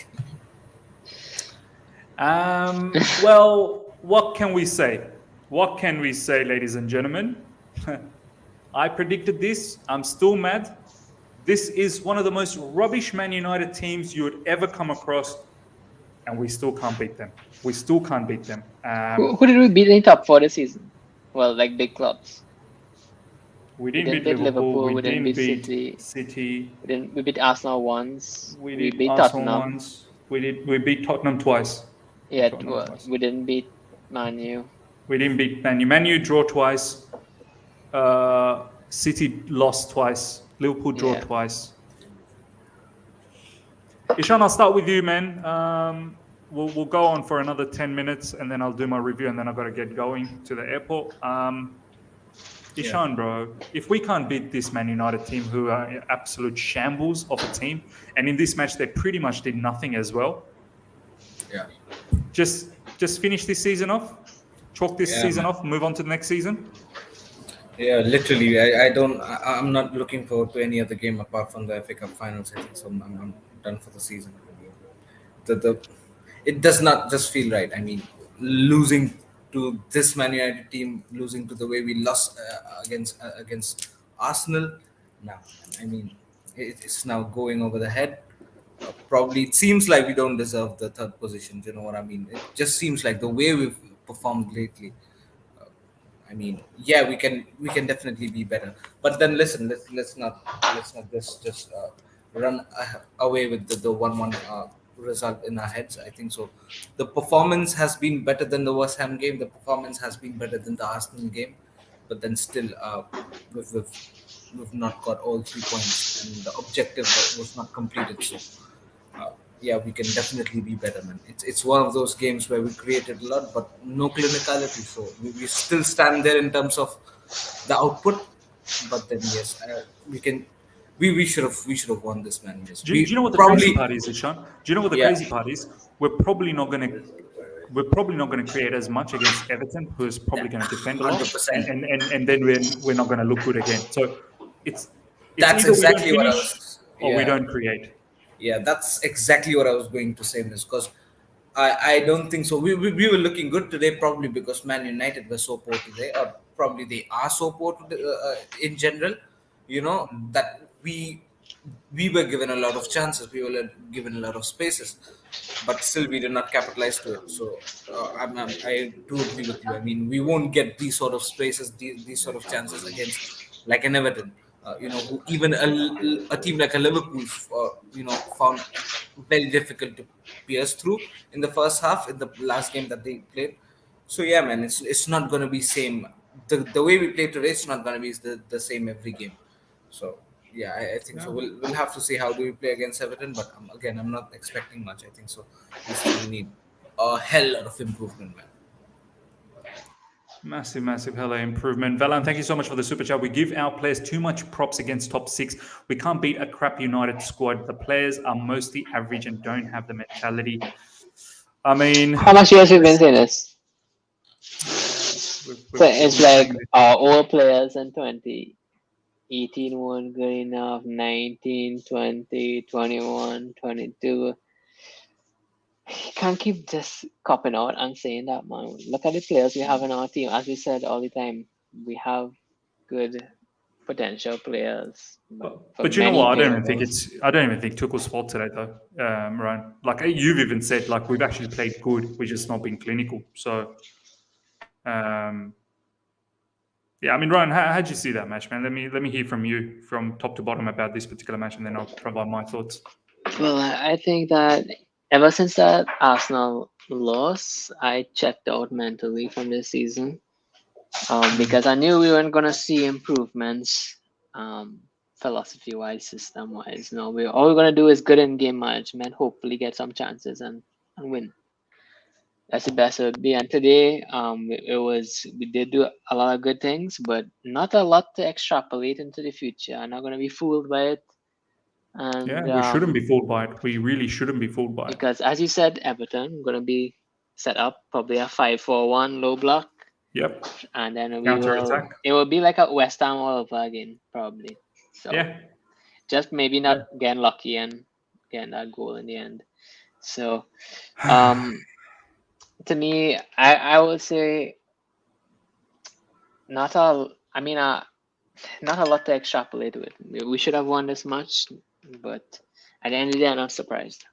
Well, what can we say? Ladies and gentlemen? I predicted this. I'm still mad. This is one of the most rubbish Man United teams you would ever come across, and we still can't beat them. Who did we beat in the top 4 this season? Well, like big clubs. We didn't beat Liverpool. We didn't beat City. We beat Arsenal once. We beat Arsenal Tottenham once. We beat Tottenham twice. Yeah, we didn't beat Man U. We didn't beat Man U. Man U draw twice. City lost twice. Liverpool draw twice. Ishan, I'll start with you, man. We'll go on for another 10 minutes, and then I'll do my review, and then I've got to get going to the airport. Ishan, bro, if we can't beat this Man United team, who are absolute shambles of a team, and in this match they pretty much did nothing as well. Yeah. Just finish this season off. Chalk this Yeah, season man. off, move on to the next season? Yeah, literally. I'm not looking forward to any other game apart from the FA Cup finals. I think so. I'm done for the season. The it does not just feel right. I mean, losing to this Man United team, losing to the way we lost against Arsenal. Now, I mean, it's now going over the head. Probably it seems like we don't deserve the third position. You know what I mean? It just seems like the way we've performed lately. I mean, yeah, we can definitely be better. But then listen, let's not just run away with the 1-1 result in our heads. I think so. The performance has been better than the West Ham game. The performance has been better than the Arsenal game. But then still, we've, we've, we've not got all 3 points, and the objective was not completed. So uh, yeah, we can definitely be better, man. It's one of those games where we created a lot, but no clinicality. So we still stand there in terms of the output, but then yes, we can. We should have won this, man. Yes, Do you know what the probably crazy part is, Ishan? Do you know what the yeah, crazy part is? We're probably not gonna create as much against Everton, who's probably gonna defend a lot, 100%. and then we're not gonna look good again. So it's That's either we don't exactly what I finish was. or we Yeah, don't create. yeah, that's exactly what I was going to say, Miss. Because I don't think so. We were looking good today, probably because Man United were so poor today, or probably they are so poor today, in general. You know that we were given a lot of chances, we were given a lot of spaces, but still we did not capitalize to it. So I do agree with you. I mean, we won't get these sort of spaces, these sort of chances against like an Everton. Who even a team like a Liverpool, found very difficult to pierce through in the first half in the last game that they played. So yeah, man, it's not gonna be same. The way we play today, it's not gonna be the same every game. So yeah, I think so. Yeah. We'll have to see how do we play against Everton, but again, I'm not expecting much. I think so. We still need a hell lot of improvement, man. Massive hella improvement. Valan, thank you so much for the super chat. We give our players too much props against top six. We can't beat a crap United squad. The players are mostly average and don't have the mentality. I mean, How much years we've been saying this? we've So it's been like saying this. all players in 2018 weren't good enough, 19, 20, 21, 22. You can't keep just copping out and saying that, man. Look at the players we have in our team. As we said all the time, we have good potential players. But you know what? I don't even think Tuchel's fault today, though, Ryan. Like you've even said, like we've actually played good. We're just not being clinical. So, yeah. I mean, Ryan, how'd you see that match, man? Let me hear from you from top to bottom about this particular match, and then I'll provide my thoughts. Well, I think that ever since that Arsenal loss, I checked out mentally from this season because I knew we weren't going to see improvements philosophy-wise, system-wise. No, all we're going to do is good in-game management, hopefully get some chances and win. That's the best it would be. And today, we did do a lot of good things, but not a lot to extrapolate into the future. I'm not going to be fooled by it. And Yeah, we shouldn't be fooled by it. We really shouldn't be fooled by it. because, as you said, Everton going to be set up probably a 5-4-1 low block, Yep. and then Counter-attack. it will be like a West Ham all over again, probably. So Yeah. just maybe not getting lucky and getting that goal in the end. So, to me, I would say not a lot to extrapolate with. We should have won this match, but at the end of the day, I'm not surprised.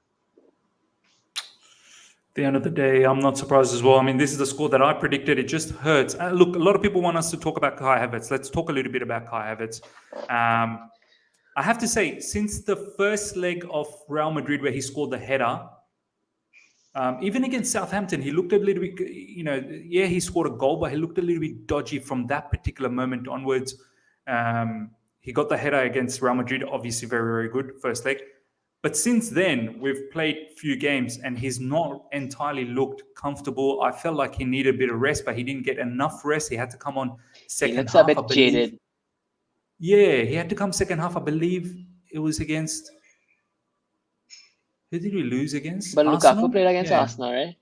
At the end of the day, I'm not surprised as well. I mean, this is the score that I predicted. It just hurts. Look, a lot of people want us to talk about Kai Havertz. Let's talk a little bit about Kai Havertz. I have to say, since the first leg of Real Madrid where he scored the header, even against Southampton, he looked a little bit, he scored a goal, but he looked a little bit dodgy from that particular moment onwards. He got the header against Real Madrid, obviously very, very good first leg. But since then, we've played few games and he's not entirely looked comfortable. I felt like he needed a bit of rest, but he didn't get enough rest. He had to come on second He looks half, a bit I believe. jaded. Yeah, he had to come second half. I believe it was against... Who did we lose against? But Arsenal? Lukaku played against Yeah. Arsenal, right?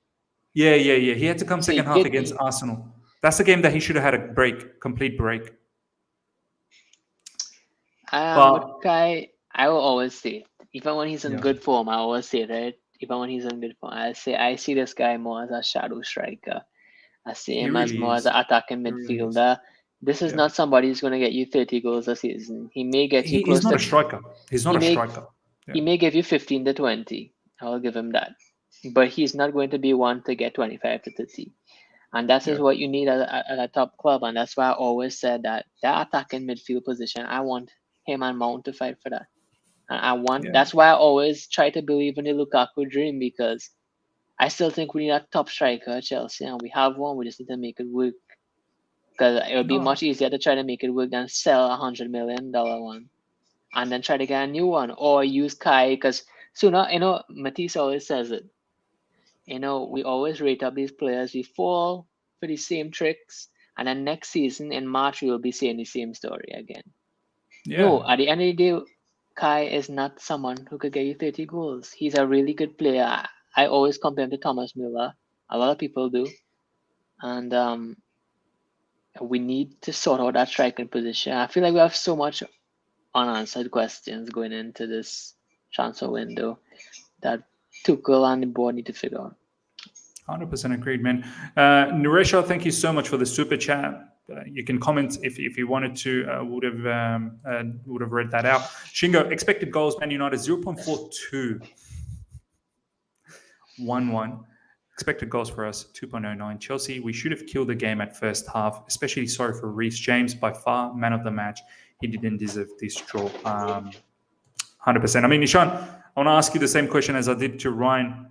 Yeah. He had to come So second half against Arsenal. That's the game that he should have had a complete break. With Kai, I will always say, even when he's in good form, I always say, right? Even when he's in good form, I see this guy more as a shadow striker. I see him as more as an attacking midfielder. This is not somebody who's going to get you 30 goals a season. He may get you close He's not a striker. He's not a striker. He may give you 15 to 20. I'll give him that. But he's not going to be one to get 25 to 30. And that is what you need at a top club. And that's why I always said that attacking midfield position, I want him and Mount to fight for that. And that's why I always try to believe in the Lukaku dream, because I still think we need a top striker at Chelsea, and we have one. We just need to make it work. Because it would be much easier to try to make it work than sell $100 million one and then try to get a new one, or use Kai. Because sooner, Matisse always says it. We always rate up these players. We fall for the same tricks, and then next season in March we will be saying the same story again. No, at the end of the day, Kai is not someone who could get you 30 goals. He's a really good player. I always compare him to Thomas Müller. A lot of people do. And we need to sort out that striking position. I feel like we have so much unanswered questions going into this transfer window that Tuchel and the board need to figure out. 100% agreed, man. Naresha, thank you so much for the super chat. You can comment if you wanted to. Would have read that out. Shingo, expected goals, Man United 0.42, 1-1. Expected goals for us 2.09. Chelsea, we should have killed the game at first half. Especially sorry for Reece James, by far man of the match. He didn't deserve this draw. 100%. I mean, Ishan, I want to ask you the same question as I did to Ryan.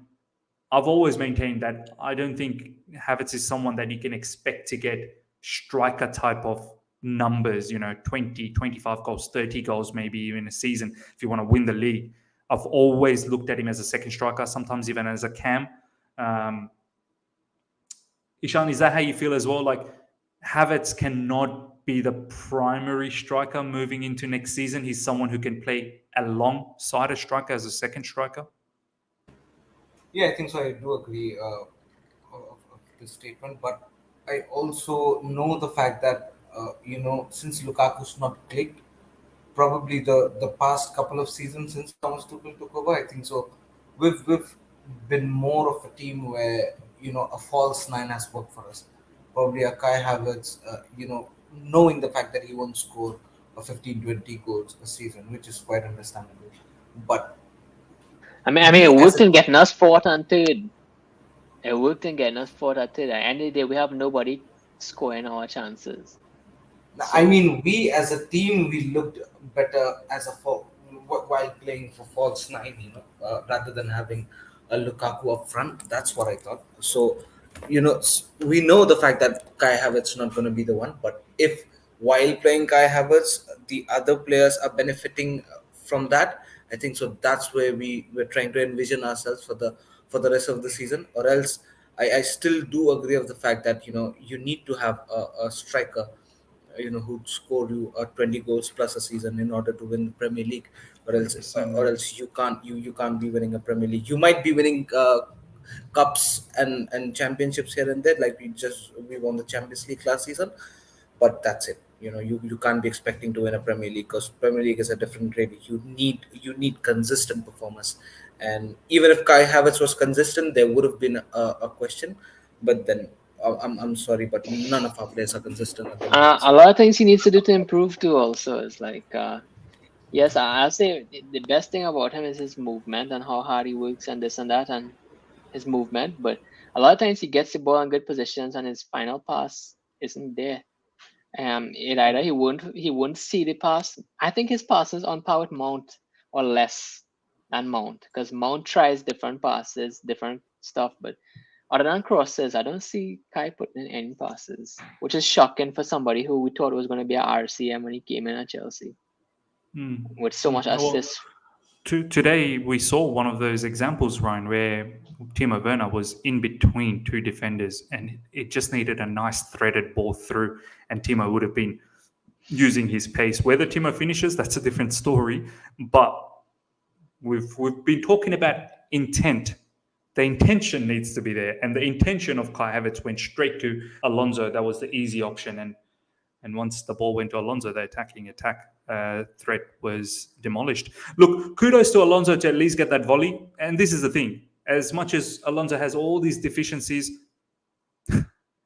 I've always maintained that I don't think Havertz is someone that you can expect to get striker type of numbers, 20, 25 goals, 30 goals, maybe even a season if you want to win the league. I've always looked at him as a second striker, sometimes even as a cam. Ishan, is that how you feel as well? Like Havertz cannot be the primary striker moving into next season. He's someone who can play alongside a striker as a second striker. Yeah, I think so. I do agree of this statement, but I also know the fact that since Lukaku's not clicked, probably the past couple of seasons since Thomas Tuchel took over, I think so. We've been more of a team where a false nine has worked for us. Probably a Kai Havertz, knowing the fact that he won't score 15, 20 goals a season, which is quite understandable. But I mean, it worked in getting us fourth and third. It worked in getting us fourth and third. At the end of the day, we have nobody scoring our chances. I mean, we as a team, we looked better as while playing for false nine, rather than having a Lukaku up front. That's what I thought. So, we know the fact that Kai Havertz is not going to be the one. But if while playing Kai Havertz, the other players are benefiting from that, I think so. That's where we're trying to envision ourselves for the rest of the season. Or else, I still do agree of the fact that you need to have a striker, who'd score you 20 goals plus a season in order to win the Premier League. Or else you can't be winning a Premier League. You might be winning cups and championships here and there, like we won the Champions League last season, but that's it. You can't be expecting to win a Premier League, because Premier League is a different grade. You need consistent performance, and even if Kai Havertz was consistent, there would have been a question. But then I'm sorry, but none of our players are consistent at the moment. A lot of things he needs to do to improve too. Also, is like yes, I'll say the best thing about him is his movement and how hard he works and this and that and his movement. But a lot of times he gets the ball in good positions and his final pass isn't there. It either he won't see the pass. I think his passes on par with Mount or less than Mount, because Mount tries different passes, different stuff. But other than crosses, I don't see Kai putting in any passes, which is shocking for somebody who we thought was going to be a RCM when he came in at Chelsea with so much assists. Today we saw one of those examples, Ryan, where Timo Werner was in between two defenders and it just needed a nice threaded ball through, and Timo would have been using his pace. Whether Timo finishes, that's a different story. But we've been talking about intent. The intention needs to be there. And the intention of Kai Havertz went straight to Alonso. That was the easy option. And once the ball went to Alonso, the attacking threat was demolished. Look, kudos to Alonso to at least get that volley. And this is the thing. As much as Alonso has all these deficiencies,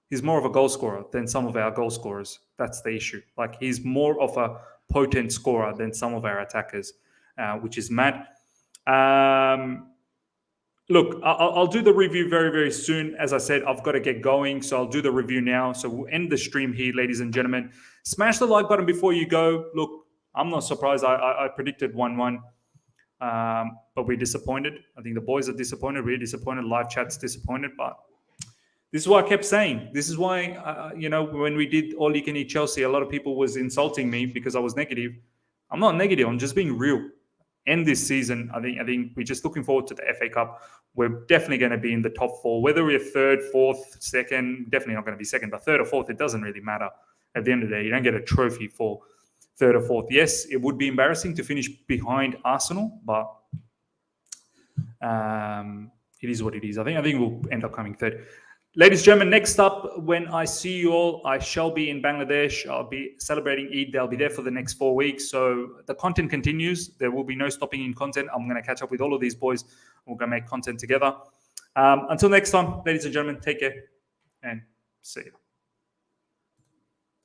he's more of a goal scorer than some of our goal scorers. That's the issue. Like, he's more of a potent scorer than some of our attackers, which is mad. Look, I'll do the review very, very soon. As I said, I've got to get going, so I'll do the review now. So we'll end the stream here, ladies and gentlemen. Smash the like button before you go. Look, I'm not surprised. I predicted 1-1, but we're disappointed. I think the boys are disappointed. We're disappointed. Live chat's disappointed. But this is what I kept saying. This is why, when we did All You Can Eat Chelsea, a lot of people was insulting me because I was negative. I'm not negative. I'm just being real. End this season, I think we're just looking forward to the FA Cup. We're definitely going to be in the top four. Whether we're third, fourth, second, definitely not going to be second, but third or fourth, it doesn't really matter. At the end of the day, you don't get a trophy for third or fourth. Yes, it would be embarrassing to finish behind Arsenal, but it is what it is. I think we'll end up coming third. Ladies and gentlemen, next up, when I see you all, I shall be in Bangladesh. I'll be celebrating Eid. They'll be there for the next 4 weeks. So the content continues. There will be no stopping in content. I'm going to catch up with all of these boys. We're going to make content together. Until next time, ladies and gentlemen, take care and see you.